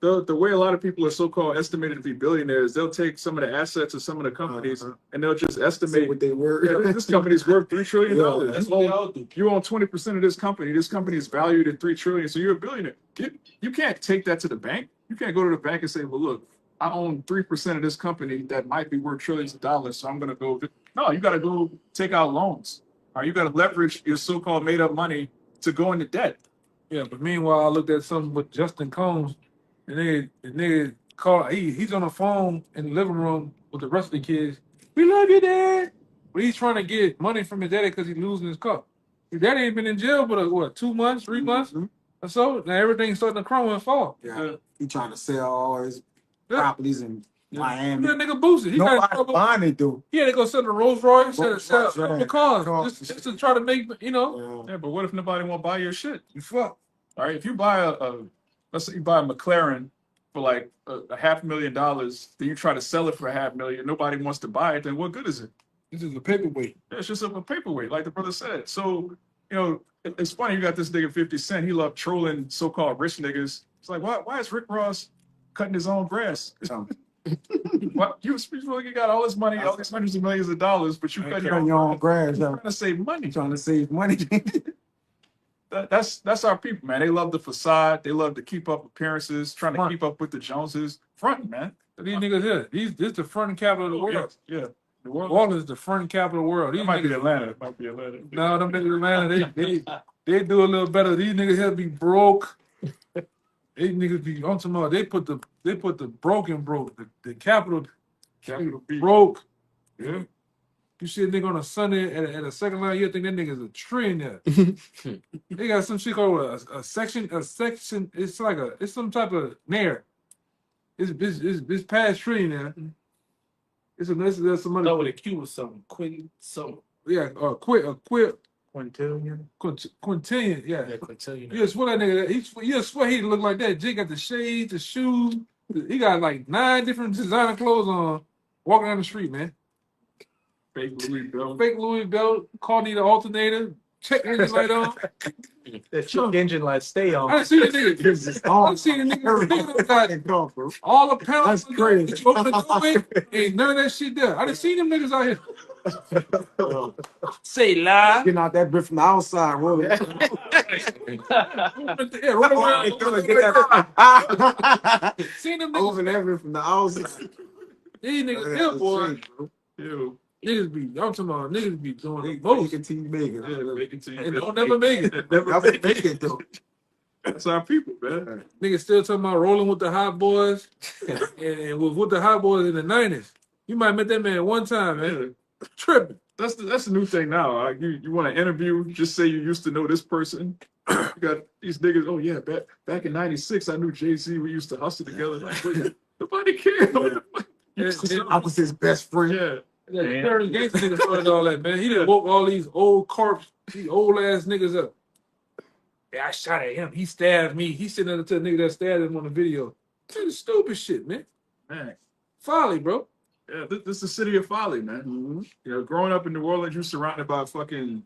the way a lot of people are so-called estimated to be billionaires, they'll take some of the assets of some of the companies and they'll just Say estimate what they were. yeah, this company's worth $3 trillion. Yeah, That's what they all do. You own 20% of this company. This company is valued at $3 trillion, so you're a billionaire. You can't take that to the bank. You can't go to the bank and say, well, look, I own 3% of this company that might be worth trillions of dollars, so I'm gonna go. No, you gotta go take out loans. Or you gotta leverage your so-called made-up money to go into debt. Yeah, but meanwhile, I looked at something with Justin Combs, and the nigga called. He's on the phone in the living room with the rest of the kids. We love you, Dad. But he's trying to get money from his daddy because he's losing his car. His daddy ain't been in jail but what, 2 months, 3 months or so. Now everything's starting to crumble and fall. Yeah. He trying to sell all his Yeah. properties in Miami. That nigga boosted. He got in Nobody trouble. buying it though. He had to go sell the Rolls Royce, sell Rolls Royce, the cars, Cars. just to try to make, you know, Yeah, but what if nobody won't buy your shit? you fuck. All right, if you buy let's say you buy a McLaren for like a $500,000, then you try to sell it for $500,000, nobody wants to buy it, then what good is it? This is a paperweight. It's just a paperweight, like the brother said. So, you know, it's funny, you got this nigga 50 Cent, he loved trolling so-called rich niggas. It's like, why is Rick Ross cutting his own grass? What you got all this money, all these hundreds of millions of dollars, but you cut your own grass. You're trying to save money. Trying to save money. That's our people, man. They love the facade. They love to keep up appearances, trying to Front. keep up with the Joneses. Front, man. These niggas here, this the front capital of the world. Yeah. The New world. Orleans is the front capital of the world. It These might be niggas, Atlanta. It might be Atlanta. no, them niggas in Atlanta, they do a little better. These niggas here be broke. These niggas be on some other. They put the broken the capital Capital B. broke. Yeah. You see a nigga on a Sunday at a second line, you think that nigga's a trillionaire. They got some shit called a section. It's like it's some type of nair. It's past trillionaire. There's some other. No, with a Q or something. Something. Yeah, Quintillion. Quintillion. Yeah. Yeah, Quintillion. You swear that nigga. You swear he look like that. Jake got the shades, the shoes. He got like 9 different designer clothes on, walking down the street, man. Fake Louis Bell. Fake Louis belt, car need an alternator, check engine light on. That check engine light stay I on. done seen the nigga. I done seen the nigga got all the panels. That's crazy. that you open the door with, ain't none of that shit there. I done seen them niggas out here. Say lie. Getting out that bit from the outside, rolling. Yeah, run around. Seen them Over niggas. that bit from the outside. These niggas here, boy. Ew. Niggas be, I'm talking about niggas be doing the They most. making team making. Yeah, making team. And don't never make it. Never Y'all make make it though. That's our people, man. Niggas still talking about rolling with the hot boys and with the hot boys in the 90s. You might met that man one time, man. Tripping. That's the new thing now. You want to interview, just say you used to know this person. You got these niggas. Oh yeah, back in '96, I knew Jay-Z. We used to hustle together. Like, wait, nobody cares. I was his best friend. Yeah. That Terrence Gangster nigga started all that, man. He done woke all these old corpse, these old ass niggas up. Yeah, I shot at him. He stabbed me. He sitting there to the nigga that stabbed him on the video. That's stupid shit, man. Man. Folly, bro. Yeah, this is the city of folly, man. Mhm. You know, growing up in New Orleans, you're surrounded by fucking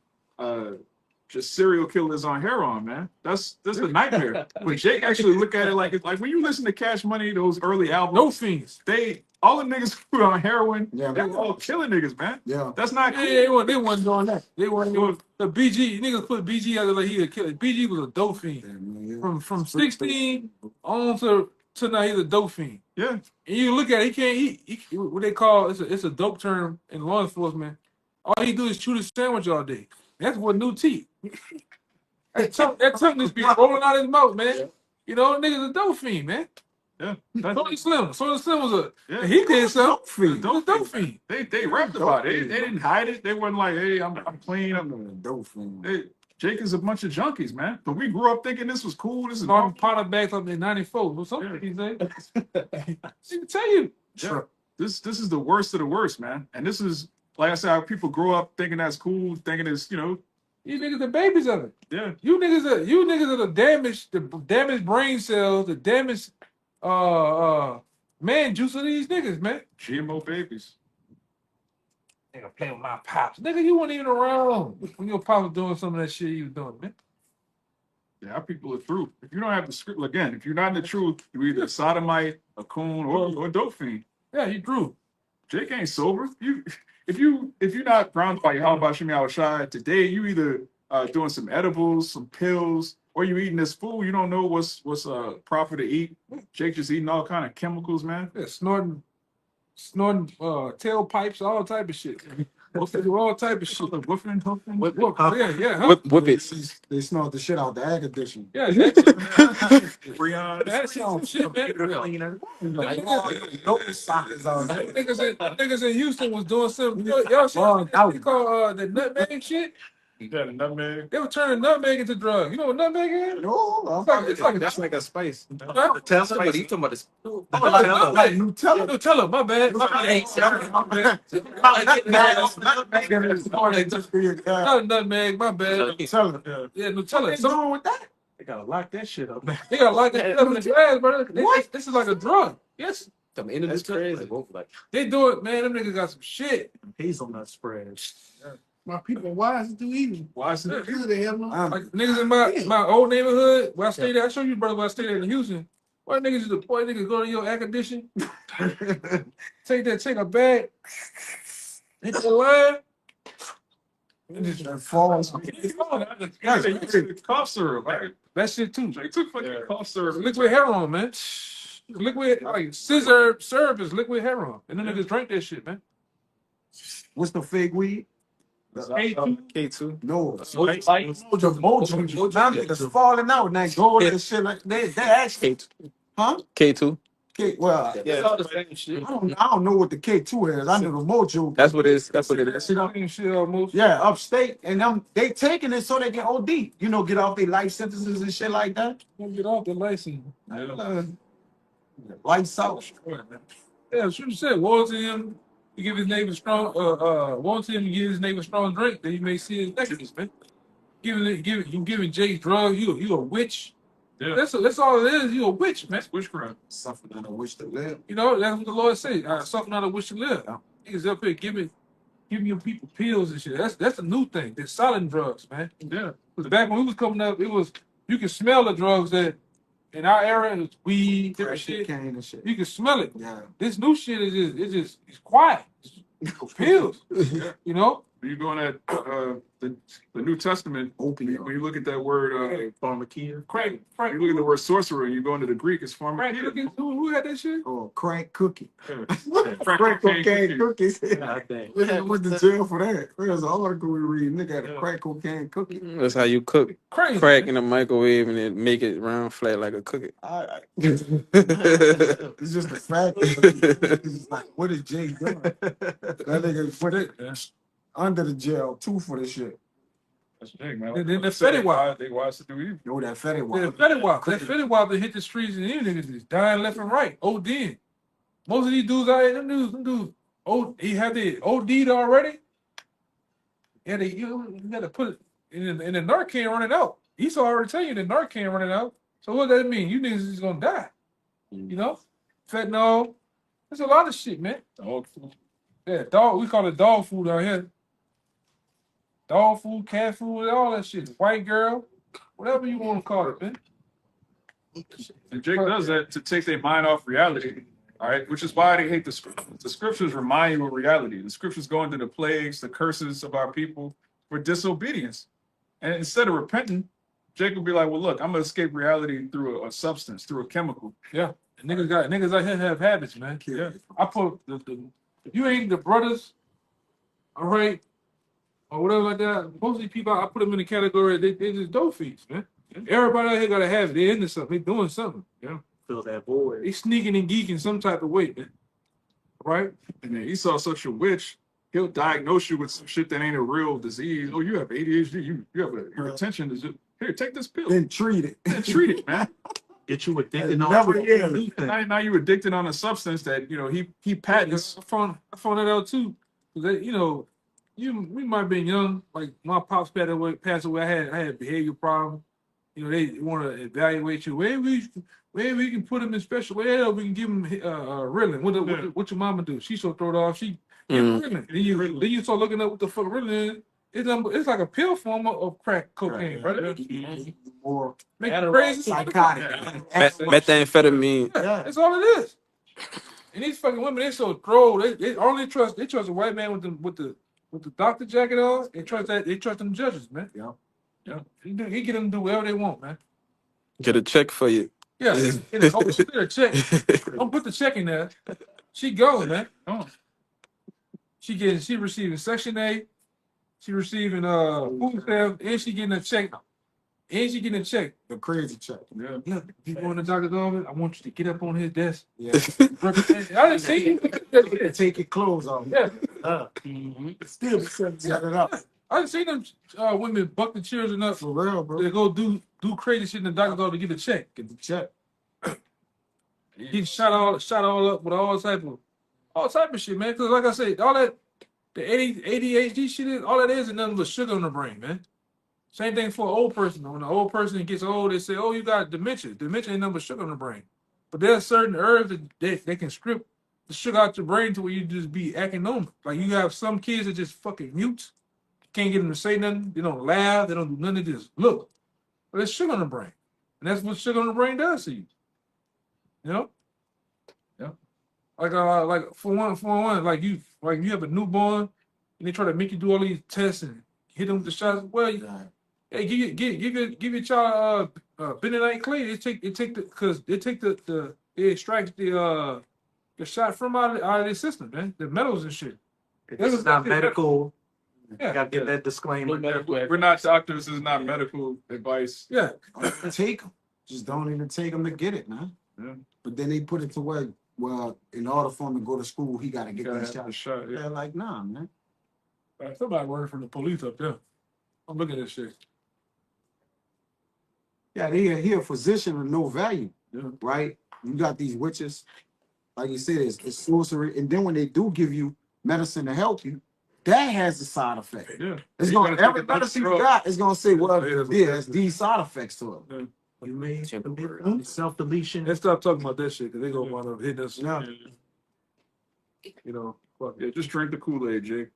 just serial killers on heroin, man. That's a nightmare. But Jake actually look at it like it's like when you listen to Cash Money, those early albums, No fiends. all the niggas who on heroin, Yeah, they were all killing niggas, man. Yeah. That's not cool. Yeah, they wasn't doing that. They weren't doing the BG. Niggas put BG out there like he a killer. BG was a dope fiend. Yeah, man, yeah. From 16 on to now he's a dope fiend. Yeah. And you look at it, he what they call it's a dope term in law enforcement. All he do is chew the sandwich all day. That's what new teeth. that tongue just be rolling out his mouth, man. You know, niggas a dope fiend, man. Yeah. Tony Slim was a Yeah. he did something. Fiend. He was a dope fiend. They rapped about it. They didn't hide it. They wasn't like, hey, I'm clean. I'm a dope fiend. Hey, Jake is a bunch of junkies, man. But we grew up thinking this was cool. This is Martin Potter back up in '94 or something. He said. He can tell you. Yeah. This is the worst of the worst, man. And this is like I said, how people grow up thinking that's cool, thinking it's, you know, You niggas the babies of it. yeah. You niggas are the damaged brain cells, the damaged man juice of these niggas, man. GMO babies. Nigga play with my pops. Nigga, you weren't even around when your pops was doing some of that shit you was doing, man. Yeah, our people are through. If you don't have the script, again, if you're not in the truth, you're either a sodomite, a coon, or a dope fiend. Yeah, you drew. Jake ain't sober. If you're not grounded by how about Shimi Awashai today, you either doing some edibles, some pills, or you eating this food. You don't know what's proper to eat. Jake just eating all kind of chemicals, man. Yeah, snorting tailpipes, all type of shit. All type of shit. Woofing and puffing. Yeah. Whip it. They snort the shit out the air conditioner. Yeah, Breon. that's some shit, man. Niggas in Houston was doing some y'all shit. They call the nutmeg shit. Yeah, the nutmeg. They were turning nutmeg into drug. You know what nutmeg is? No, It's like That's like a spice. huh? Tell somebody you talking about this. like Nutella. Nutella, my bad. Not nutmeg, my bad. Nutella. Yeah, Nutella. What's So, wrong with that? They gotta lock that shit up, man. they got like that stuff in the glass, brother. This is like a drug. Yes, The end of this That's crazy. like they do it, man. Them niggas got some shit. Hazelnut spread. My people wise to evil. Why is They're it? good, they have no. Like niggas in my old neighborhood where I stayed at. I showed you, brother, where I stayed at in Houston. Why niggas go to your air condition, take a bag, hit the line, and just Falls. Cough syrup. Right? that shit too. They took fucking cough syrup. Liquid heroin, man. Liquid like scissor syrup is liquid heroin, and then niggas drink that shit, man. What's the fake weed? K2. No. Mojo. Now niggas falling out now. Gold and shit like they actually. Huh? K2. K, well, Yeah. all the same shit. I don't know what the K2 is. I know the Mojo. That's what it is. That's what it is. Shit almost. Yeah, upstate, and they taking it so they can OD. You know, get off their life sentences and shit like that. Get off the license. Lights out. Yeah, should have said Walter him. You give his neighbor strong. Walter him. You give his neighbor strong drink. Then you may see his negatives, man. You giving Jake drugs. You a witch. Yeah. That's all it is. You a witch, man. Witchcraft. Something I wish to live. You know that's what the Lord said. Something out of wish to live. Niggas up here giving your people pills and shit. That's a new thing. They're selling drugs, man. Yeah. Because back when we was coming up, it was you can smell the drugs that in our era it was weed, different shit. Cocaine and shit. You can smell it. Yeah. This new shit is it's quiet. It's pills. You know? When you go in that the New Testament, when you look at that word Pharmakia. Frank. you look at the word sorcerer and you go into the Greek, it's Frank, you pharmakia. looking who had that shit? Oh, crack cookie. Frank Crack cocaine cocaine cookie. cookies. I think. We went to jail for that. There's an article we read. Nigga had a crack cocaine cookie. That's how you cook Crazy. crack in a microwave and then make it round flat like a cookie. It's just a fact. It's just like, what is Jay doing? That nigga put it under the jail too for this shit. That's big, man. Then the Fetty Wap. They wise to do evil. Yo, that Fetty Yeah, Wap. Fetty Wap. That Fetty Wap that hit the streets and these niggas is dying left and right. ODing. Most of these dudes out here, them dudes, he had the OD'd already. Yeah, you got to put it in the Narcan running out. Esau already tell you the Narcan running out. So what does that mean? You niggas is gonna die. You know? Fentanyl. There's a lot of shit, man. Dog food. Yeah, dog. We call it dog food out here. dog food, cat food, all that shit. White girl, whatever you want to call it, man. And Jake does that to take their mind off reality. All right, which is why they hate the scriptures. The scriptures remind you of reality. The scriptures go into the plagues, the curses of our people for disobedience. And instead of repenting, Jake will be like, well, look, I'm gonna escape reality through a substance, through a chemical. Yeah, and niggas out here have habits, man. Yeah, I put if you ain't the brothers, all right, or whatever like that. Most of these people, I put them in the category. They just dope fiends, man. Everybody out here gotta have it. They into something. They doing something. Yeah, Fill that void. they sneaking and geeking some type of way, man. Right? And then Esau, such a witch, he'll diagnose you with some shit that ain't a real disease. Oh, you have ADHD. You have your attention disease. Here, take this pill. Then treat it. And treat it, man. Get you addicted on Never everything. Now you addicted on a substance that he patents. I found that out too. 'Cause we might have been young. Like my pops passed away. I had behavior problem. They want to evaluate you. Maybe we can put him in special ed, or we can give him Ritalin. What your mama do? She so thrown off. She give him Ritalin. Then you start looking up what the fuck Ritalin is. It's like a pill form of crack cocaine, brother. More Make you crazy. psychotic. Methamphetamine. Yeah, that's all it is. And these fucking women, they so throw. They only trust a white man with the doctor jacket on. They trust them judges, man. Yeah. He get them to do whatever they want, man. Get a check for you. Yeah. Get a check. Don't put the check in there. She going, man. Come on. She receiving Section 8. She receiving food stamps, and she getting a check. The crazy check. Yeah. Yeah, you go in the doctor's office. I want you to get up on his desk. Yeah. I didn't see you. Take your clothes off. Yeah. Still set it up. I didn't see them women buck the children up. For real, bro. They go do crazy shit in the doctor's office to get a check. Get the check. Get shot all up with all type of shit, man. Because like I said, all that the ADHD shit is all that is nothing but sugar in the brain, man. Same thing for an old person. When an old person gets old, they say, "Oh, you got dementia." Dementia ain't nothing but sugar in the brain. But there are certain herbs that they can strip the sugar out your brain to where you just be acting normal. Like you have some kids that just fucking mute. Can't get them to say nothing. They don't laugh. They don't do none of this. Look, but there's sugar in the brain, and that's what sugar in the brain does to you. Yeah. Like for one, like you have a newborn, and they try to make you do all these tests and hit them with the shots. Well, hey, give your child bentonite clay. They extract the shot from out of their system, man. The metals and shit. This is not medical. Yeah. Gotta get that disclaimer. We're not doctors. This is not medical advice. Yeah. Take them. Just don't even take them to get it, man. Yeah. But then they put it to where, well, in order for him to go to school, he got to get Gotta these have the shots. shot. Yeah. They're like, nah, man. Somebody working from the police up there. I'm looking at this shit. Yeah, he a physician of no value, Yeah. right? You got these witches, like you said, it's sorcery. And then when they do give you medicine to help you, that has a side effect. Yeah. It's You gonna gotta take every a bunch medicine of you drugs. got is gonna say, well, Yeah. there's these side effects to it. You mean Temporary. self-deletion? Let's stop talking about that shit because they gonna wind up hitting us. Yeah. Fuck Yeah, just drink the Kool-Aid, Jake.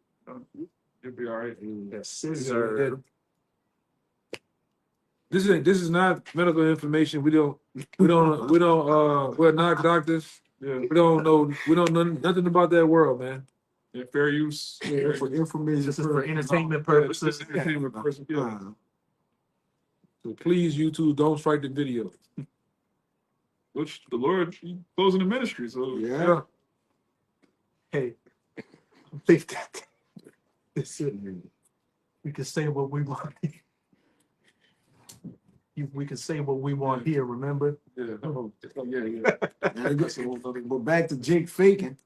You'll be all right. Yes, Yeah, sir. This is not medical information. We're not doctors. Yeah. We don't know nothing about that world, man. Yeah, fair use. Yeah, for information. This is for entertainment Yeah, it's purposes. just entertainment purposes. Yeah. So please, YouTube, don't strike the video. Which the Lord he closing the ministry, so Yeah. Hey, I think that listen, we can say what we want. We can say what we want here. Remember? yeah. But back to Jake faking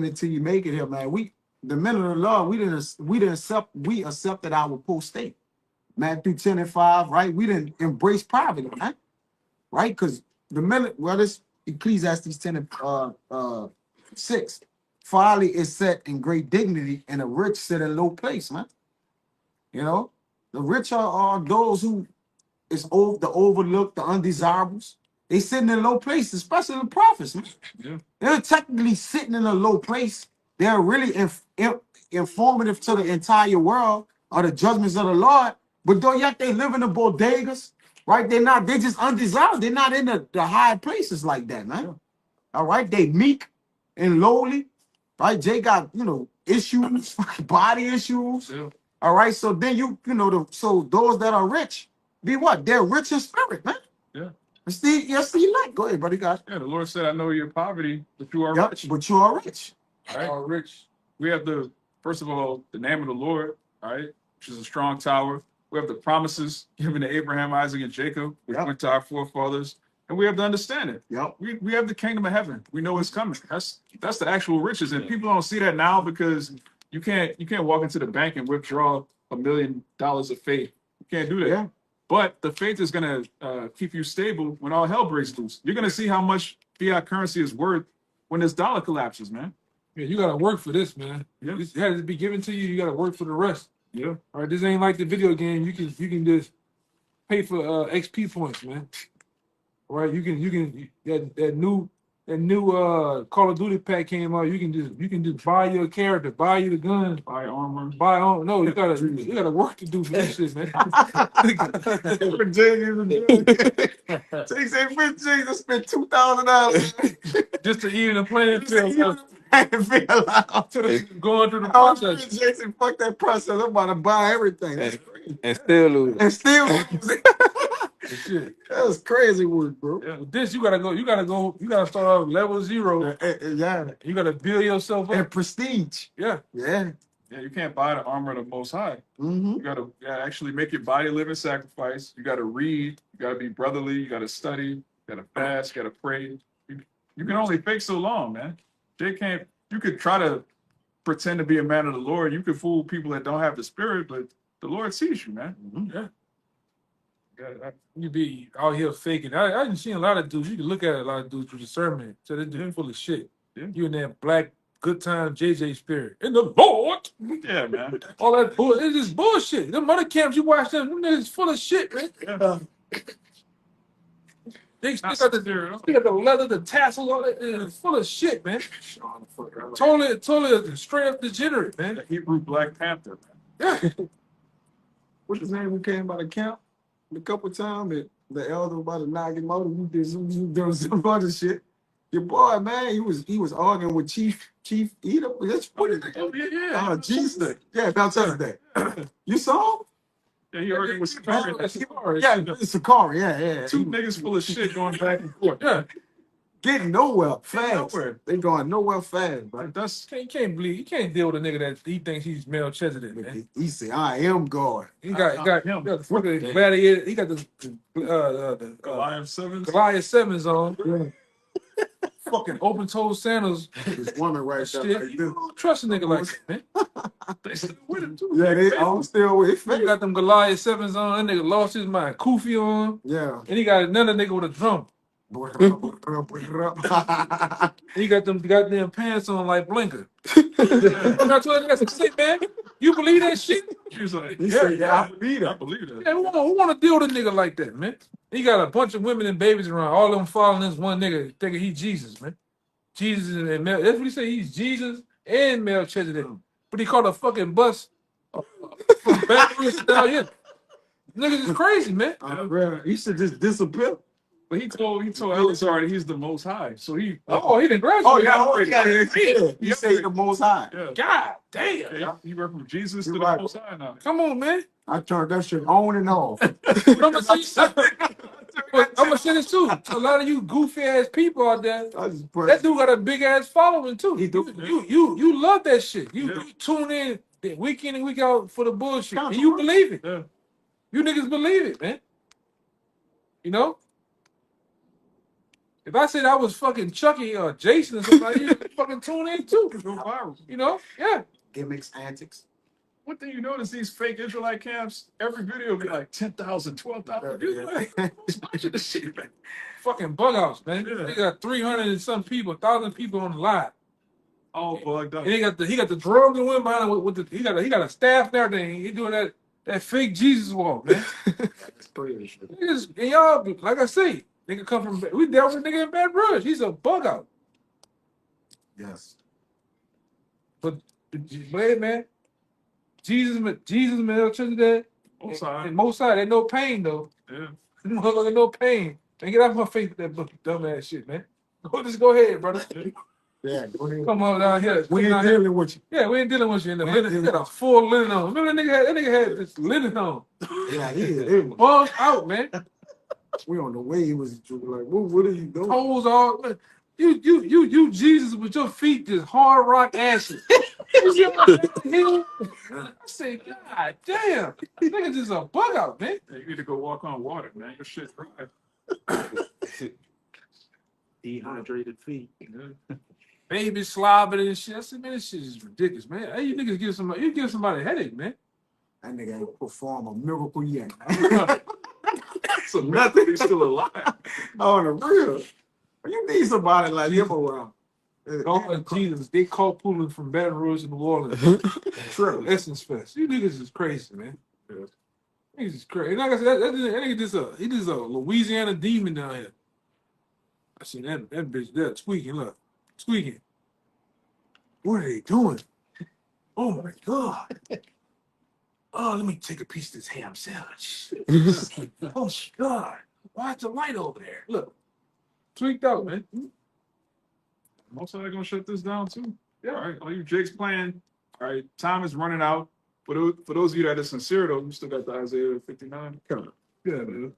it till you make it here, man. The men of the law, we accepted our post state. Matthew 10:5, right? We didn't embrace poverty, right? Right? Because this Ecclesiastes 10:6. Folly is set in great dignity, and the rich sit in low place, man. The rich are those who is the overlooked, the undesirables. They sitting in low places, especially the prophets, man. Yeah. They're technically sitting in a low place. They're really informative to the entire world, are the judgments of the Lord, but though yet they live in the bodegas, right? They just undesirable. They're not in the high places like that, man. All right, they meek and lowly, right? Jay got, issues, body issues. Yeah. All right, so then so those that are rich, be what? They're rich in spirit, man. Yeah. Yes, you like. Go ahead, buddy, guys. Yeah, the Lord said, I know your poverty, but you are Yep, rich. but you are rich. Right? Are rich. We have first of all, the name of the Lord, all right, which is a strong tower. We have the promises given to Abraham, Isaac, and Jacob, which Yep. went to our forefathers. And we have to understand it. Yep. We have the kingdom of heaven. We know it's coming. That's the actual riches. And people don't see that now because you can't walk into the bank and withdraw $1 million of faith. You can't do that. Yeah. But the faith is gonna keep you stable when all hell breaks loose. You're gonna see how much fiat currency is worth when this dollar collapses, man. Yeah, you gotta work for this, man. Yeah. This has to be given to you. You gotta work for the rest. Yeah. All right, this ain't like the video game. You can just pay for XP points, man. All right, you can that new Call of Duty pack came out. You can just buy your character, buy you the gun, Buy armor. buy on. No, you gotta work to do for this shit, man. Jay said, Jay just spent $2,000 Just to even the playing field. Going through the Oh, process. Jason, fuck that process. I'm about to buy everything. That's crazy. And still lose. And still, Shit. that was crazy work, bro. Yeah. With this, you gotta start off level 0. Yeah. You gotta build yourself up. And prestige. Yeah. Yeah. Yeah, you can't buy the armor of the Most High. Mm-hmm. You gotta actually make your body living sacrifice. You gotta read. You gotta be brotherly. You gotta study. You gotta fast. You gotta pray. You can only fake so long, man. They can't. You could try to pretend to be a man of the Lord. You could fool people that don't have the spirit, but the Lord sees you, man. Mm-hmm. Yeah. You be out here faking. I didn't see a lot of dudes. You can look at a lot of dudes with discernment. So this dude full of shit. Yeah. You in that black good time JJ spirit. In the Lord. Yeah, man. All that bull. It's just bullshit. Them other camps you watch them niggas full of shit, man. Yeah. They Not got the sincere. they got the leather, the tassels, all that. It's full of shit, man. Totally straight up degenerate, man. The Hebrew Black Panther, man. Yeah. What's his name who came by the camp a couple times? The elder about to knock him out. You did some other shit. Your boy, man, he was arguing with Chief Edom. That's what it is. Oh, yeah. Jesus. Yeah, Melchizedek. You saw him? Yeah, he argued with Sakari. Yeah, Sakari. Yeah. Two niggas full of shit going back and forth. Yeah. Getting nowhere fast. Nowhere. They going nowhere fast, bro. Like that's You can't believe you can't deal with a nigga that he thinks he's Melchizedek, man. He said, I am God. He got the fucking gladiator. He got the Goliath 7. Goliath 7s on. Fucking open toe sandals. This woman right there Shit. like You this. don't trust a nigga like that, man. They still with him too. Yeah, I'm still with He got them Goliath 7s on. That nigga lost his mind. Kufi on. Yeah. And he got another nigga with a drum. He got them goddamn pants on like Blinker. That's some shit, man. You believe that shit? She was like, He said, yeah, I believe I it. believe that. Yeah, who want to deal with a nigga like that, man? He got a bunch of women and babies around. All of them following this one nigga thinking he's Jesus, man. Jesus and Mel. That's what he said. He's Jesus and Melchizedek. But he called a fucking bus from Baton Rouge down here. Niggas is crazy, man. Bro, he should just disappear. But he told Eleazar that he's the Most High. So he Oh, he didn't graduate. You say the Most High. yeah. God damn. Yeah, he went from Jesus to You're the right. Most High now. Come on, man. I turned that shit on and off. But I'm gonna say something. But I'm gonna say this too. A lot of you goofy ass people out there. I just put That dude got a big ass following too. He do. You love that shit. You Yeah. tune in week in and week out for the bullshit, and you believe it. Yeah. You niggas believe it, man. You know. If I said I was fucking Chucky or Jason or somebody, you fucking tune in too. Go viral. You know? Yeah. gimmicks, antics. One thing you notice, these fake Israelite camps, every video be like 10,000, 12,000 views. Like, who's watching this shit, man? Fucking bug outs, man. Yeah. They got 300 and some people, 1,000 people on the live. All bugged up. And he got the drums and wind behind him with the he got a staff and everything. He doing that fake Jesus walk, man. That's crazy. Niggas, and y'all, like I say, nigga come from we dealt with a nigga in Baton Rouge. He's a bug out. Yes. But hey, man, Jesus and Melchizedek Mosai. and Mosai, they no pain though. Yeah. Motherfucker, no pain. Man, get out my face with that dumbass shit, man. Just go ahead, brother. Yeah, go ahead. Come on down here. We ain't Down here. dealing with you. Yeah, we ain't dealing with you in the We ain't linen. He dealing- got a full linen on. Remember that nigga had this linen on. Yeah, he is. Balls out, man. We on the way. He was like, what are you doing? Toes all. You Jesus with your feet just hard rock acid. You see what I'm saying? I say, God damn, nigga just a bug out, man. You need to go walk on water, man. Your shit dry. Dehydrated feet. Baby slobbing and shit. I said, man, this shit is ridiculous, man. Hey, you niggas give somebody a headache, man. That nigga ain't perform a miracle yet. So nothing. He's still alive. On the real. You need somebody like him around. Oh, Jesus, they caught pulling from Baton Rouge to New Orleans. True. Essence Fest. You niggas is crazy, man. Niggas is crazy. Like I said, that nigga just a Louisiana demon down here. I seen that bitch there squeaking. Look, squeaking. What are they doing? Oh my God. Oh, let me take a piece of this ham sandwich. Oh my God. Why's the light over there? Look. Tweaked out, man. Mosai gonna shut this down too. Yeah, all right. All you Jake's playing. All right, time is running out. For those of you that are sincere though, you still got the Isaiah 59. Yeah, man.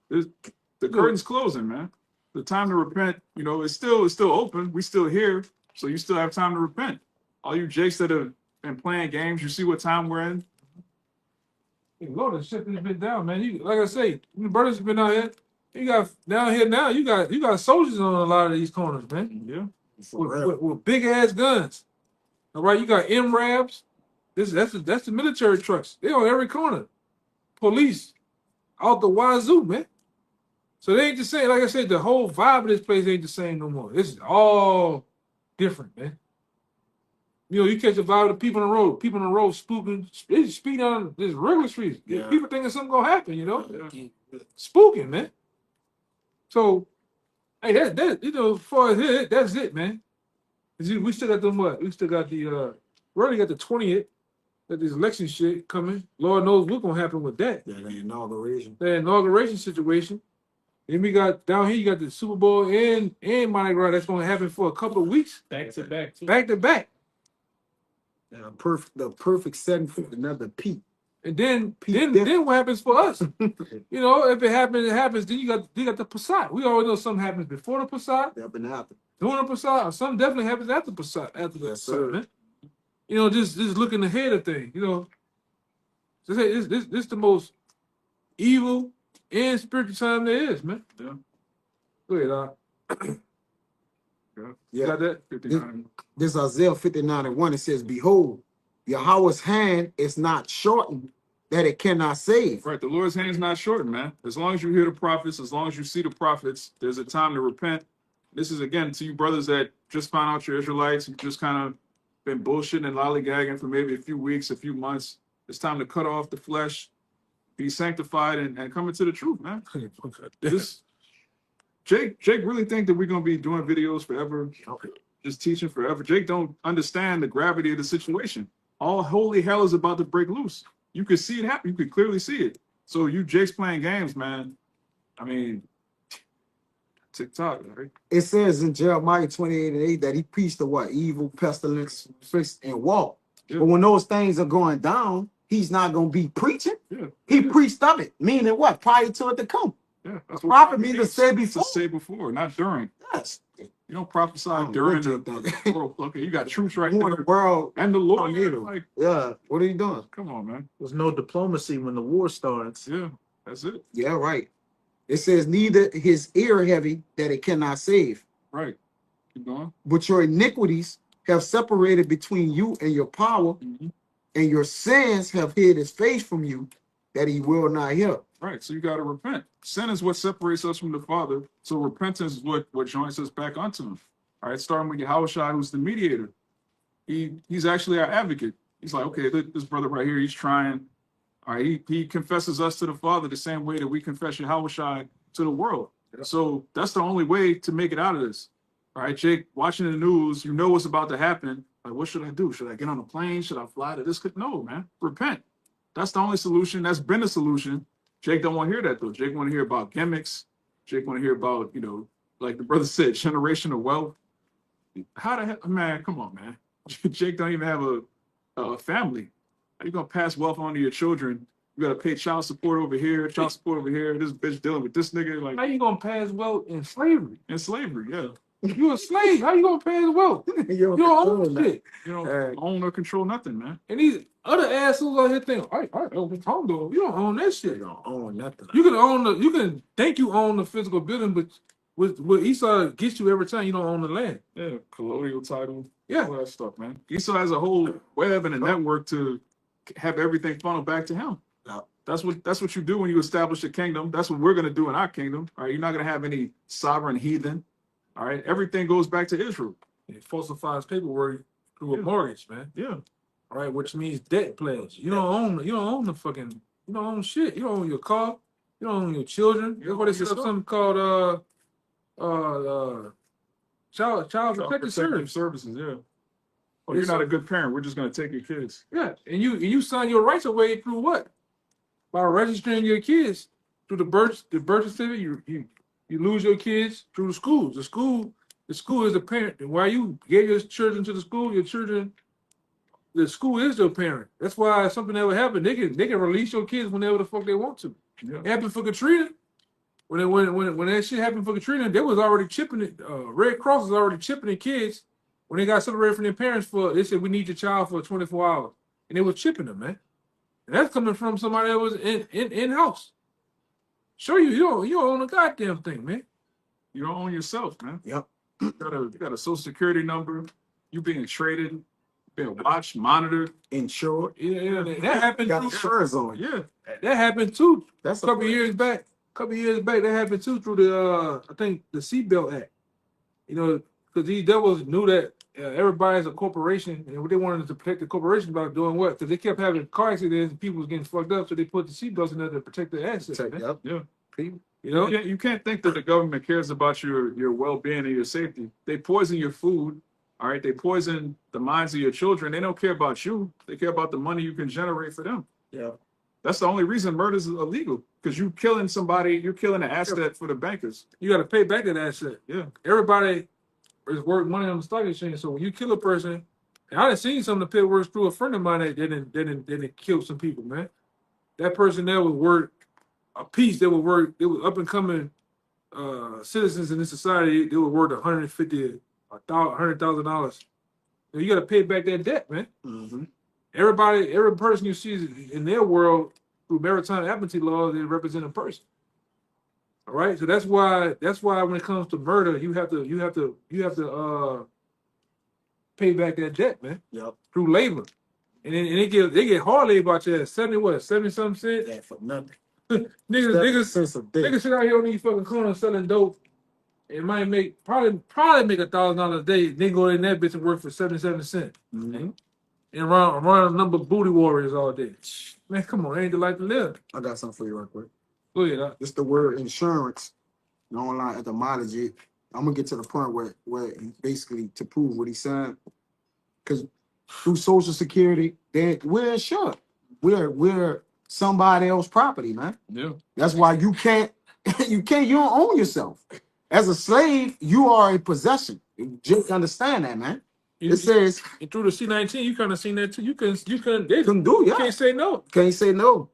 The curtain's closing, man. The time to repent, it's still open. We still here, so you still have time to repent. All you Jakes that have been playing games, you see what time we're in. Lord, the shit has been down, man. You, like I say, the brothers have been out here. You got down here now. You got soldiers on a lot of these corners, man. Yeah. With big ass guns. All right, you got MRABs. That's the military trucks. They on every corner. Police out the wazoo, man. So they ain't the same. Like I said, the whole vibe of this place ain't the same no more. This is all different, man. You catch the vibe of the people on the road. People on the road spooking. They just speeding on this regular streets. Yeah. People thinking something gonna happen, Spooking, man. So, hey, that's as far as it, that's it, man. We still got them what? We still got the we already got the 20th. Got this election shit coming. Lord knows what's gonna happen with that. Yeah, the inauguration. The inauguration situation. Then we got down here, you got the Super Bowl and Mardi Gras that's gonna happen for a couple of weeks. Back to back. Back to back. The perfect setting for another peak. And then Pete then what happens for us? If it happens, it happens. Then you got the Passat. We already know something happens before the Passat, Up and after. during the Passat, or something definitely happens after Passat, after the Yes, Passat, sir. man. Just looking ahead of things. Just say this the most evil and spiritual time there is, man. Yeah. Go ahead, Doc. You Yeah. got that? 59. This Isaiah 59:1, it says, Behold, Yahweh's hand is not shortened that it cannot save. Right, the Lord's hand is not shortened, man. As long as you hear the prophets, as long as you see the prophets, there's a time to repent. This is again to you brothers that just found out you're Israelites, who just kind of been bullshitting and lollygagging for maybe a few weeks, a few months. It's time to cut off the flesh, be sanctified, and come into the truth, man. Jake really think that we're gonna be doing videos forever, just teaching forever. Jake don't understand the gravity of the situation. All holy hell is about to break loose. You could see it happen. You could clearly see it. So you Jake's playing games, man. I mean, TikTok, right? It says in Jeremiah 28:8 that he preached the what? Evil, pestilence, fist, and walk. Yeah. But when those things are going down, he's not going to be preaching. Yeah. He preached of it, meaning what? Prior to it to come. Yeah. That's The what prophet means to means. say To before. say before, not during. Yes. You don't prophesy Oh, during what you the think? world. Okay, you got troops right Who in there. the world? And the Lord, need 'em. like, Yeah. What are you doing? come on, man. There's no diplomacy when the war starts. Yeah, that's it. Yeah, right. It says neither his ear heavy that it cannot save, Right. Keep going. but your iniquities have separated between you and your power, Mhm. and your sins have hid his face from you that he will not hear. Right. So you got to repent. Sin is what separates us from the Father. So repentance is what joins us back unto him. All right. Starting with Yahushua, who's the mediator. He's actually our advocate. He's like, okay, this brother right here, he's trying. All right. He confesses us to the Father the same way that we confess Yahushua to the world. So that's the only way to make it out of this. All right, Jake, watching the news, you know what's about to happen. Like, what should I do? Should I get on a plane? Should I fly to this? No, man. Repent. That's the only solution. That's been the solution. Jake don't want to hear that though. Jake want to hear about gimmicks. Jake want to hear about, like the brother said, generational wealth. How the hell, man? Come on, man. Jake don't even have a family. How you gonna pass wealth on to your children? You gotta pay child support over here, child support over here. This bitch dealing with this nigga How like you gonna pass wealth in slavery? in slavery. Yeah, You a slave. How you gonna pass wealth? You don't own shit. you don't own or control nothing, man. And these other assholes out here think, I own this home though. You don't own that shit. You don't own nothing. You can think you own the physical building, but what Esau gets you every time you don't own the land. Yeah, colonial title. Yeah. All that stuff, man. Esau has a whole web and a network to have everything funnel back to him. Yeah. That's what you do when you establish a kingdom. That's what we're gonna do in our kingdom. All right, you're not gonna have any sovereign heathen. All right, everything goes back to Israel. It falsifies paperwork through a mortgage, man. Yeah, All right, which means debt pledge. You don't own the fucking. You don't own shit. You don't own your car. You don't own your children. That's why they set up something called child protective services. Yeah. Oh, you're not a good parent. We're just gonna take your kids. Yeah, and you sign your rights away through what? By registering your kids through the birth certificate. You lose your kids through the schools. The school is the parent. And while you gave your children to the school, the school is your parent. That's why if something ever happened, they can release your kids whenever the fuck they want to. Yeah. It happened for Katrina. When that shit happened for Katrina, they was already chipping it. Red Cross was already chipping the kids when they got separated from their parents. They said we need your child for 24 hours, and they was chipping them, man. And that's coming from somebody that was in house. Show you don't own a goddamn thing, man. You don't own yourself, man. Yep. You got a social security number. You being traded, being watched, monitored. Insured. Yeah, that happened Got too. insurance on you. Yeah. That happened too. That's A couple years back, that happened too through the I think the Seatbelt Act. Because these devils knew that everybody's a corporation, and they wanted to protect the corporation by doing what? Because they kept having car accidents and people was getting fucked up, so they put the seatbelts in there to protect their assets. Man. Yep. Yeah. People. You can't think that the government cares about your well-being and your safety. They poison your food. All right. They poison the minds of your children. They don't care about you. They care about the money you can generate for them. Yeah. That's the only reason murder is illegal, because you killing somebody, you're killing an asset for the bankers. You got to pay back that asset. Yeah. Everybody is worth money on the stock exchange. So when you kill a person, and I done seen some of the paperwork through a friend of mine that didn't kill some people, man. That person there was worth a piece. They was up and coming citizens in this society. They were worth $150,000. You got to pay back that debt, man. Mm-hmm. Every person you see in their world through maritime amnesty law, they represent a person. All right, so that's why when it comes to murder, you have to pay back that debt, man. Yep. Through labor, and then they get hard labor out there, 70 something cents. That for nothing. Niggas sit out here on these fucking corners selling dope. It might probably make $1,000 a day. They go in that bitch and work for 77 cents. Mm-hmm. And run a number of booty warriors all day. Man, come on, ain't the life to live. I got something for you real quick. Go ahead. It's the word insurance. Online etymology. I'm gonna get to the point where he basically to prove what he's saying. Because through Social Security, we're insured. We're somebody else's property, man. Yeah. That's why you don't own yourself. As a slave, you are a possession. Just understand that, man. It says And through the C-19, you kind of seen that too. You can can't say no. Can't say no.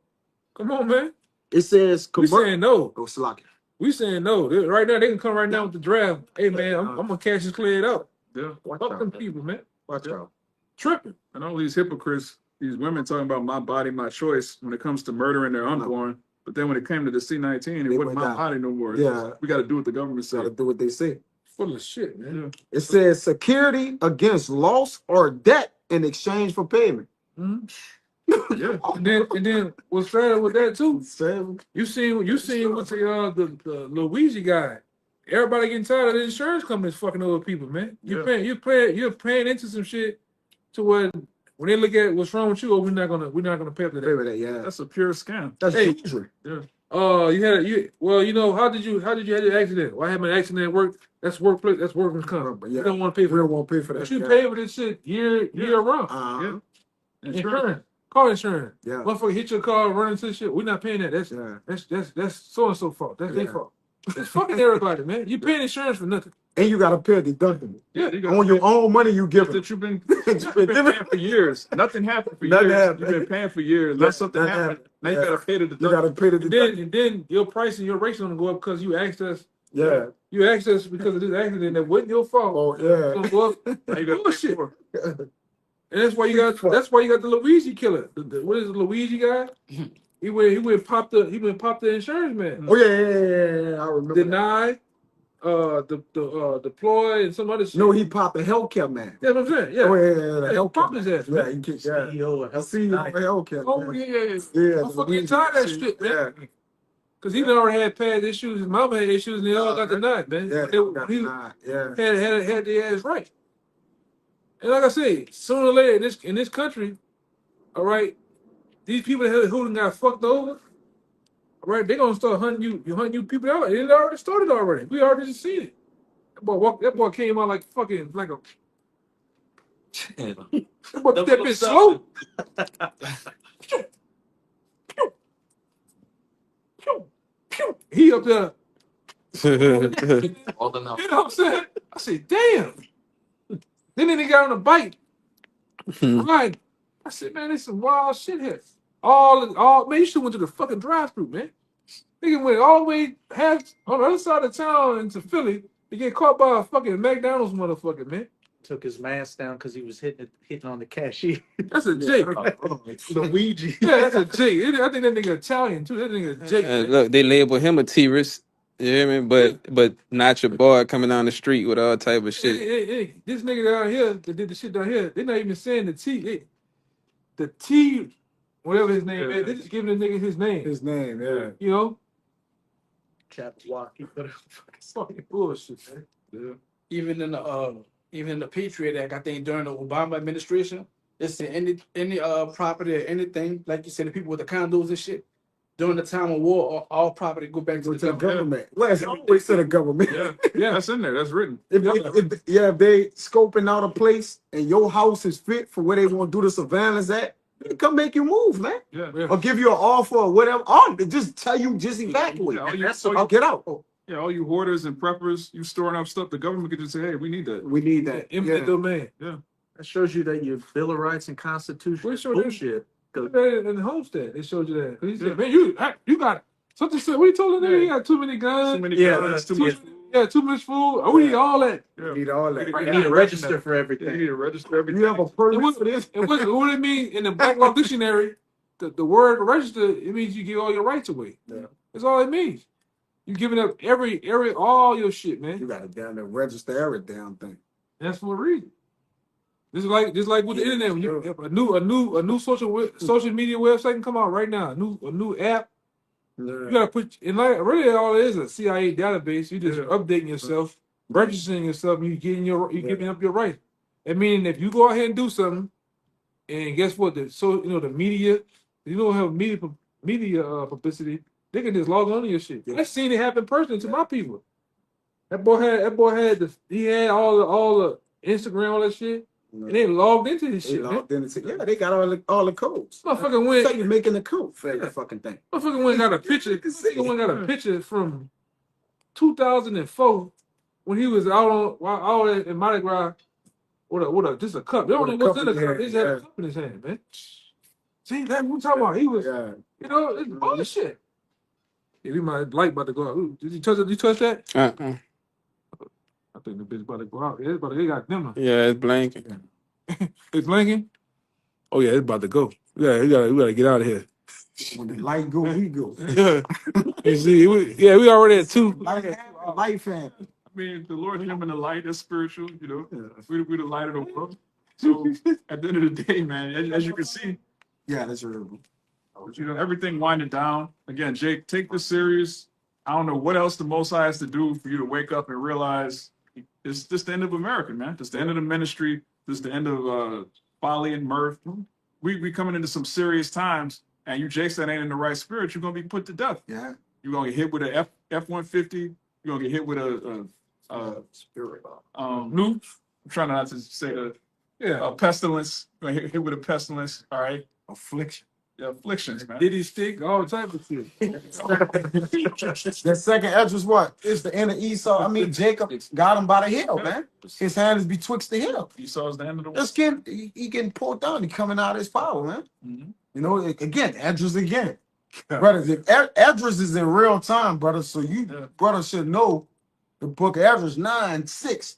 Come on, man. It says We saying no. Oh, Slocky. We saying no. Right now, they can come right now with the draft. Hey, man, I'm gonna cash this cleared up. Yeah. Fuck them people, man. Watch out. Tripping. And all these hypocrites, these women talking about my body, my choice when it comes to murdering their unborn. But then when it came to the C-19, it wasn't my body no more. Yeah. We got to do what the government said. Gotta do what they say. Full of shit, man. It says security against loss or debt in exchange for payment. Mm-hmm. Yeah. And then what's sad with that too? Seven. You seen with the Luigi guy. Everybody getting tired of the insurance companies fucking over people, man. You're paying into some shit to where when they look at what's wrong with you, we're not gonna pay up to Pay with that. that, yeah. That's a pure scam. That's Hey. usury. Yeah. you know, how did you have your accident? Well, I had my accident at work. That's workplace. That's workers' comp. But You yeah, don't want to pay we for it. don't want to pay for that. But you Yeah. pay for this shit year round. Uh-huh. Insurance, car insurance. Yeah. Motherfucker hit your car, run into shit. We're not paying that. Yeah. That's so and so fault. That's their Yeah. fault. It's fucking everybody, man. You paying insurance for nothing. And you got to pay a deductible. Yeah, you got On your own money you give it. that you've been paying for years. Nothing happened for Nothing years. happened. You've been paying for years. Let something Nothing happen. happened. Now you Yeah. gotta pay the You got to deductible. pay the And deductible. then your price and your rate's gonna go up because you asked us. Yeah. You asked us because of this accident that wasn't your fault. Oh, It's yeah. gonna go up. Now you gotta Bullshit. pay more. And that's why you got the Luigi killer. What is the Luigi guy? He went pop the insurance man. Oh, yeah. I remember that. Deny, deploy and some other shit. No, he popped a healthcare man. That's what I'm saying. Yeah. Oh, yeah. The He healthcare popped man. his ass, Yeah, man. he kicked CEO of I see you on healthcare. Oh Yeah. yeah. Yeah. I'm fucking tired of that shit, man. Yeah. Cause he already had past issues. His mama had issues, and they all got denied, man. Yeah. They- he Yeah. had the ass right. And like I say, sooner or later in this country, all right, these people who done got fucked over, all right, they gonna start hunting you people out. It already started already. We already just seen it. That boy came out like fucking like a. That boy did that bitch slow. He up there. All enough. You know what I'm saying? I said, damn. Then they got on a bike. Right. I said, man, there's some wild shit here. All man, you should went to the fucking drive-thru, man. Nigga went all the way half on the other side of town into Philly to get caught by a fucking McDonald's motherfucker, man. Took his mask down because he was hitting on the cashier. That's a Jake. Luigi. Yeah, that's a Jake. I think that nigga Italian too. That nigga Jake. man. Look, they label him a terrorist. You hear me? But not your boy coming down the street with all type of shit. Hey, this nigga down here that did the shit down here, they're not even saying the T. The T, whatever his name is, they just giving the nigga his name. His name, yeah. You know? Jabberwocky. Fucking bullshit, man. Yeah. even in the Patriot Act, I think during the Obama administration, it said any property or anything, like you said, the people with the condos and shit, during the time of war, all property go back to Go the to the government. government. Well, it's always to the government. Yeah, that's in there. That's written. If they scoping out a place and your house is fit for where they want to do the surveillance at, they come make you move, man. Yeah. Yeah. Or give you an offer or whatever. Or they just tell you just evacuate. Yeah, all you- That's all I'll get out. Yeah, all you hoarders and preppers, you storing up stuff, the government could just say, hey, we need that. We need that. Eminent domain. That shows you that your Bill of Rights and Constitution Well, it is showed that- bullshit. In the homestead, they showed you that. 'Cause he said, man, you got something said. What he told the nigga? He got too many guns. Too many Yeah, guns, too too much. much, too much food. Oh, we need all that. Yeah. Need all that. Right. You need to register for Yeah, everything. you need to register everything. You have a And permit what, for this? and what it mean in the Black Law Dictionary? The word register, it means you give all your rights away. Yeah. That's all it means. You giving up all your shit, man. You got to down there register every damn thing. That's for a reason. Just like with the internet, when you a new social media website can come out right now. A new app. You gotta put in like really all it is a CIA database. You just updating yourself, registering yourself, and you giving up your rights. That meaning if you go out here and do something, and guess what? The media, you don't have media publicity. They can just log on to your shit. I seen it happen personally to my people. That boy had all the Instagram, all that shit, and they logged into his shit. Man. Yeah, they got all the codes. Motherfucker went. So you're making the code for every fucking thing. Motherfucker went and got a picture. Motherfucker went and got a picture from 2004 when he was out in Mardi Gras with just a cup. They don't know what's in the cup. They just had a cup in his hand, man. See, that's what I'm talking about. He was, it's bullshit. Yeah, we might light about to go out. Ooh, did you touch it? You touch that? I think the bitch about to go out. Yeah, they got dimmer. Yeah, it's blanking. It's blinking. Oh yeah, it's about to go. Yeah, we gotta get out of here. When the light go, we go. Yeah. You see, we already at 2. Light fan. I mean, the Lord him in the light is spiritual, you know. We're the light of the world. So at the end of the day, man, as you can see, Yeah, that's real. you know, everything winding down. Again, Jake, take this serious. I don't know what else the Most High has to do for you to wake up and realize it's just the end of America, man. It's the end of the ministry. This is the end of folly and mirth. We coming into some serious times, and you Jason ain't in the right spirit, you're gonna be put to death. Yeah. You're gonna get hit with a F-150. You're gonna get hit with a Spirit. I'm trying not to say a pestilence. You're gonna hit with a pestilence. All right, Affliction. yeah, afflictions, man. Diddy stick, all type of shit. That second edge was what? It's the end of Esau. I mean, Jacob got him by the heel, man. His hand is betwixt the heel. Esau's the end of the world. This kid, he getting pulled down. He coming out of his power, man. Mhm. You know, again, Edris again. Brothers, if Edris is in real time, brother, so you Yeah. brothers should know the book of Edris 9, 6,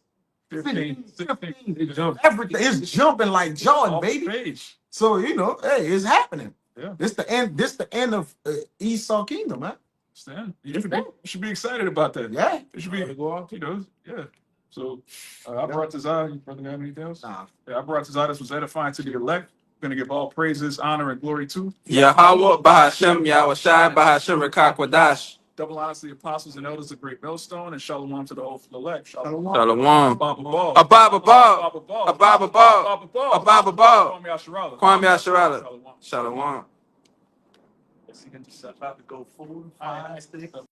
15, 16. They jump. everything is jumping like Jordan, Off baby. page. So you know, hey, it's happening. Yeah. This the end. This the end of Esau kingdom, man. Stand. You should be excited about that. Yeah. It should be, yeah. So I brought this out. You brother got anything else? Nah. Yeah, I brought this out. This was edifying to the elect. Going to give all praises, honor, and glory to. Yahweh Bahashem Yahweh Shai Bahashem Rekakwadash. Double honors to the apostles and elders of Great Millstone, and shalom to the whole elect. Shalom. Shalom. Ababa Ball. Ababa Ball. Ababa Ball. Ababa Ball. Ababa Ball. Ababa Ball. Kwame Asherala. Kwame Asherala. Shalom. Shalom. Is he gonna just about to go full fast?